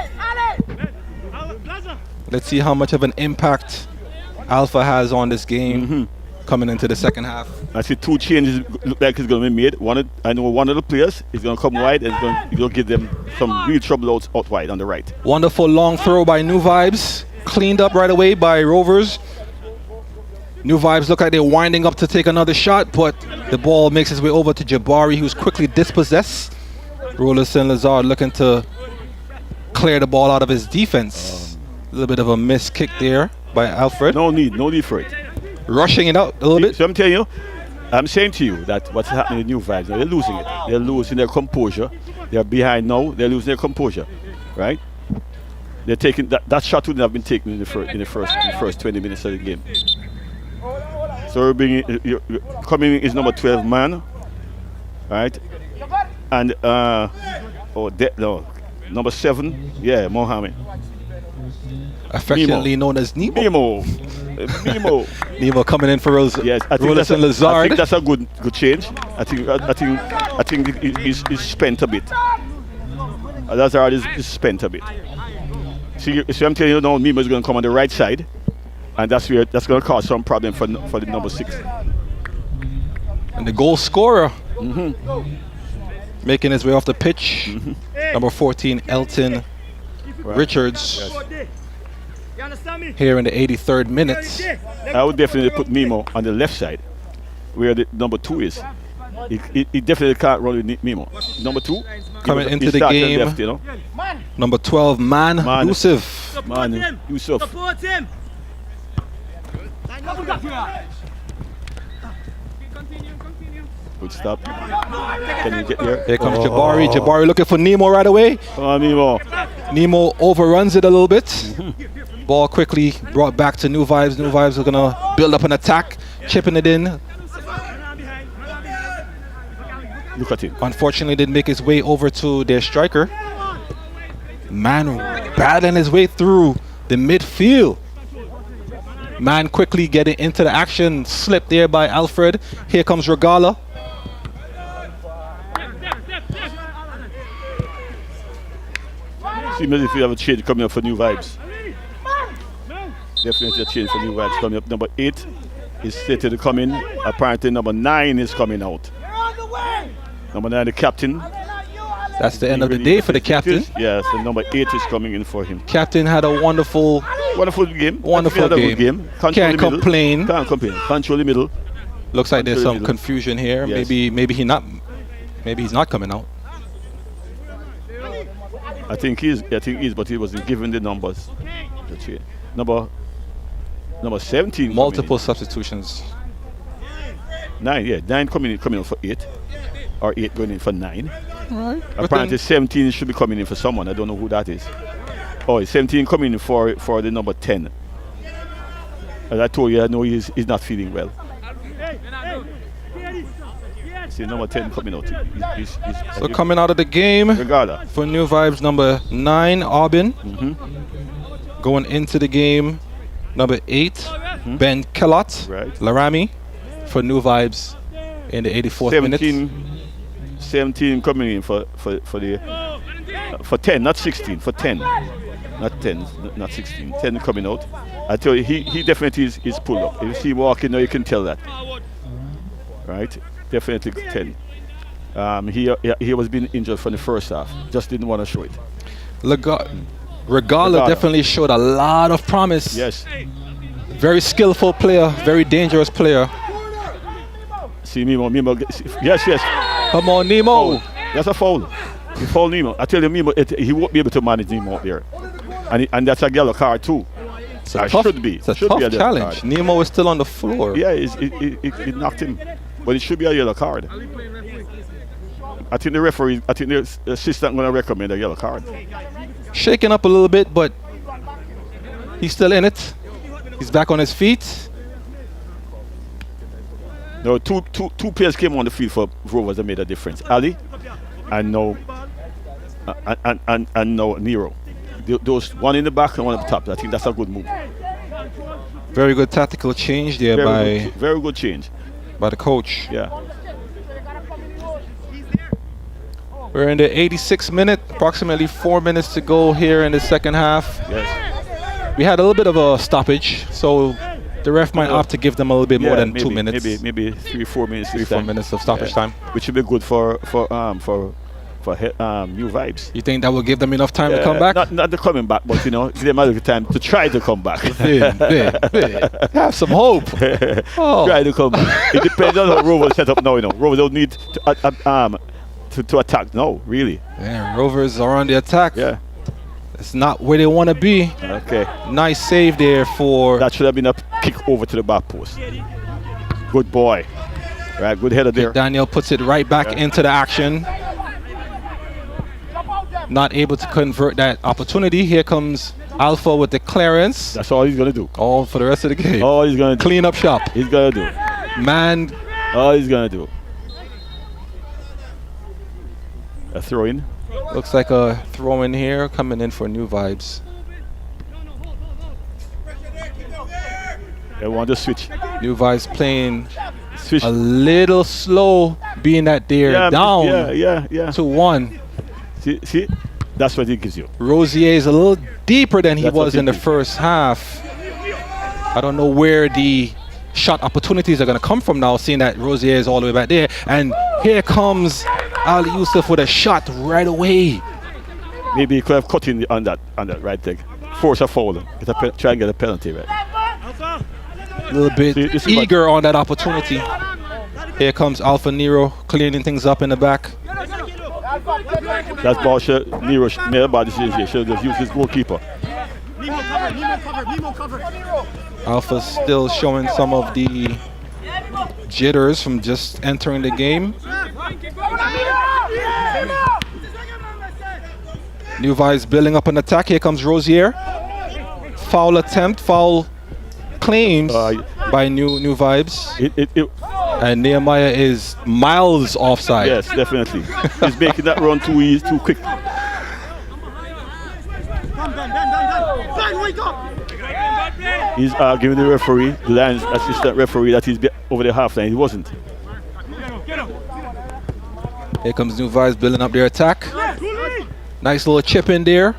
Let's see how much of an impact Alpha has on this game coming into the second half. I see 2 changes look like it's going to be made. I know one of the players is going to come wide and he's going to give them some real trouble out wide on the right. Wonderful long throw by New Vibes. Cleaned up right away by Rovers. New Vibes look like they're winding up to take another shot, but the ball makes its way over to Jabari, who's quickly dispossessed. Rolison Lazard looking to clear the ball out of his defense. A little bit of a missed kick there by Alfred. No need for it. Rushing it out a little bit. So I'm saying to you that what's happening with New Vibes, they're losing it. They're losing their composure. They're behind now. They're losing their composure, right? They're taking that shot wouldn't have been taken in the first 20 minutes of the game. So coming is number 12 man, right? And number 7, yeah, Mohammed. Affectionately known as Nemo. Nemo coming in for us. Yes, I think that's a good change. I think he's spent a bit. Lazard is spent a bit. See, I'm telling you now, Nemo is going to come on the right side, and that's going to cause some problem for the number 6. And the goal scorer making his way off the pitch, number 14, Elton Richards. Yes. Here in the 83rd minute. I would definitely put Nemo on the left side, where the number 2 is. He definitely can't run with Nemo. Number 2 coming into the game. Left, you know? Number 12, Man Yusuf. Yusuf. Support him. Good stop. Can you get there? Here comes Jabari. Jabari looking for Nemo right away. Nemo. Nemo overruns it a little bit. Ball quickly brought back to New Vibes. New Vibes are going to build up an attack, chipping it in. Look at him. Unfortunately, didn't make his way over to their striker. Man battling his way through the midfield. Man quickly getting into the action. Slipped there by Alfred. Here comes Regala. See, maybe if you have a change coming up for New Vibes. Definitely a change for New Vibes coming up. Number 8 is slated to come in. Apparently number 9 is coming out. Number 9, the captain. That's the end of the day for the captain. Yes, and number 8 is coming in for him. Captain had a wonderful game. Wonderful Good game. Control Can't the middle. complain. Can't complain. Control the middle. Looks like there's some middle. confusion here. Yes. Maybe he's not coming out. I think he is, but he wasn't given the numbers. Number 17. Multiple substitutions. 9 coming in for 8. Or 8 going in for 9. Right. Apparently 17 should be coming in for someone. I don't know who that is. Oh, 17 coming in for the number 10. As I told you, I know he's not feeling well. See, number 10 coming out. So coming out of the game Regala. for New Vibes, number 9, Arbin. Going into the game, number 8, Ben Kellott. Right. Larami for New Vibes in the 84th minute. 17 coming in for 10, not 16, for 10. Not 10, not 16. 10 coming out. I tell you, he definitely is pulled up. If you see him walking now, you can tell that. Right? Definitely 10. He was being injured from the first half. Just didn't want to show it. Regala definitely showed a lot of promise. Yes. Very skillful player, very dangerous player. See Nemo. Yes. Come on, Nemo. That's a foul. You foul Nemo. I tell you, Nemo, he won't be able to manage Nemo up there. And that's a yellow card too. It's a tough challenge. Nemo is still on the floor. Yeah, it knocked him. But it should be a yellow card. I think the assistant going to recommend a yellow card. Shaking up a little bit, but he's still in it. He's back on his feet. No, two players came on the field for Rovers that made a difference. Ali and now Nero. Those one in the back and one at the top. I think that's a good move. Very good tactical change there very good change by the coach. Yeah. We're in the 86th minute, approximately 4 minutes to go here in the second half. Yes. We had a little bit of a stoppage, so the ref might opt to give them a little bit more than 2 minutes. Maybe 3-4 minutes. 3-4 minutes of stoppage time, which would be good for New Vibes. You think that will give them enough time to come back? Not the coming back, but give them a little time to try to come back. Have some hope. Try to come back. It depends on how Rovers set up now. Rovers don't need to attack. No, really. Yeah, Rovers are on the attack. Yeah. It's not where they want to be. Okay. Nice save there for... That should have been a kick over to the back post. Good boy. Right, good header there. Daniel puts it right back into the action. Not able to convert that opportunity. Here comes Alpha with the clearance. That's all he's going to do. All for the rest of the game. All he's going to do. Clean up shop. He's going to do. Man. All he's going to do. A throw in. Looks like a throw in here coming in for New Vibes. They want to switch. New Vibes playing a little slow, being that they're down to 1. See, that's what he gives you. Rosier is a little deeper than he was in the first half. I don't know where the shot opportunities are going to come from now, seeing that Rosier is all the way back there. And here comes Ali Youssef with a shot right away. Maybe he could have cut in on that right leg. Force a foul. Try and get a penalty, right? A little bit eager on that opportunity. Here comes Alpha Nero cleaning things up in the back. That's ball Nero made a bad decision here. Should have just used his goalkeeper. Alpha still showing some of the jitters from just entering the game. New Vibes building up an attack. Here comes Rosier. Foul attempt, foul claims by New Vibes. And Nehemiah is miles offside. Yes, definitely. He's making that run too easy, too quick. He's arguing the referee, the Lions assistant referee, that he's over the half line. He wasn't. Here comes New Vibes building up their attack. Nice little chip in there.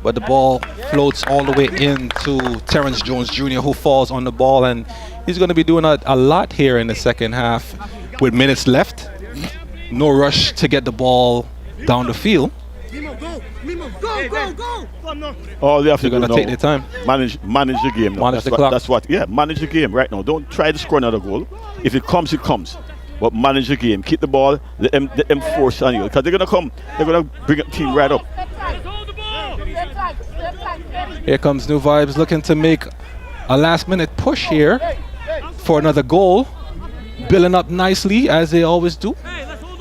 But the ball floats all the way into Terrence Jones Jr., who falls on the ball. And he's going to be doing a lot here in the second half with minutes left. No rush to get the ball down the field. All they have to do They're going to take their time. Manage the game. Now. Manage the clock. Manage the game right now. Don't try to score another goal. If it comes, it comes. But manage the game. Keep the ball. Let them force on you. Because they're going to come. They're going to bring the team right up. Here comes New Vibes looking to make a last-minute push here for another goal. Building up nicely, as they always do.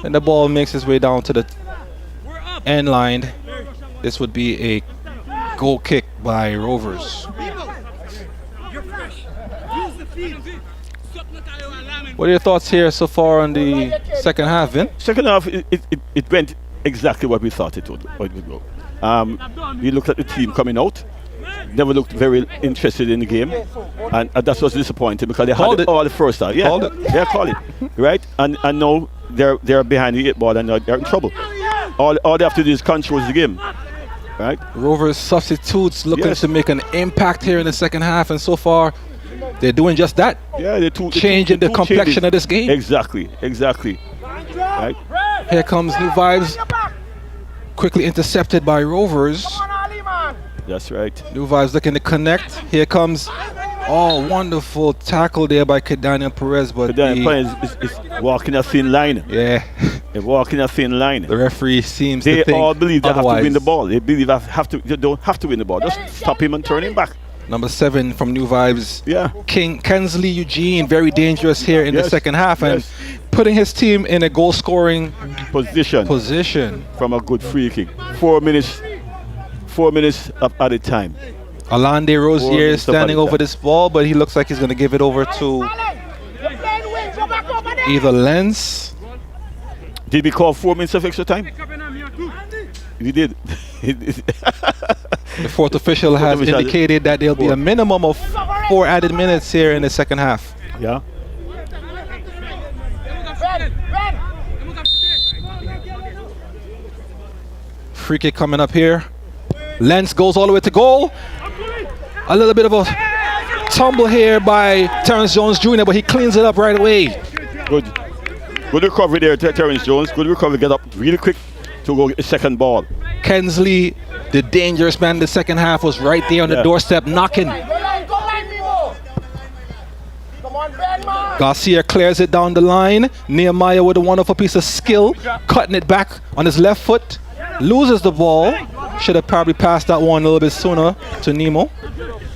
And the ball makes its way down to the end line. This would be a goal kick by Rovers. What are your thoughts here so far on the second half, Vin? Second half, it went exactly what we thought it would go. We looked at the team coming out. Never looked very interested in the game, and that was disappointing because they had it all the first half. Yeah, call it right, and now they're behind the 8 ball and they're in trouble. All they have to do is control the game, right? Rovers substitutes looking to make an impact here in the second half, and so far they're doing just that. Yeah, they're changing the complexion of this game. Exactly. Right. Here comes New Vibes, quickly intercepted by Rovers. That's right. New Vibes looking to connect. Here comes, wonderful tackle there by Daniel Perez, but Daniel is walking a thin line. Yeah. They're walking a thin line. The referee seems to think they all believe they otherwise. have to win the ball. They believe they don't have to win the ball. Just stop him and turn him back. Number 7 from New Vibes. Yeah. Kensley Eugene, very dangerous here in the second half and putting his team in a goal-scoring position from a good free kick. 4 minutes at a time. Alande Rosier is standing over this ball, but he looks like he's going to give it over to either Lenz. Did we call 4 minutes of extra time? We did. The fourth official has indicated that there'll be a minimum of 4 added minutes here in the second half. Yeah. Free kick coming up here. Lenz goes all the way to goal. A little bit of a tumble here by Terrence Jones Jr., but he cleans it up right away. Good recovery there, Terrence Jones. Good recovery. Get up really quick to go get the second ball. Kensley, the dangerous man in the second half, was right there on the doorstep knocking. Garcia clears it down the line. Nehemiah with a wonderful piece of skill, cutting it back on his left foot. Loses the ball. Should have probably passed that one a little bit sooner to Nemo.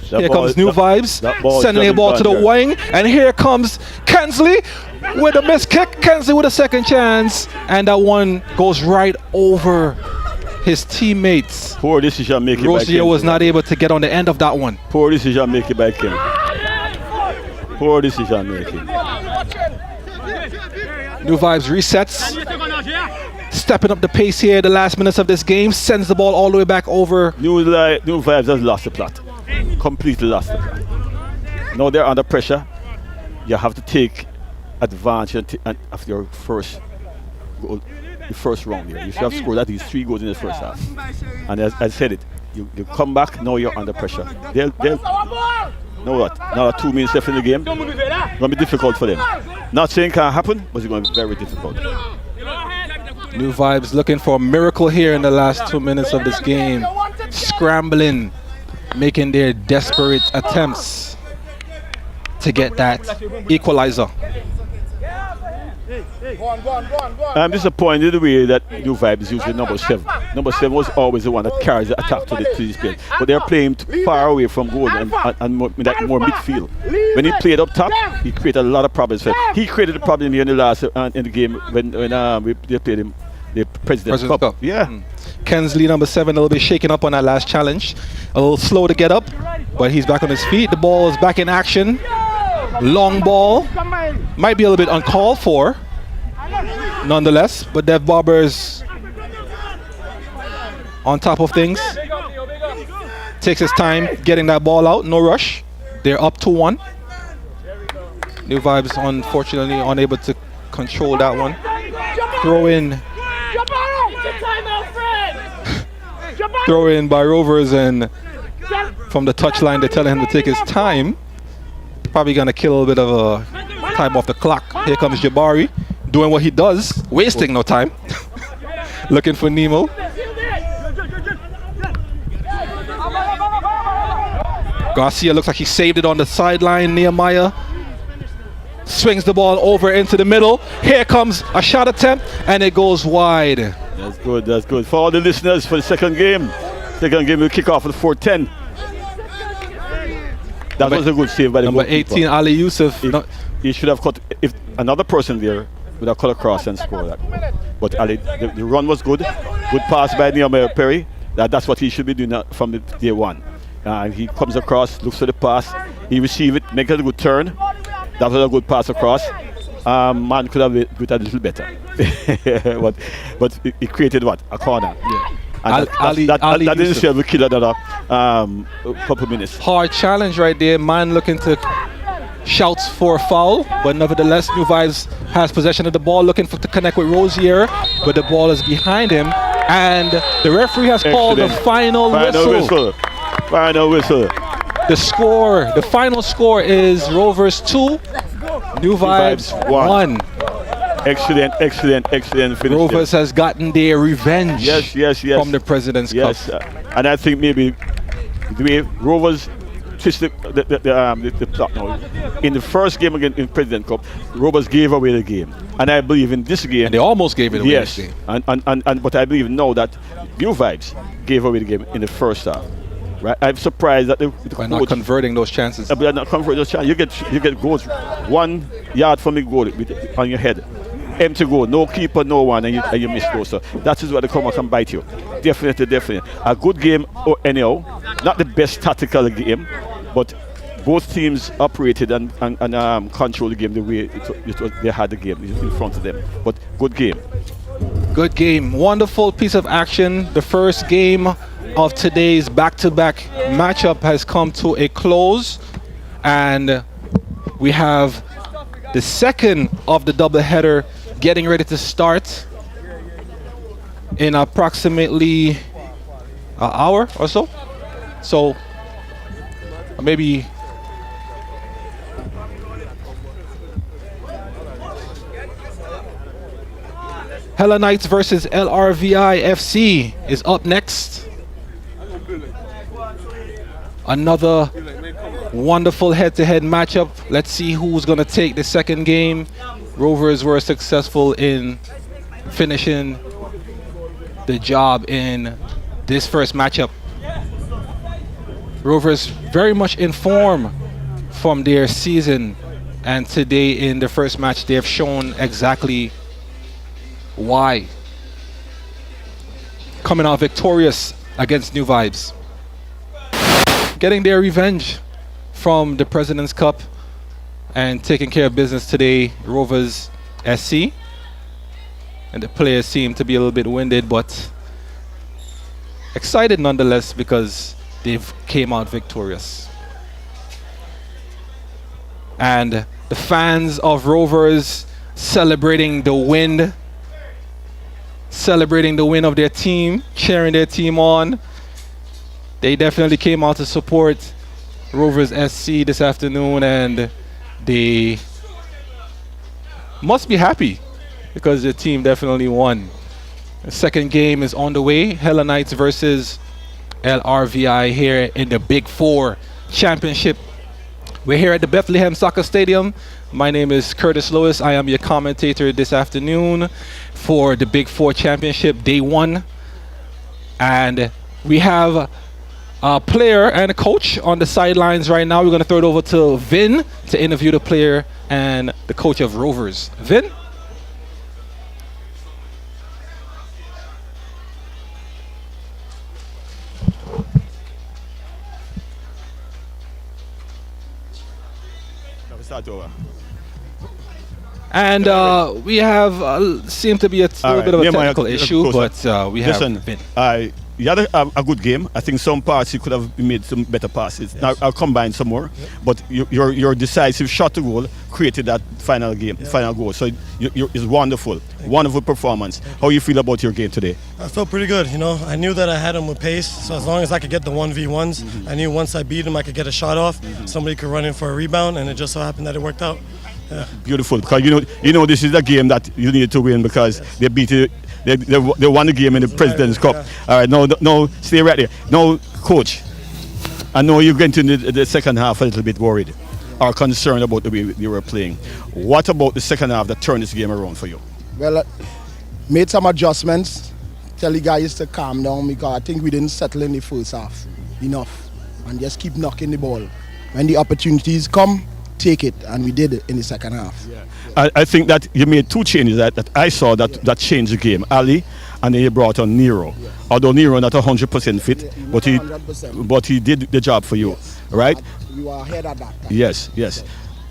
Here comes New Vibes, sending the ball to the wing. And here comes Kensley with a missed kick. Kensley with a second chance. And that one goes right over his teammates. Poor decision making. Rosier was not able to get on the end of that one. Poor decision making by Ken. Poor decision making. New Vibes resets. Stepping up the pace here the last minutes of this game. Sends the ball all the way back over. New Vibes has lost the plot. Completely lost the plot. Now they're under pressure. You have to take advantage of your first goal, the first round here. You should have scored at least 3 goals in the first half. And as I said it, you come back, now you're under pressure. They'll know what? Now 2 minutes left in the game. It's going to be difficult for them. Not saying it can't happen, but it's going to be very difficult. New Vibes looking for a miracle here in the last 2 minutes of this game. Scrambling, making their desperate attempts to get that equalizer. I'm disappointed the way that New Vibes using number 7. Number 7 was always the one that carries the attack to this place. But they're playing far away from goal and more midfield. When he played up top, he created a lot of problems. He created a problem here in the last in the game when they played him the President's Cup. Yeah. Kensley, number 7, a little bit shaken up on that last challenge. A little slow to get up, but he's back on his feet. The ball is back in action. long ball. Might be a little bit uncalled for, nonetheless, but Dev Barber's on top of things. Takes his time getting that ball out, no rush. They're up to 1. New Vibes unfortunately unable to control that one. Throw in. Throw in by Rovers, and from the touchline they're telling him to take his time. Probably gonna kill a little bit of a time off the clock. Here comes Jabari doing what he does, wasting no time. Looking for Nemo. Garcia looks like he saved it on the sideline. Nehemiah swings the ball over into the middle. Here comes a shot attempt, and it goes wide. That's good, that's good. For all the listeners, for the second game will kick off at 4:10. That was a good save by the number goalkeeper. 18, Ali Youssef. He should have cut, if another person there would have cut across and scored that. But Ali, the run was good. Good pass by Nehemiah Perry. That's what he should be doing from the day one. He comes across, looks for the pass. He receives it, makes a good turn. That was a good pass across. Man could have do it a little better. but he created what? A corner. Yeah. And Ali that didn't Youssef. say we kill another couple minutes. Hard challenge right there. Man looking to shouts for a foul, but nevertheless, New Vibes has possession of the ball, looking to connect with Rosier, but the ball is behind him, and the referee has called the final whistle. Final whistle. The final score is Rovers 2, New Vibes 1. Excellent finish. Rovers has gotten their revenge. Yes. From the President's Cup. And I think maybe the way Rovers twisted the plot now. In the first game against in President Cup, Rovers gave away the game, and I believe in this game, And they almost gave it away. yes, This game. and but I believe now that New Vibes gave away the game in the first half. Right, I'm surprised that the By not coach, converting those chances. but not convert those chances. You get goals 1 yard from the goal on your head. Empty goal, no keeper, no one, and you miss those. So that is where the corner can bite you. Definitely. A good game, anyhow. Not the best tactical game, but both teams operated and controlled the game the way they had the game in front of them. But good game. Good game. Wonderful piece of action. The first game of today's back-to-back matchup has come to a close, and we have the second of the doubleheader getting ready to start in approximately an hour or so. So maybe Hella Knights versus LRVI FC is up next. Another wonderful head-to-head matchup. Let's see who's going to take the second game. Rovers were successful in finishing the job in this first matchup. Rovers very much in form from their season, and today in the first match they have shown exactly why. Coming out victorious against New Vibes. Getting their revenge from the President's Cup and taking care of business today, Rovers SC. And the players seem to be a little bit winded, but excited nonetheless because they've came out victorious. And the fans of Rovers celebrating the win of their team, cheering their team on. They definitely came out to support Rovers SC this afternoon, and they must be happy because the team definitely won. The second game is on the way. Hella Knights versus LRVI here in the Big Four Championship. We're here at the Bethlehem Soccer Stadium. My name is Curtis Lewis. I am your commentator this afternoon for the Big Four Championship Day 1. And we have a player and a coach on the sidelines right now. We're going to throw it over to Vin to interview the player and the coach of Rovers. Vin? start over. And we have seem to be a little bit of a Nehemiah, technical issue, but we have Listen, been. you had a good game. I think some parts you could have made some better passes. Now I'll combine some more, but your decisive shot to goal created that final goal. So it's wonderful, wonderful performance. How you feel about your game today? I felt pretty good. You know, I knew that I had him with pace. So as long as I could get the 1v1s, I knew once I beat him, I could get a shot off. Somebody could run in for a rebound, and it just so happened that it worked out. Yeah. Beautiful, because you know this is a game that you need to win because they beat you. They won the game in the President's Cup. All right, no, stay right there. No, coach, I know you're going to the second half a little bit worried or concerned about the way you were playing. What about the second half that turned this game around for you? Well, made some adjustments. Tell the guys to calm down because I think we didn't settle in the first half enough and just keep knocking the ball. When the opportunities come, take it, and we did it in the second half. I think that you made two changes that I saw that changed the game. Ali, and then you brought on Nero. Although Nero not 100% fit, but he did the job for you, right? You are ahead at that time. Yes.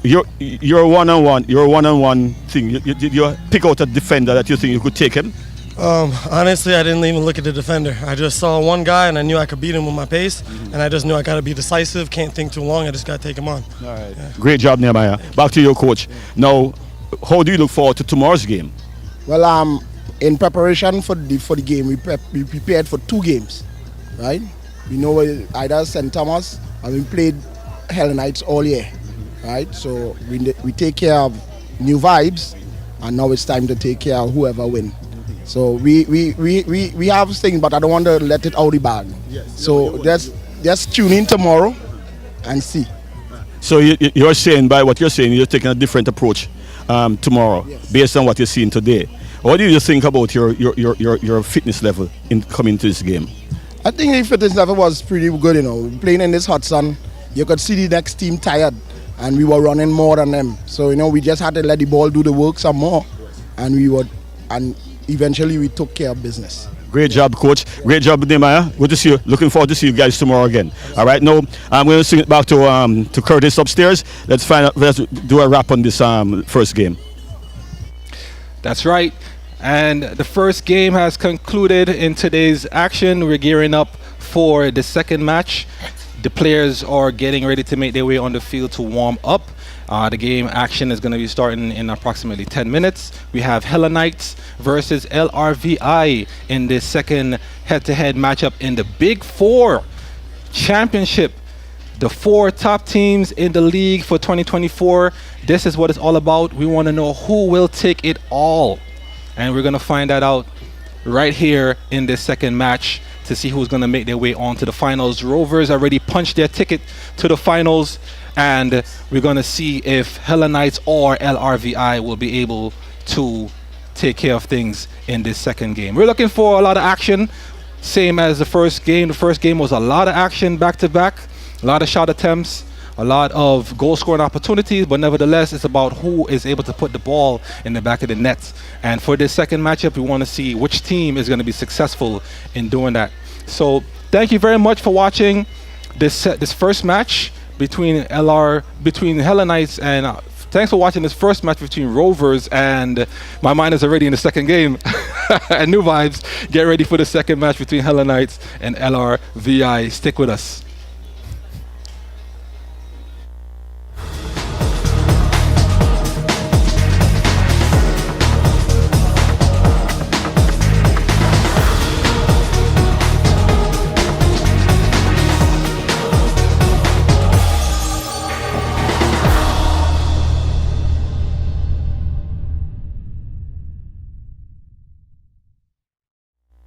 Your one-on-one thing. You pick out a defender that you think you could take him. Honestly, I didn't even look at the defender. I just saw one guy, and I knew I could beat him with my pace. And I just knew I got to be decisive. Can't think too long. I just got to take him on. All right. Yeah. Great job, Nehemiah. Back to your coach. Now, how do you look forward to tomorrow's game? Well, in preparation for the game, we prepared for 2 games, right? We know either St. Thomas and we played Hellenites all year, right? So we take care of new vibes, and now it's time to take care of whoever wins. So we have things, but I don't want to let it out the bag. So just tune in tomorrow and see. So you're saying, by what you're saying, you're taking a different approach tomorrow, based on what you're seeing today. What do you think about your fitness level in coming to this game? I think the fitness level was pretty good. You know, playing in this hot sun, you could see the next team tired, and we were running more than them. So we just had to let the ball do the work some more, and eventually we took care of business. Great job, coach. Great job, Nehemiah. Good to see you. Looking forward to see you guys tomorrow again. All right, now I'm going to swing it back to Curtis upstairs. Let's do a wrap on this first game. That's right. And the first game has concluded in today's action. We're gearing up for the second match. The players are getting ready to make their way on the field to warm up. The game action is going to be starting in approximately 10 minutes. We have Hellenites versus LRVI in the second head-to-head matchup in the Big Four Championship. The 4 top teams in the league for 2024. This is what it's all about. We want to know who will take it all. And we're going to find that out right here in this second match to see who's going to make their way on to the finals. Rovers already punched their ticket to the finals, and we're going to see if Hellenites or LRVI will be able to take care of things in this second game. We're looking for a lot of action, same as the first game. The first game was a lot of action back-to-back, a lot of shot attempts, a lot of goal-scoring opportunities, but nevertheless, it's about who is able to put the ball in the back of the net. And for this second matchup, we want to see which team is going to be successful in doing that. So thank you very much for watching this first match between Hellenites, and thanks for watching this first match between Rovers, and my mind is already in the second game. And new vibes. Get ready for the second match between Hellenites and LRVI. Stick with us.